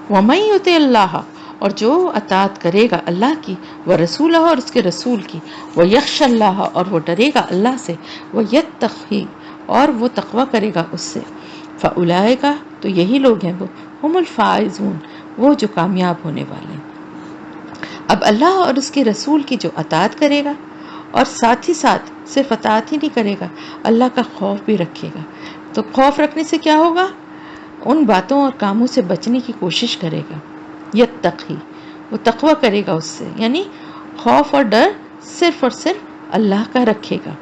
وَمَن يُطِعِ اللَّهَ، اور جو اطاعت کرے گا اللہ کی، وَرَسُولَهُ، اور اس کے رسول کی، وَيَخْشَ اللَّهَ، اور وہ ڈرے گا اللہ سے، وَيَتَّقِهِ، اور وہ تقوی کرے گا اس سے، فَأُولَئِكَ، تو یہی لوگ ہیں وہ، هُمُ الْفَائِزُونَ، وہ جو کامیاب ہونے والے ہیں۔ اب اللہ اور اس کے رسول کی جو اطاعت کرے گا اور ساتھ ہی ساتھ صرف اطاعت ہی نہیں کرے گا، اللہ کا خوف بھی رکھے گا، تو خوف رکھنے سے کیا ہوگا؟ ان باتوں اور کاموں سے بچنے کی کوشش کرے گا، یتقی، وہ تقوی کرے گا اس سے، یعنی خوف اور ڈر صرف اور صرف اللہ کا رکھے گا،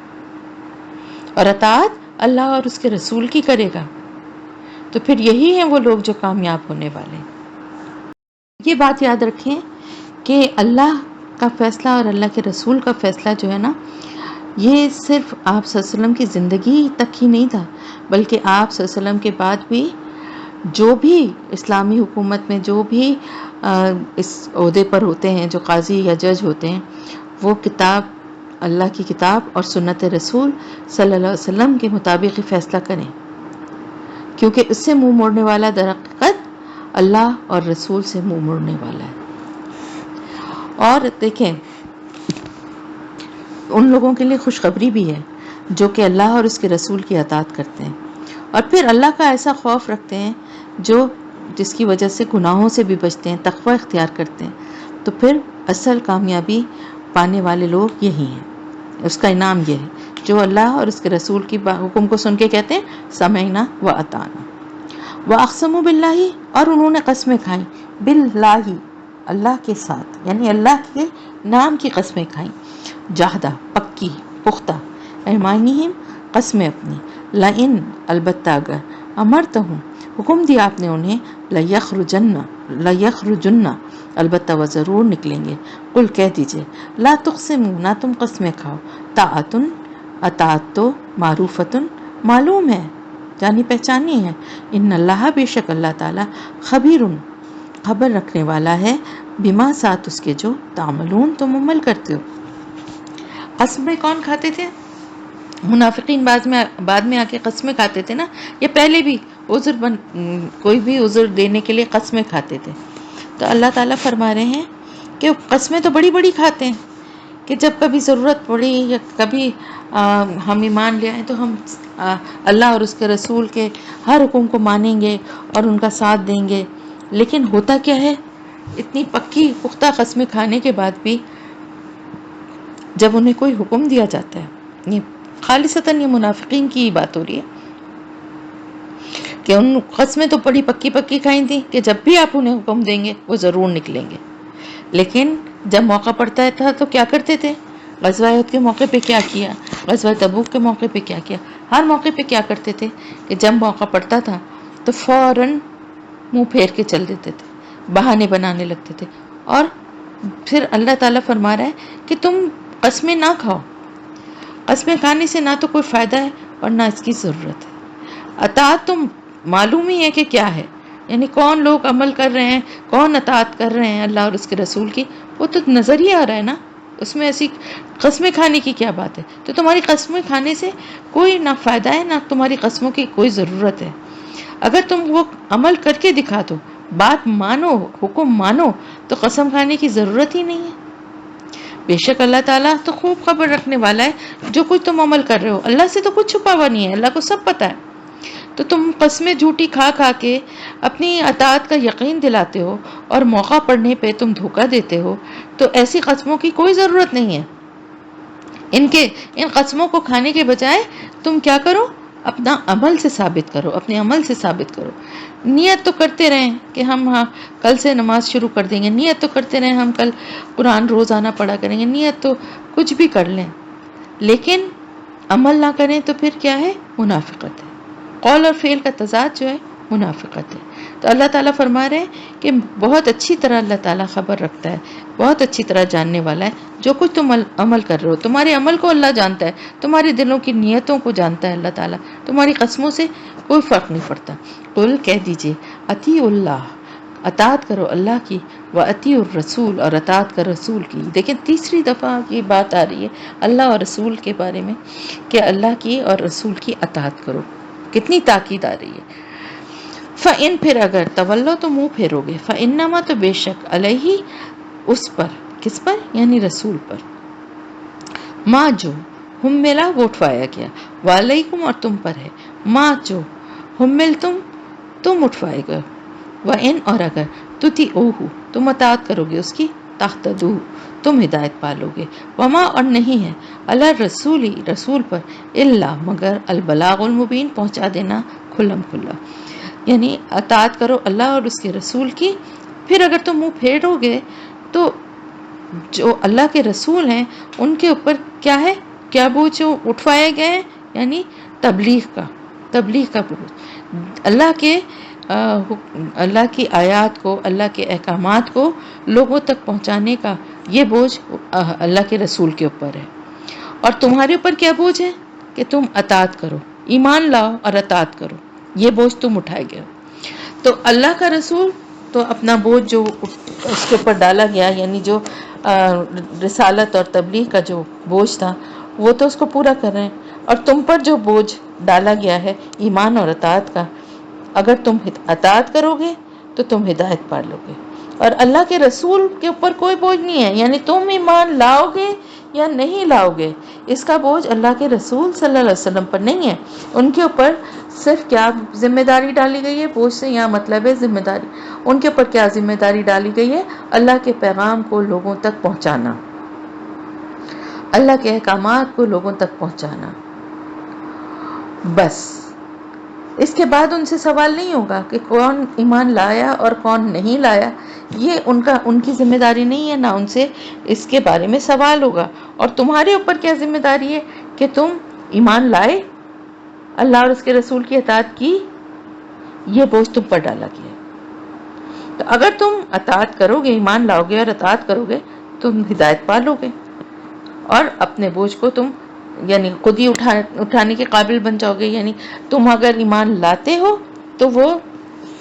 اور اطاعت اللہ اور اس کے رسول کی کرے گا، تو پھر یہی ہیں وہ لوگ جو کامیاب ہونے والے ہیں۔ یہ بات یاد رکھیں کہ اللہ کا فیصلہ اور اللہ کے رسول کا فیصلہ جو ہے نا، یہ صرف آپ صلی اللہ علیہ وسلم کی زندگی تک ہی نہیں تھا، بلکہ آپ صلی اللہ علیہ وسلم کے بعد بھی جو بھی اسلامی حکومت میں جو بھی اس عہدے پر ہوتے ہیں، جو قاضی یا جج ہوتے ہیں، وہ کتاب، اللہ کی کتاب اور سنت رسول صلی اللہ علیہ وسلم کے مطابق ہی فیصلہ کریں، کیونکہ اس سے منہ موڑنے والا در حقیقت اللہ اور رسول سے منہ موڑنے والا ہے۔ اور دیکھیں، ان لوگوں کے لیے خوشخبری بھی ہے جو کہ اللہ اور اس کے رسول کی اطاعت کرتے ہیں اور پھر اللہ کا ایسا خوف رکھتے ہیں جس کی وجہ سے گناہوں سے بھی بچتے ہیں، تقوی اختیار کرتے ہیں، تو پھر اصل کامیابی پانے والے لوگ یہی ہیں۔ اس کا انعام یہ ہے جو اللہ اور اس کے رسول کی حکم کو سن کے کہتے ہیں سمعنا و اطعنا۔ واقسموا باللہ، اور انہوں نے قسمیں کھائیں، باللہ، اللہ کے ساتھ، یعنی اللہ کے نام کی قسمیں کھائیں، جاہدہ، پکی، پختہ، ایمانہم، قسمیں اپنی، لئن البتہ اگر، امرتہم حکم دیا آپ نے انہیں، لیخرجن البتہ وہ ضرور نکلیں گے، قل کہہ دیجئے لا تقسموا نہ تم قسمیں کھاؤ، طاعتن اطاعت تو معروفتن معلوم ہے، جانی پہچانی ہے، ان اللہ بے شک اللہ تعالی خبیرن خبر رکھنے والا ہے، بما ساتھ اس کے جو تعملون تم عمل کرتے ہو۔ قسمیں کون کھاتے تھے؟ منافقین بعد میں آ کے قسمیں کھاتے تھے نا، یہ پہلے بھی کوئی بھی عذر دینے کے لیے قسمیں کھاتے تھے۔ تو اللہ تعالیٰ فرما رہے ہیں کہ قسمیں تو بڑی بڑی کھاتے ہیں کہ جب کبھی ضرورت پڑی یا کبھی ہم ایمان لے آئیں تو ہم اللہ اور اس کے رسول کے ہر حکم کو مانیں گے اور ان کا ساتھ دیں گے، لیکن ہوتا کیا ہے، اتنی پکی پختہ قسمیں کھانے کے بعد بھی جب انہیں کوئی حکم دیا جاتا ہے، یہ خالصتاً یہ منافقین کی بات ہو رہی ہے کہ ان قسمیں تو بڑی پکی پکی کھائی تھیں کہ جب بھی آپ انہیں حکم دیں گے وہ ضرور نکلیں گے، لیکن جب موقع پڑتا تھا تو کیا کرتے تھے؟ غزوہ احد کے موقع پہ کیا کیا، غزوہ تبوک کے موقع پہ کیا کیا، ہر موقع پہ کیا کرتے تھے کہ جب موقع پڑتا تھا تو فوراً منہ پھیر کے چل دیتے تھے، بہانے بنانے لگتے تھے، اور پھر اللہ تعالیٰ فرما رہا ہے کہ تم قسمیں نہ کھاؤ، قسمیں کھانے سے نہ تو کوئی فائدہ ہے اور نہ اس کی ضرورت ہے۔ اطاعت تم معلوم ہی ہے کہ کیا ہے، یعنی کون لوگ عمل کر رہے ہیں، کون اطاعت کر رہے ہیں اللہ اور اس کے رسول کی، وہ تو نظر ہی آ رہا ہے نا، اس میں ایسی قسمیں کھانے کی کیا بات ہے؟ تو تمہاری قسمیں کھانے سے کوئی نہ فائدہ ہے نہ تمہاری قسموں کی کوئی ضرورت ہے۔ اگر تم وہ عمل کر کے دکھا دو، بات مانو، حکم مانو، تو قسم کھانے کی ضرورت ہی نہیں ہے۔ بے شک اللہ تعالیٰ تو خوب خبر رکھنے والا ہے جو کچھ تم عمل کر رہے ہو، اللہ سے تو کچھ چھپا ہوا نہیں ہے، اللہ کو سب پتا ہے۔ تو تم قسمیں جھوٹی کھا کھا کے اپنی اطاعت کا یقین دلاتے ہو اور موقع پڑنے پہ تم دھوکہ دیتے ہو، تو ایسی قسموں کی کوئی ضرورت نہیں ہے۔ ان قسموں کو کھانے کے بجائے تم کیا کرو؟ اپنا عمل سے ثابت کرو، اپنے عمل سے ثابت کرو۔ نیت تو کرتے رہیں کہ ہم کل سے نماز شروع کر دیں گے، نیت تو کرتے رہیں ہم کل قرآن روزانہ پڑھا کریں گے، نیت تو کچھ بھی کر لیں، لیکن عمل نہ کریں تو پھر کیا ہے؟ منافقت ہے۔ قول اور فعل کا تضاد جو ہے منافقت ہے۔ تو اللہ تعالیٰ فرما رہے ہیں کہ بہت اچھی طرح اللہ تعالیٰ خبر رکھتا ہے، بہت اچھی طرح جاننے والا ہے جو کچھ تم عمل کر رہے ہو، تمہارے عمل کو اللہ جانتا ہے، تمہارے دلوں کی نیتوں کو جانتا ہے اللہ تعالیٰ، تمہاری قسموں سے کوئی فرق نہیں پڑتا۔ قل کہہ دیجئے اطیعوا اللہ، اطاعت کرو اللہ کی، واطیعوا الرسول اور اطاعت کر رسول کی۔ دیکھیں تیسری دفعہ یہ بات آ رہی ہے اللہ اور رسول کے بارے میں کہ اللہ کی اور رسول کی اطاعت کرو، کتنی تاکید آ رہی ہے۔ فَإِن پھر اگر تولو تو منہ پھیرو گے، فَإِنَّمَا تو بے شک علیہ اس پر، کس پر؟ یعنی رسول پر، ما جو حملہ وہ اٹھوایا گیا، وعلیکم اور تم پر ہے، ما جو حملتم تم اٹھوائے گا، وَإِن اور اگر تُطِیعُوہُ تم اطاعت کرو گے اس کی، تہتدوا تم ہدایت پالو گے، وما اور نہیں ہے علی الرسول رسول پر الا مگر البلاغ المبین پہنچا دینا کھلم کھلا، یعنی اطاعت کرو اللہ اور اس کے رسول کی، پھر اگر تم منہ پھیرو گے تو جو اللہ کے رسول ہیں ان کے اوپر کیا ہے، کیا بوجھ اٹھوائے گئے ہیں، یعنی تبلیغ کا بوجھ، اللہ کی آیات کو، اللہ کے احکامات کو لوگوں تک پہنچانے کا یہ بوجھ اللہ کے رسول کے اوپر ہے۔ اور تمہارے اوپر کیا بوجھ ہے کہ تم اطاعت کرو، ایمان لاؤ اور اطاعت کرو، یہ بوجھ تم اٹھائے گئے ہو۔ تو اللہ کا رسول تو اپنا بوجھ جو اس کے اوپر ڈالا گیا، یعنی جو رسالت اور تبلیغ کا جو بوجھ تھا وہ تو اس کو پورا کر رہے ہیں، اور تم پر جو بوجھ ڈالا گیا ہے ایمان اور اطاعت کا، اگر تم اطاعت کرو گے تو تم ہدایت پا لو گے، اور اللہ کے رسول کے اوپر کوئی بوجھ نہیں ہے، یعنی تم ایمان لاؤ گے یا نہیں لاؤ گے اس کا بوجھ اللہ کے رسول صلی اللہ علیہ وسلم پر نہیں ہے، ان کے اوپر صرف کیا ذمہ داری ڈالی گئی ہے، بوجھ سے یہاں مطلب ہے ذمہ داری، ان کے اوپر کیا ذمہ داری ڈالی گئی ہے؟ اللہ کے پیغام کو لوگوں تک پہنچانا، اللہ کے احکامات کو لوگوں تک پہنچانا، بس۔ اس کے بعد ان سے سوال نہیں ہوگا کہ کون ایمان لایا اور کون نہیں لایا، یہ ان کی ذمہ داری نہیں ہے، نہ ان سے اس کے بارے میں سوال ہوگا۔ اور تمہارے اوپر کیا ذمہ داری ہے کہ تم ایمان لائے اللہ اور اس کے رسول کی اطاعت کی، یہ بوجھ تم پر ڈالا گیا ہے۔ تو اگر تم اطاعت کرو گے، ایمان لاؤ گے اور اطاعت کرو گے، تم ہدایت پا لو گے اور اپنے بوجھ کو تم یعنی خود ہی اٹھانے کے قابل بن جاؤ گے۔ یعنی تم اگر ایمان لاتے ہو تو وہ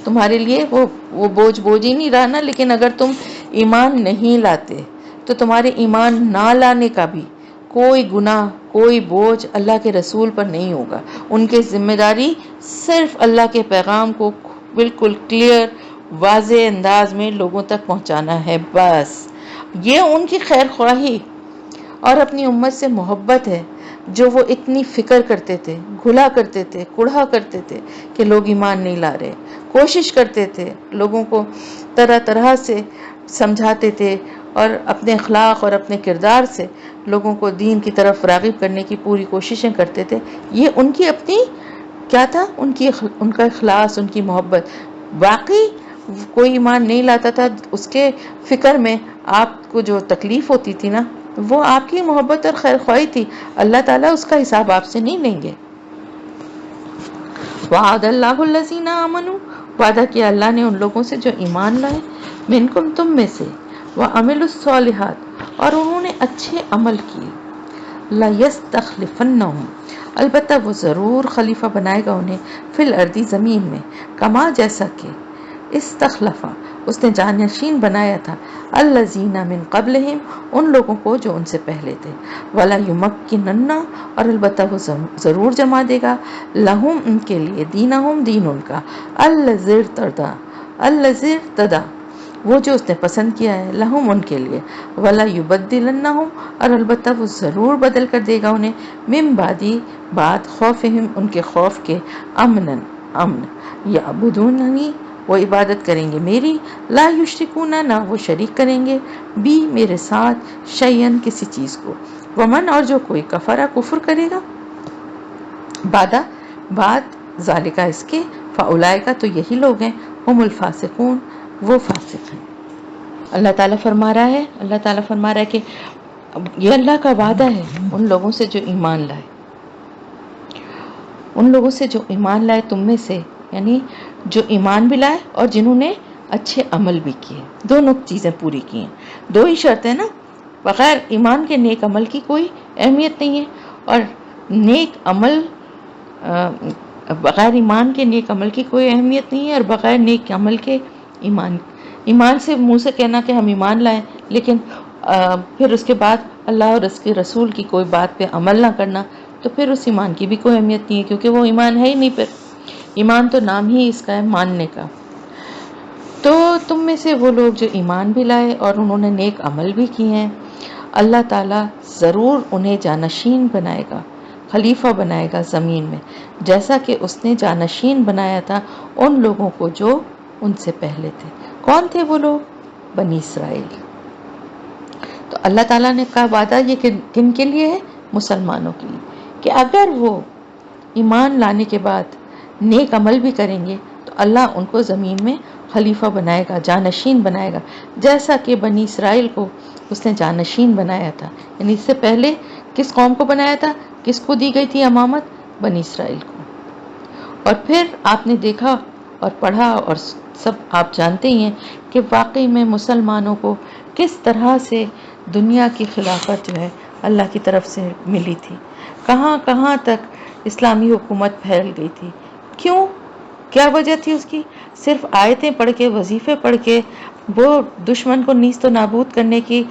تمہارے لیے وہ بوجھ ہی نہیں رہا نا، لیکن اگر تم ایمان نہیں لاتے تو تمہارے ایمان نہ لانے کا بھی کوئی گناہ، کوئی بوجھ اللہ کے رسول پر نہیں ہوگا۔ ان کی ذمہ داری صرف اللہ کے پیغام کو بالکل کلیئر واضح انداز میں لوگوں تک پہنچانا ہے، بس۔ یہ ان کی خیر خواہی اور اپنی امت سے محبت ہے جو وہ اتنی فکر کرتے تھے، گھلا کرتے تھے، کڑھا کرتے تھے کہ لوگ ایمان نہیں لا رہے، کوشش کرتے تھے، لوگوں کو طرح طرح سے سمجھاتے تھے اور اپنے اخلاق اور اپنے کردار سے لوگوں کو دین کی طرف راغب کرنے کی پوری کوششیں کرتے تھے۔ یہ ان کی اپنی کیا تھا، ان کا اخلاص، ان کی محبت۔ باقی کوئی ایمان نہیں لاتا تھا، اس کے فکر میں آپ کو جو تکلیف ہوتی تھی نا، وہ آپ کی محبت اور خیر خواہی تھی، اللہ تعالیٰ اس کا حساب آپ سے نہیں لیں گے۔ وعد اللہ الذین آمنوا، وعدہ کیا اللہ نے ان لوگوں سے جو ایمان لائے، منکم تم میں سے، وعملوا الصالحات اور انہوں نے اچھے عمل کیے، لَيَسْتَخْلِفَنَّهُمْ البتہ وہ ضرور خلیفہ بنائے گا انہیں، فی الارض زمین میں، کما جیسا کہ استخلفا اس نے جانشین بنایا تھا، الذین من قبلہم ان لوگوں کو جو ان سے پہلے تھے، ولا یمکنن اور البتہ وہ ضرور جما دے گا، لہم ان کے لیے، دینہم دین ان کا، الذی ارتضی وہ جو اس نے پسند کیا ہے، لہم ان کے لیے، ولا یبدلنہم اور البتہ وہ ضرور بدل کر دے گا انہیں، من بعد خوفہم ان کے خوف کے، امن، یعبدوننی وہ عبادت کریں گے میری، لا یشرکون نہ وہ شریک کریں گے، بی میرے ساتھ، شیئن کسی چیز کو، ومن اور جو کوئی کفرہ کفر کرے گا، بعد ذالکہ اس کے، فاولئک تو یہی لوگ ہیں، ہم الفاسقون وہ فاسق ہیں۔ اللہ تعالیٰ فرما رہا ہے کہ یہ اللہ کا وعدہ ہے ان لوگوں سے جو ایمان لائے، ان لوگوں سے جو ایمان لائے تم میں سے، یعنی جو ایمان بھی لائے اور جنہوں نے اچھے عمل بھی کیے، دونوں چیزیں پوری کی ہیں۔ دو ہی شرط ہے نا، بغیر ایمان کے نیک عمل کی کوئی اہمیت نہیں ہے، اور نیک عمل بغیر ایمان کے نیک عمل کی کوئی اہمیت نہیں ہے، اور بغیر نیک عمل کے ایمان سے منہ سے کہنا کہ ہم ایمان لائیں، لیکن پھر اس کے بعد اللہ اور اس کے رسول کی کوئی بات پہ عمل نہ کرنا، تو پھر اس ایمان کی بھی کوئی اہمیت نہیں ہے، کیونکہ وہ ایمان ہے ہی نہیں۔ پھر ایمان تو نام ہی اس کا ہے، ماننے کا۔ تو تم میں سے وہ لوگ جو ایمان بھی لائے اور انہوں نے نیک عمل بھی کیے ہیں، اللہ تعالیٰ ضرور انہیں جانشین بنائے گا، خلیفہ بنائے گا زمین میں، جیسا کہ اس نے جانشین بنایا تھا ان لوگوں کو جو ان سے پہلے تھے۔ کون تھے وہ لوگ؟ بنی اسرائیل۔ تو اللہ تعالیٰ نے کہا وعدہ یہ کن کے لیے ہے؟ مسلمانوں کے لیے، کہ اگر وہ ایمان لانے کے بعد نیک عمل بھی کریں گے تو اللہ ان کو زمین میں خلیفہ بنائے گا، جانشین بنائے گا، جیسا کہ بنی اسرائیل کو اس نے جانشین بنایا تھا۔ یعنی اس سے پہلے کس قوم کو بنایا تھا، کس کو دی گئی تھی امامت؟ بنی اسرائیل کو۔ اور پھر آپ نے دیکھا اور پڑھا اور سب آپ جانتے ہی ہیں کہ واقعی میں مسلمانوں کو کس طرح سے دنیا کی خلافت جو ہے اللہ کی طرف سے ملی تھی، کہاں کہاں تک اسلامی حکومت پھیل گئی تھی۔ کیوں؟ کیا وجہ تھی اس کی؟ صرف آیتیں پڑھ کے، وظیفے پڑھ کے وہ دشمن کو نیست و نابود کرنے کی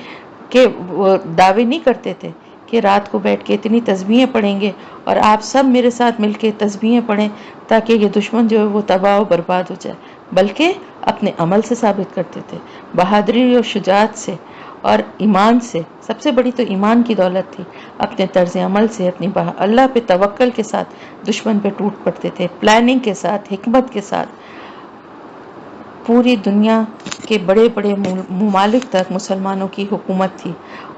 کہ وہ دعوے نہیں کرتے تھے کہ رات کو بیٹھ کے اتنی تسبیحیں پڑھیں گے اور آپ سب میرے ساتھ مل کے تسبیحیں پڑھیں تاکہ یہ دشمن جو ہے وہ تباہ و برباد ہو جائے، بلکہ اپنے عمل سے ثابت کرتے تھے، بہادری اور شجاعت سے اور ایمان سے۔ سب سے بڑی تو ایمان کی دولت تھی، اپنے طرز عمل سے، اپنی اللہ پہ توکل کے ساتھ دشمن پہ ٹوٹ پڑتے تھے، پلاننگ کے ساتھ، حکمت کے ساتھ۔ پوری دنیا کے بڑے بڑے ممالک تک مسلمانوں کی حکومت تھی،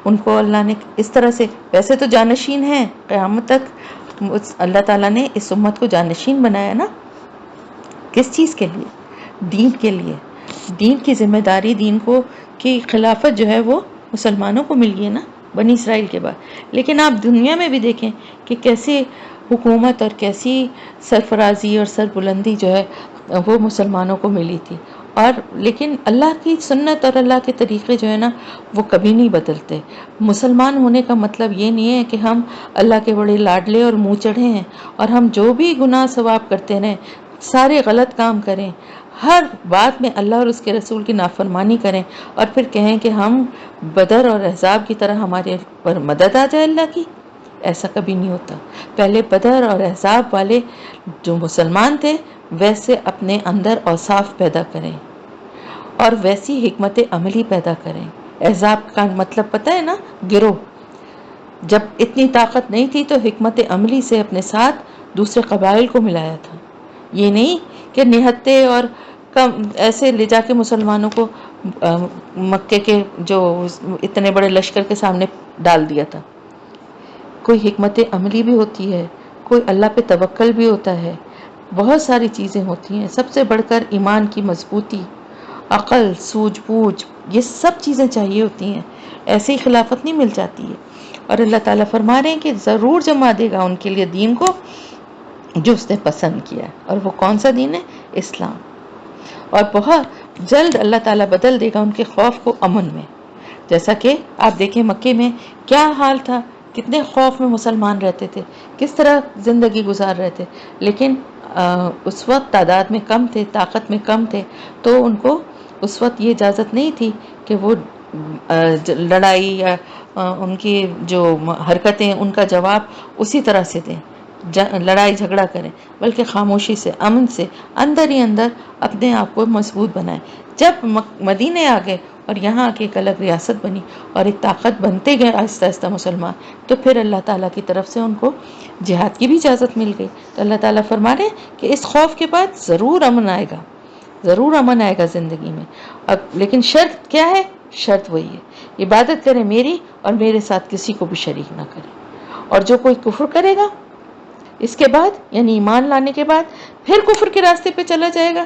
ان کو اللہ نے اس طرح سے، ویسے تو جانشین ہیں قیامت تک، اللہ تعالیٰ نے اس امت کو جانشین بنایا نا، کس چیز کے لیے؟ دین کے لیے، دین کی ذمہ داری، دین کو کی خلافت جو ہے وہ مسلمانوں کو مل گئی نا بنی اسرائیل کے بعد۔ لیکن آپ دنیا میں بھی دیکھیں کہ کیسے حکومت اور کیسی سرفرازی اور سربلندی جو ہے وہ مسلمانوں کو ملی تھی. اور لیکن اللہ کی سنت اور اللہ کے طریقے جو ہے نا وہ کبھی نہیں بدلتے. مسلمان ہونے کا مطلب یہ نہیں ہے کہ ہم اللہ کے بڑے لاڈلے اور منہ چڑھے ہیں اور ہم جو بھی گناہ ثواب کرتے رہیں، سارے غلط کام کریں، ہر بات میں اللہ اور اس کے رسول کی نافرمانی کریں اور پھر کہیں کہ ہم بدر اور احزاب کی طرح ہمارے پر مدد آ جائے اللہ کی. ایسا کبھی نہیں ہوتا. پہلے بدر اور احزاب والے جو مسلمان تھے ویسے اپنے اندر اوصاف پیدا کریں اور ویسی حکمت عملی پیدا کریں. احزاب کا مطلب پتہ ہے نا، گروہ. جب اتنی طاقت نہیں تھی تو حکمت عملی سے اپنے ساتھ دوسرے قبائل کو ملایا تھا. یہ نہیں کہ نہتے اور ایسے لے جا کے مسلمانوں کو مکے کے جو اتنے بڑے لشکر کے سامنے ڈال دیا تھا. کوئی حکمت عملی بھی ہوتی ہے، کوئی اللہ پہ توکل بھی ہوتا ہے، بہت ساری چیزیں ہوتی ہیں. سب سے بڑھ کر ایمان کی مضبوطی، عقل، سوجھ بوجھ، یہ سب چیزیں چاہیے ہوتی ہیں. ایسے ہی خلافت نہیں مل جاتی ہے. اور اللہ تعالیٰ فرما رہے ہیں کہ ضرور جما دے گا ان کے لیے دین کو جو اس نے پسند کیا. اور وہ کون سا دین ہے؟ اسلام. اور بہت جلد اللہ تعالیٰ بدل دے گا ان کے خوف کو امن میں. جیسا کہ آپ دیکھیں مکے میں کیا حال تھا، کتنے خوف میں مسلمان رہتے تھے، کس طرح زندگی گزار رہے تھے. لیکن اس وقت تعداد میں کم تھے، طاقت میں کم تھے، تو ان کو اس وقت یہ اجازت نہیں تھی کہ وہ لڑائی یا ان کی جو حرکتیں ان کا جواب اسی طرح سے دیں، لڑائی جھگڑا کریں، بلکہ خاموشی سے، امن سے، اندر ہی اندر اپنے آپ کو مضبوط بنائیں. جب مدینے آ گئے اور یہاں کی ایک الگ ریاست بنی اور ایک طاقت بنتے گئے آہستہ آہستہ مسلمان، تو پھر اللہ تعالیٰ کی طرف سے ان کو جہاد کی بھی اجازت مل گئی. تو اللہ تعالیٰ فرما رہے ہیں کہ اس خوف کے بعد ضرور امن آئے گا، ضرور امن آئے گا زندگی میں. لیکن شرط کیا ہے؟ شرط وہی ہے، عبادت کرے میری اور میرے ساتھ کسی کو بھی شریک نہ کرے. اور جو کوئی کفر کرے گا اس کے بعد، یعنی ایمان لانے کے بعد پھر کفر کے راستے پہ چلا جائے گا،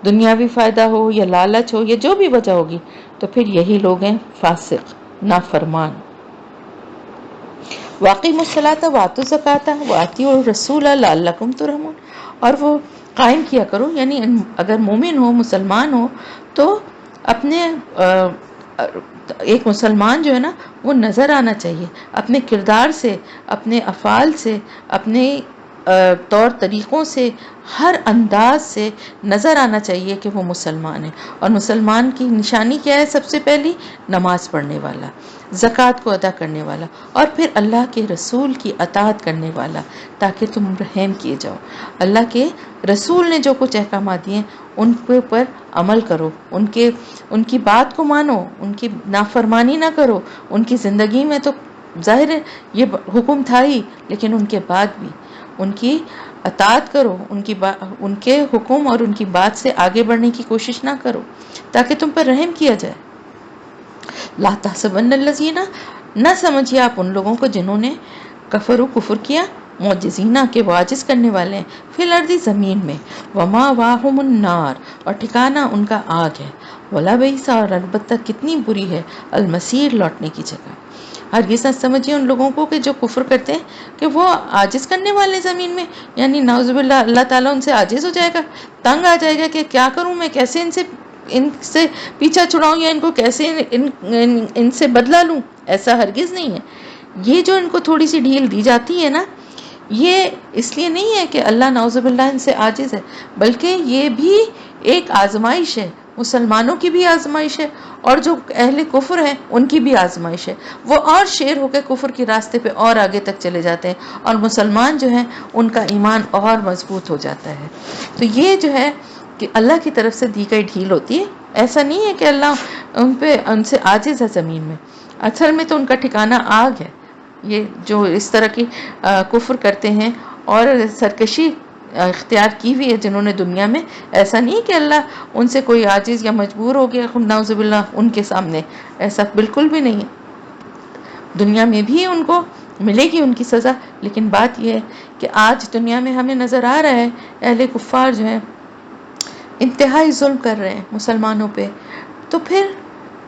دنیاوی فائدہ ہو یا لالچ ہو یا جو بھی وجہ ہوگی، تو پھر یہی لوگ ہیں فاسق، نافرمان. واقیموا الصلاۃ وآتوا الزکاۃ وأطیعوا الرسول لعلکم ترحمون. اور وہ قائم کیا کرو، یعنی اگر مومن ہو، مسلمان ہو، تو اپنے ایک مسلمان جو ہے نا وہ نظر آنا چاہیے اپنے کردار سے، اپنے افعال سے، اپنے طور طریقوں سے، ہر انداز سے نظر آنا چاہیے کہ وہ مسلمان ہے. اور مسلمان کی نشانی کیا ہے؟ سب سے پہلی نماز پڑھنے والا، زکوٰۃ کو ادا کرنے والا، اور پھر اللہ کے رسول کی اطاعت کرنے والا، تاکہ تم رحم کیے جاؤ. اللہ کے رسول نے جو کچھ احکامات دیے ان کے اوپر عمل کرو، ان کی بات کو مانو، ان کی نافرمانی نہ کرو. ان کی زندگی میں تو ظاہر ہے یہ حکم تھا ہی، لیکن ان کے بعد بھی ان کی اطاعت کرو، ان کے حکم اور ان کی بات سے آگے بڑھنے کی کوشش نہ کرو تاکہ تم پر رحم کیا جائے. لا تحسبن الذین، نہ سمجھیے آپ ان لوگوں کو جنہوں نے کفر کیا، معجزینہ کے وہ عاجز کرنے والے ہیں، فی الارض زمین میں، ومأواہم النار، اور ٹھکانہ ان کا آگ ہے، ولبئس، اور البتہ کتنی بری ہے، المصیر، لوٹنے کی جگہ. ہرگز نہ سمجھیے ان لوگوں کو کہ جو کفر کرتے ہیں کہ وہ عاجز کرنے والے زمین میں، یعنی نعوذ باللہ اللہ تعالیٰ ان سے عاجز ہو جائے گا، تنگ آ جائے گا کہ کیا کروں میں، کیسے ان سے پیچھا چھڑاؤں یا ان کو کیسے ان سے بدلہ لوں. ایسا ہرگز نہیں ہے. یہ جو ان کو تھوڑی سی ڈھیل دی جاتی ہے نا، یہ اس لیے نہیں ہے کہ اللہ نعوذ باللہ ان سے عاجز ہے، بلکہ یہ بھی ایک آزمائش ہے، مسلمانوں کی بھی آزمائش ہے اور جو اہل کفر ہیں ان کی بھی آزمائش ہے. وہ اور شیر ہو کے کفر کے راستے پہ اور آگے تک چلے جاتے ہیں، اور مسلمان جو ہیں ان کا ایمان اور مضبوط ہو جاتا ہے. تو یہ جو ہے کہ اللہ کی طرف سے دی گئی ڈھیل ہوتی ہے. ایسا نہیں ہے کہ اللہ ان سے عاجز ہے زمین میں، اصل میں تو ان کا ٹھکانہ آگ ہے. یہ جو اس طرح کی کفر کرتے ہیں اور سرکشی اختیار کی ہوئی ہے جنہوں نے دنیا میں، ایسا نہیں کہ اللہ ان سے کوئی عاجز یا مجبور ہو گیا نعوذ باللہ ان کے سامنے، ایسا بالکل بھی نہیں ہے. دنیا میں بھی ان کو ملے گی ان کی سزا، لیکن بات یہ ہے کہ آج دنیا میں ہمیں نظر آ رہا ہے اہل کفار جو ہیں انتہائی ظلم کر رہے ہیں مسلمانوں پہ. تو پھر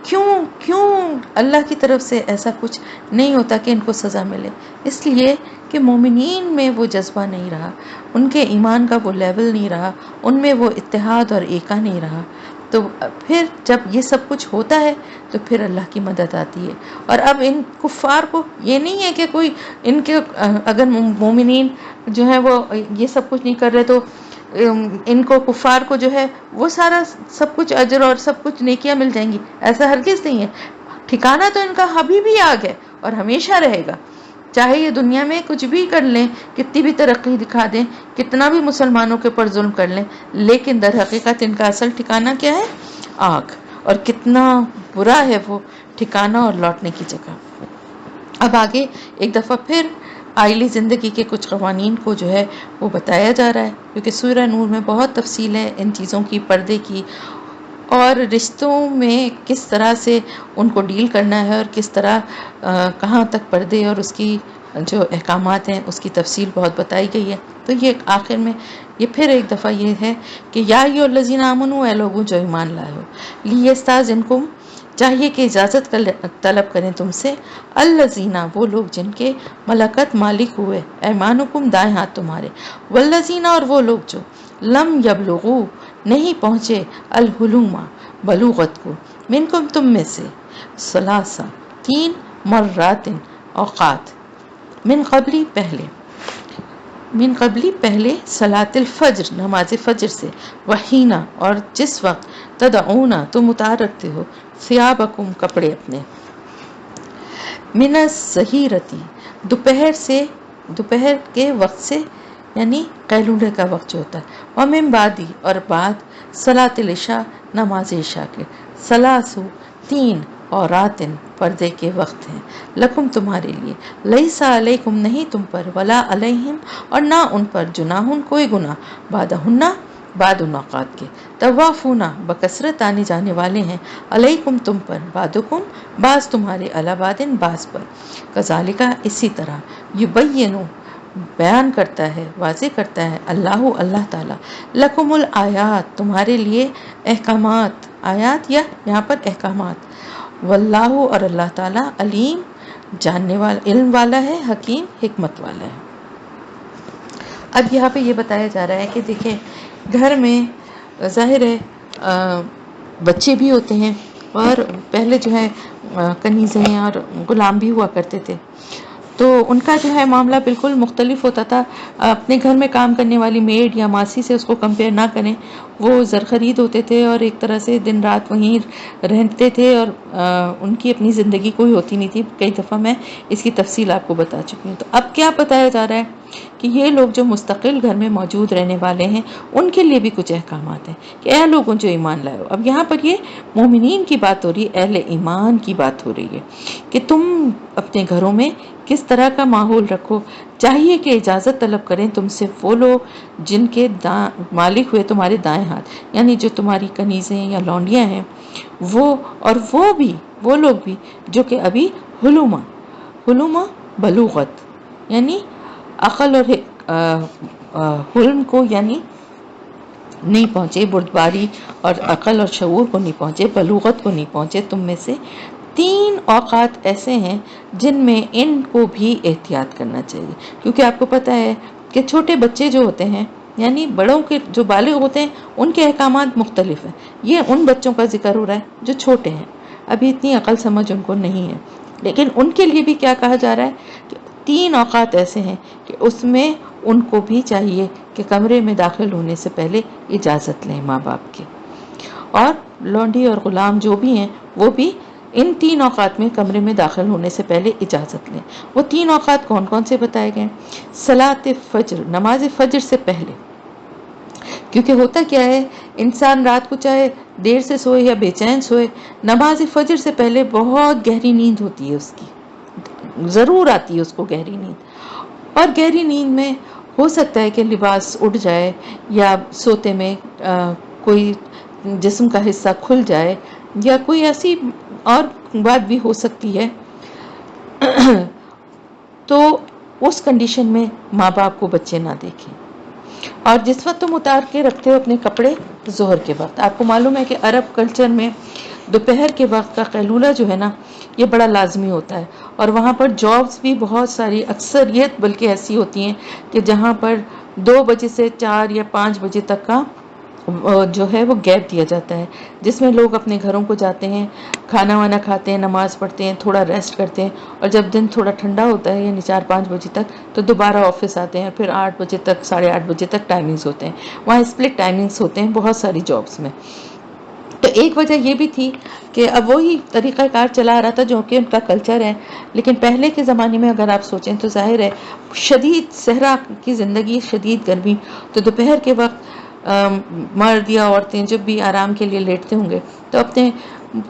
کیوں اللہ کی طرف سے ایسا کچھ نہیں ہوتا کہ ان کو سزا ملے؟ اس لیے کہ مومنین میں وہ جذبہ نہیں رہا، ان کے ایمان کا وہ لیول نہیں رہا، ان میں وہ اتحاد اور ایکا نہیں رہا، تو پھر جب یہ سب کچھ ہوتا ہے تو پھر اللہ کی مدد آتی ہے۔ اور اب ان کفار کو یہ نہیں ہے کہ کوئی ان کے اگر مومنین جو ہے وہ یہ سب کچھ نہیں کر رہے تو ان کو کفار کو جو ہے وہ سارا سب کچھ اجر اور سب کچھ نیکیاں مل جائیں گی، ایسا ہرگز نہیں ہے۔ ٹھکانہ تو ان کا ابھی بھی آگ ہے اور ہمیشہ رہے گا، چاہے یہ دنیا میں کچھ بھی کر لیں، کتنی بھی ترقی دکھا دیں، کتنا بھی مسلمانوں کے اوپر ظلم کر لیں، لیکن در حقیقت ان کا اصل ٹھکانہ کیا ہے؟ آگ، اور کتنا برا ہے وہ ٹھکانہ اور لوٹنے کی جگہ۔ اب آگے ایک دفعہ پھر آئلی زندگی کے کچھ قوانین کو جو ہے وہ بتایا جا رہا ہے، کیونکہ سورہ نور میں بہت تفصیل ہے ان چیزوں کی، پردے کی، اور رشتوں میں کس طرح سے ان کو ڈیل کرنا ہے، اور کس طرح کہاں تک پردے اور اس کی جو احکامات ہیں اس کی تفصیل بہت بتائی گئی ہے۔ تو یہ آخر میں یہ پھر ایک دفعہ یہ ہے کہ یا ایھا الذین آمنوا، اے لوگوں جو ایمان لائے ہو، لیستاذنکم، چاہیے کہ اجازت طلب کریں تم سے، الذین، وہ لوگ جن کے ملکت مالک ہوئے، ایمانکم، دائیں ہاتھ تمہارے، والذین، اور وہ لوگ جو لم یبلغوا، نہیں پہنچے، الحلم، بلوغت کو، منکم، تم میں سے، ثلاثہ، 3 مرات، اوقات، من قبلی، پہلے، صلاۃ الفجر، نماز فجر سے، وحینا، اور جس وقت، تدعونا، تم اتار رکھتے ہو، ثیابکم، کپڑے اپنے، من الظہیرتی، دوپہر کے وقت سے، یعنی قیلولے کا وقت جو ہوتا ہے، ومن بعدی، اور بعد، صلاۃ العشاء، نماز عشاء کے، ثلاث، 3 عوراتن، پردے کے وقت ہیں، لکم، تمہارے لیے، لیس علیکم، نہیں تم پر، ولا علیہم، اور نہ ان پر، جناح، کوئی گناہ، بعدہن، بعد ان اوقات کے، طوافون، بکثرت آنے جانے والے ہیں، علیکم، تم پر، بعدکم، بعض تمہارے، علی بعض، بعض پر، کذالک، اسی طرح، یبین، بیان کرتا ہے، واضح کرتا ہے، اللہ تعالیٰ، لکم الآیات، تمہارے لیے احکامات، آیات یا یہاں پر احکامات، واللہ، اور اللہ تعالیٰ، علیم، جاننے والا، علم والا ہے، حکیم، حکمت والا ہے۔ اب یہاں پہ یہ بتایا جا رہا ہے کہ دیکھیں گھر میں ظاہر ہے بچے بھی ہوتے ہیں، اور پہلے جو ہے کنیزیں اور غلام بھی ہوا کرتے تھے، تو ان کا جو ہے معاملہ بالکل مختلف ہوتا تھا۔ اپنے گھر میں کام کرنے والی میڈ یا ماسی سے اس کو کمپیئر نہ کریں، وہ زرخرید ہوتے تھے اور ایک طرح سے دن رات وہیں رہتے تھے، اور ان کی اپنی زندگی کوئی ہوتی نہیں تھی۔ کئی دفعہ میں اس کی تفصیل آپ کو بتا چکی ہوں۔ تو اب کیا بتایا جا رہا ہے کہ یہ لوگ جو مستقل گھر میں موجود رہنے والے ہیں ان کے لیے بھی کچھ احکامات ہیں کہ اے لوگوں جو ایمان لائے ہو۔ اب یہاں پر یہ مومنین کی بات ہو رہی ہے، اہل ایمان کی بات ہو رہی ہے کہ تم اپنے گھروں میں کس طرح کا ماحول رکھو، چاہیے کہ اجازت طلب کریں تم سے وہ لوگ جن کے مالک ہوئے تمہارے دائیں ہاتھ، یعنی جو تمہاری کنیزیں یا لونڈیاں ہیں وہ، اور وہ لوگ بھی جو کہ ابھی حلم بلوغت، یعنی عقل اور حلم کو یعنی نہیں پہنچے، بردباری اور عقل اور شعور کو نہیں پہنچے، بلوغت کو نہیں پہنچے تم میں سے، 3 اوقات ایسے ہیں جن میں ان کو بھی احتیاط کرنا چاہیے، کیونکہ آپ کو پتہ ہے کہ چھوٹے بچے جو ہوتے ہیں، یعنی بڑوں کے جو بالغ ہوتے ہیں ان کے احکامات مختلف ہیں، یہ ان بچوں کا ذکر ہو رہا ہے جو چھوٹے ہیں، ابھی اتنی عقل سمجھ ان کو نہیں ہے، لیکن ان کے لیے بھی کیا کہا جا رہا ہے کہ 3 اوقات ایسے ہیں کہ اس میں ان کو بھی چاہیے کہ کمرے میں داخل ہونے سے پہلے اجازت لیں ماں باپ کی، اور لونڈی اور غلام جو بھی ہیں وہ بھی ان 3 اوقات میں کمرے میں داخل ہونے سے پہلے اجازت لیں۔ وہ 3 اوقات کون کون سے بتائے گئے؟ صلاۃ فجر، نماز فجر سے پہلے، کیونکہ ہوتا کیا ہے انسان رات کو چاہے دیر سے سوئے یا بے چین سوئے، نماز فجر سے پہلے بہت گہری نیند ہوتی ہے، اس کی ضرور آتی ہے اس کو گہری نیند، اور گہری نیند میں ہو سکتا ہے کہ لباس اڑ جائے یا سوتے میں کوئی جسم کا حصہ کھل جائے یا کوئی ایسی اور بات بھی ہو سکتی ہے، تو اس کنڈیشن میں ماں باپ کو بچے نہ دیکھیں۔ اور جس وقت تم اتار کے رکھتے ہو اپنے کپڑے، ظہر کے وقت، آپ کو معلوم ہے کہ عرب کلچر میں دوپہر کے وقت کا قیلولہ جو ہے نا یہ بڑا لازمی ہوتا ہے، اور وہاں پر جابس بھی بہت ساری اکثریت بلکہ ایسی ہوتی ہیں کہ جہاں پر 2 بجے سے 4 یا 5 بجے تک کا جو ہے وہ گیپ دیا جاتا ہے، جس میں لوگ اپنے گھروں کو جاتے ہیں، کھانا وانا کھاتے ہیں، نماز پڑھتے ہیں، تھوڑا ریسٹ کرتے ہیں، اور جب دن تھوڑا ٹھنڈا ہوتا ہے یعنی 4-5 بجے تک تو دوبارہ آفس آتے ہیں، پھر 8 بجے تک 8:30 بجے تک ٹائمنگز ہوتے ہیں، وہاں اسپلٹ ٹائمنگز ہوتے ہیں بہت ساری جابس میں۔ تو ایک وجہ یہ بھی تھی کہ اب وہی طریقہ کار چلا آ رہا تھا جو کہ ان کا کلچر ہے، لیکن پہلے کے زمانے میں اگر آپ سوچیں تو ظاہر ہے شدید صحرا کی زندگی، شدید گرمی، تو دوپہر کے وقت مرد یا عورتیں جب بھی آرام کے لیے لیٹتے ہوں گے تو اپنے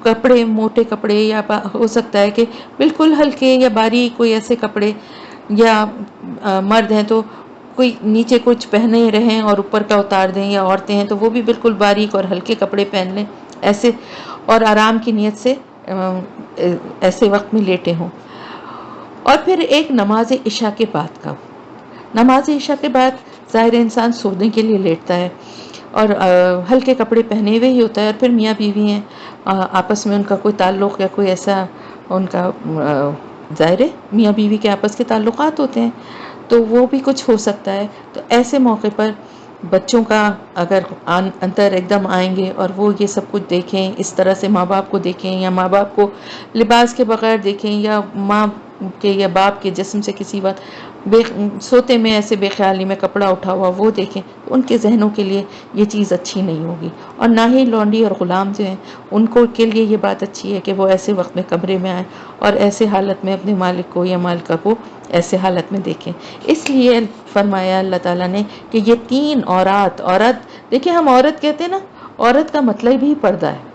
کپڑے، موٹے کپڑے، یا ہو سکتا ہے کہ بالکل ہلکے یا باریک کوئی ایسے کپڑے، یا مرد ہیں تو کوئی نیچے کچھ پہنے رہیں اور اوپر کا اتار دیں، یا عورتیں ہیں تو وہ بھی بالکل باریک اور ہلکے کپڑے پہن لیں ایسے، اور آرام کی نیت سے ایسے وقت میں لیٹے ہوں۔ اور پھر ایک نماز عشاء کے بعد کا، نماز عشاء کے بعد ظاہر انسان سونے کے لیے لیٹتا ہے اور ہلکے کپڑے پہنے ہوئے ہی ہوتا ہے، اور پھر میاں بیوی ہیں، آپس میں ان کا کوئی تعلق یا کوئی ایسا ان کا ظاہر ہے میاں بیوی کے آپس کے تعلقات ہوتے ہیں، تو وہ بھی کچھ ہو سکتا ہے۔ تو ایسے موقع پر بچوں کا اگر انتر ایک دم آئیں گے اور وہ یہ سب کچھ دیکھیں، اس طرح سے ماں باپ کو دیکھیں، یا ماں باپ کو لباس کے بغیر دیکھیں، یا ماں کے یا باپ کے جسم سے کسی وقت سوتے میں ایسے بے خیالی میں کپڑا اٹھا ہوا وہ دیکھیں، تو ان کے ذہنوں کے لیے یہ چیز اچھی نہیں ہوگی، اور نہ ہی لونڈی اور غلام جو ہیں ان کو کے لیے یہ بات اچھی ہے کہ وہ ایسے وقت میں کمرے میں آئیں اور ایسے حالت میں اپنے مالک کو یا مالکہ کو ایسے حالت میں دیکھیں۔ اس لیے فرمایا اللہ تعالیٰ نے کہ یہ 3 عورت دیکھیں، ہم عورت کہتے ہیں نا، عورت کا مطلب ہی پردہ ہے،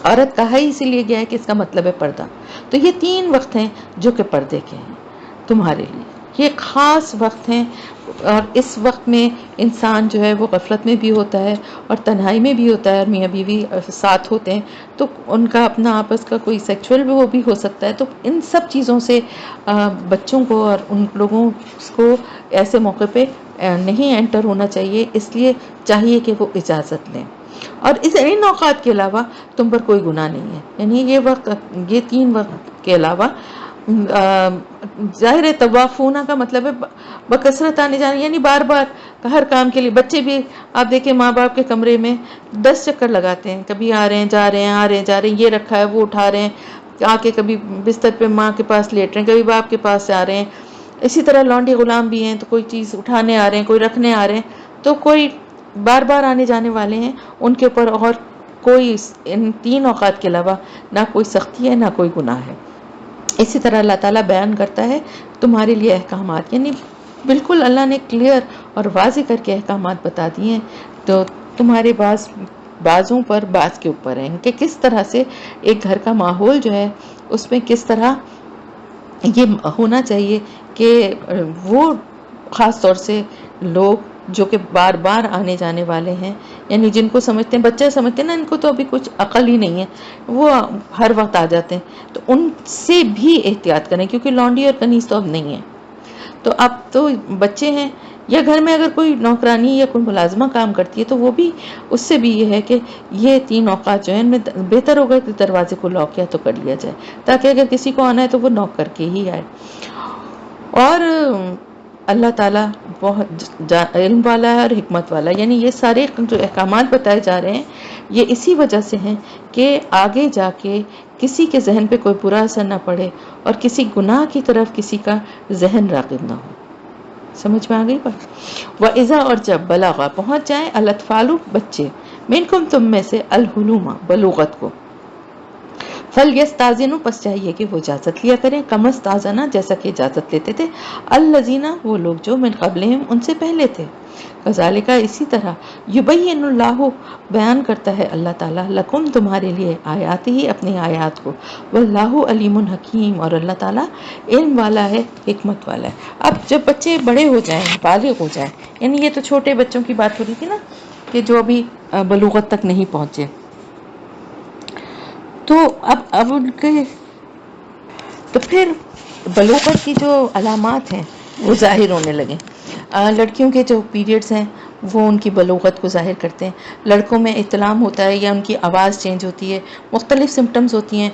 عورت کہا ہی اسی لیے گیا ہے کہ اس کا مطلب ہے پردہ۔ تو یہ 3 وقت ہیں جو کہ پردے کے ہیں تمہارے لیے، یہ خاص وقت ہیں، اور اس وقت میں انسان جو ہے وہ غفلت میں بھی ہوتا ہے اور تنہائی میں بھی ہوتا ہے، اور میاں بیوی ساتھ ہوتے ہیں تو ان کا اپنا آپس کا کوئی سیکچول بھی وہ بھی ہو سکتا ہے، تو ان سب چیزوں سے بچوں کو اور ان لوگوں کو ایسے موقع پہ نہیں انٹر ہونا چاہیے، اس لیے چاہیے کہ وہ اجازت لیں، اور ان اوقات کے علاوہ تم پر کوئی گناہ نہیں ہے، یعنی یہ وقت، یہ 3 وقت کے علاوہ ظاہر ہے طوافونہ کا مطلب ہے بکثرت آنے جانے، یعنی بار بار ہر کام کے لیے۔ بچے بھی آپ دیکھیں ماں باپ کے کمرے میں 10 چکر لگاتے ہیں، کبھی آ رہے ہیں جا رہے ہیں، آ رہے ہیں جا رہے ہیں، یہ رکھا ہے وہ اٹھا رہے ہیں، آ کے کبھی بستر پہ ماں کے پاس لیٹ رہے ہیں، کبھی باپ کے پاس سے آ رہے ہیں۔ اسی طرح لونڈی غلام بھی ہیں تو کوئی چیز اٹھانے آ رہے ہیں، کوئی رکھنے آ رہے ہیں، تو کوئی بار بار آنے جانے والے ہیں، ان کے اوپر اور کوئی ان 3 اوقات کے علاوہ نہ کوئی سختی ہے نہ کوئی گناہ ہے۔ اسی طرح اللہ تعالیٰ بیان کرتا ہے تمہارے لیے احکامات، یعنی بالکل اللہ نے کلیئر اور واضح کر کے احکامات بتا دیے ہیں، تو تمہارے بعضوں پر بعض کے اوپر ہیں کہ کس طرح سے ایک گھر کا ماحول جو ہے اس میں کس طرح یہ ہونا چاہیے کہ وہ خاص طور سے لوگ جو کہ بار بار آنے جانے والے ہیں، یعنی جن کو سمجھتے ہیں بچے سمجھتے ہیں نا ان کو تو ابھی کچھ عقل ہی نہیں ہے، وہ ہر وقت آ جاتے ہیں، تو ان سے بھی احتیاط کریں، کیونکہ لونڈی اور کنیز تو اب نہیں ہے، تو اب تو بچے ہیں، یا گھر میں اگر کوئی نوکرانی یا کوئی ملازمہ کام کرتی ہے تو وہ بھی، اس سے بھی یہ ہے کہ یہ 3 اوقات جو ہیں ان میں بہتر ہوگا کہ دروازے کو لاک یا تو کر لیا جائے، تاکہ اگر کسی کو آنا ہے تو وہ نوک کر کے ہی آئے۔ اور اللہ تعالیٰ بہت علم والا ہے اور حکمت والا ہے، یعنی یہ سارے جو احکامات بتائے جا رہے ہیں یہ اسی وجہ سے ہیں کہ آگے جا کے کسی کے ذہن پہ کوئی برا اثر نہ پڑے اور کسی گناہ کی طرف کسی کا ذہن راغب نہ ہو۔ سمجھ میں آ گئی بات؟ وَإِذَا، اور جب بلغا پہنچ جائیں، الاطفال بچے، منکم تم میں سے، الحلوم بلوغت کو، فَلْيَسْتَأْذِنُوا پس چاہیے کہ وہ اجازت لیا کریں، کما استاذنا جیسا کہ اجازت لیتے تھے، الذین وہ لوگ جو من قبلہم ان سے پہلے تھے، کذالک اسی طرح، یبین اللہ بیان کرتا ہے اللہ تعالیٰ، لکم تمہارے لیے، آیات ہی اپنی آیات کو، واللہ علیم حکیم اور اللہ تعالیٰ علم والا ہے، حکمت والا ہے۔ اب جب بچے بڑے ہو جائیں، بالغ ہو جائیں، یعنی یہ تو چھوٹے بچوں کی بات ہو رہی تھی نا کہ جو ابھی بلوغت تک نہیں پہنچے، تو اب ان کے تو پھر بلوغت کی جو علامات ہیں وہ ظاہر ہونے لگیں۔ لڑکیوں کے جو پیریڈز ہیں وہ ان کی بلوغت کو ظاہر کرتے ہیں، لڑکوں میں احتلام ہوتا ہے یا ان کی آواز چینج ہوتی ہے، مختلف سمٹمز ہوتی ہیں،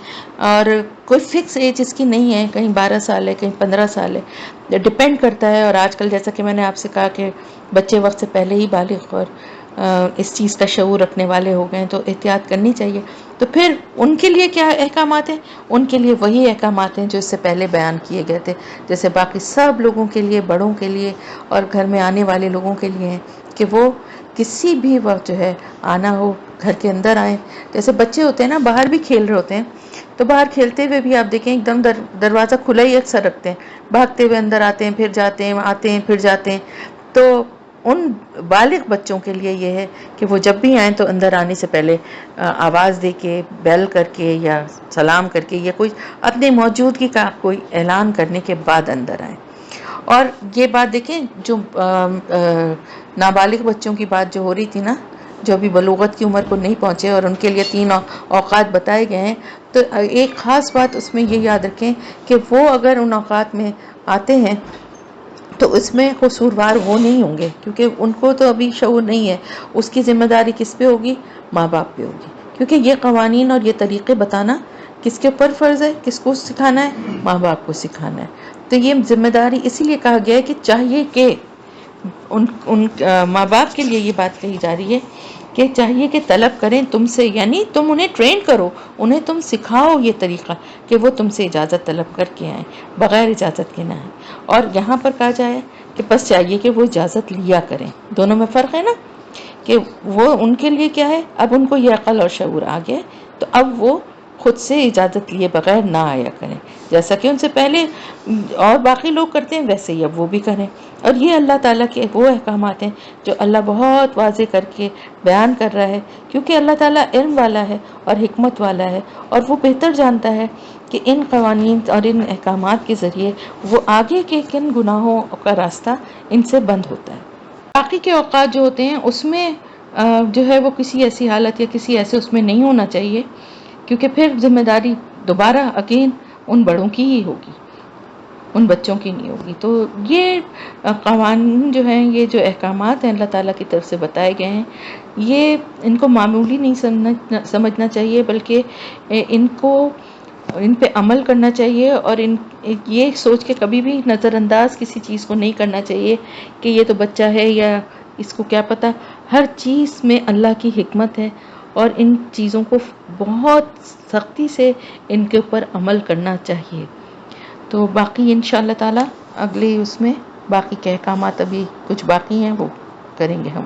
اور کوئی فکس ایج اس کی نہیں ہے، کہیں 12 سال ہے، کہیں 15 سال ہے، ڈپینڈ کرتا ہے. اور آج کل جیسا کہ میں نے آپ سے کہا کہ بچے وقت سے پہلے ہی بالغ اور اس چیز کا شعور رکھنے والے ہو گئے ہیں، تو احتیاط کرنی چاہیے. تو پھر ان کے لیے کیا احکامات ہیں؟ ان کے لیے وہی احکامات ہیں جو اس سے پہلے بیان کیے گئے تھے، جیسے باقی سب لوگوں کے لیے، بڑوں کے لیے اور گھر میں آنے والے لوگوں کے لیے ہیں کہ وہ کسی بھی وقت جو ہے آنا ہو گھر کے اندر آئیں. جیسے بچے ہوتے ہیں نا، باہر بھی کھیل رہے ہوتے ہیں، تو باہر کھیلتے ہوئے بھی آپ دیکھیں ایک دم دروازہ کھلا ہی اکثر رکھتے ہیں، بھاگتے ہوئے اندر آتے ہیں، پھر جاتے ہیں، آتے ہیں، پھر جاتے ہیں. تو ان بالغ بچوں کے لیے یہ ہے کہ وہ جب بھی آئیں تو اندر آنے سے پہلے آواز دے کے، بیل کر کے یا سلام کر کے یا کوئی اپنی موجودگی کا کوئی اعلان کرنے کے بعد اندر آئیں. اور یہ بات دیکھیں، جو نابالغ بچوں کی بات جو ہو رہی تھی نا، جو ابھی بلوغت کی عمر کو نہیں پہنچے اور ان کے لیے 3 اوقات بتائے گئے ہیں، تو ایک خاص بات اس میں یہ یاد رکھیں کہ وہ اگر ان اوقات میں آتے ہیں تو اس میں قصوروار وہ نہیں ہوں گے، کیونکہ ان کو تو ابھی شعور نہیں ہے. اس کی ذمہ داری کس پہ ہوگی؟ ماں باپ پہ ہوگی، کیونکہ یہ قوانین اور یہ طریقے بتانا کس کے اوپر فرض ہے؟ کس کو سکھانا ہے؟ ماں باپ کو سکھانا ہے. تو یہ ذمہ داری اسی لیے کہا گیا ہے کہ چاہیے کہ ان ماں باپ کے لیے یہ بات کہی جا رہی ہے کہ چاہیے کہ طلب کریں تم سے، یعنی تم انہیں ٹرین کرو، انہیں تم سکھاؤ یہ طریقہ کہ وہ تم سے اجازت طلب کر کے آئیں، بغیر اجازت کے نہ آئیں. اور یہاں پر کہا جائے کہ بس چاہیے کہ وہ اجازت لیا کریں. دونوں میں فرق ہے نا، کہ وہ ان کے لیے کیا ہے، اب ان کو یہ عقل اور شعور آ گیا، تو اب وہ خود سے اجازت لیے بغیر نہ آیا کریں، جیسا کہ ان سے پہلے اور باقی لوگ کرتے ہیں ویسے ہی اب وہ بھی کریں. اور یہ اللہ تعالیٰ کے وہ احکامات ہیں جو اللہ بہت واضح کر کے بیان کر رہا ہے، کیونکہ اللہ تعالیٰ علم والا ہے اور حکمت والا ہے، اور وہ بہتر جانتا ہے کہ ان قوانین اور ان احکامات کے ذریعے وہ آگے کے کن گناہوں کا راستہ ان سے بند ہوتا ہے. باقی کے اوقات جو ہوتے ہیں اس میں جو ہے وہ کسی ایسی حالت یا کسی ایسے اس میں نہیں ہونا چاہیے، کیونکہ پھر ذمہ داری دوبارہ یقین ان بڑوں کی ہی ہوگی، ان بچوں کی نہیں ہوگی. تو یہ قوانین جو ہیں، یہ جو احکامات ہیں اللہ تعالیٰ کی طرف سے بتائے گئے ہیں، یہ ان کو معمولی نہیں سمجھنا چاہیے، بلکہ ان پہ عمل کرنا چاہیے. اور یہ سوچ کے کبھی بھی نظر انداز کسی چیز کو نہیں کرنا چاہیے کہ یہ تو بچہ ہے یا اس کو کیا پتہ. ہر چیز میں اللہ کی حکمت ہے، اور ان چیزوں کو بہت سختی سے ان کے اوپر عمل کرنا چاہیے. تو باقی انشاءاللہ تعالی اگلی اس میں باقی کے احکامات ابھی کچھ باقی ہیں وہ کریں گے ہم.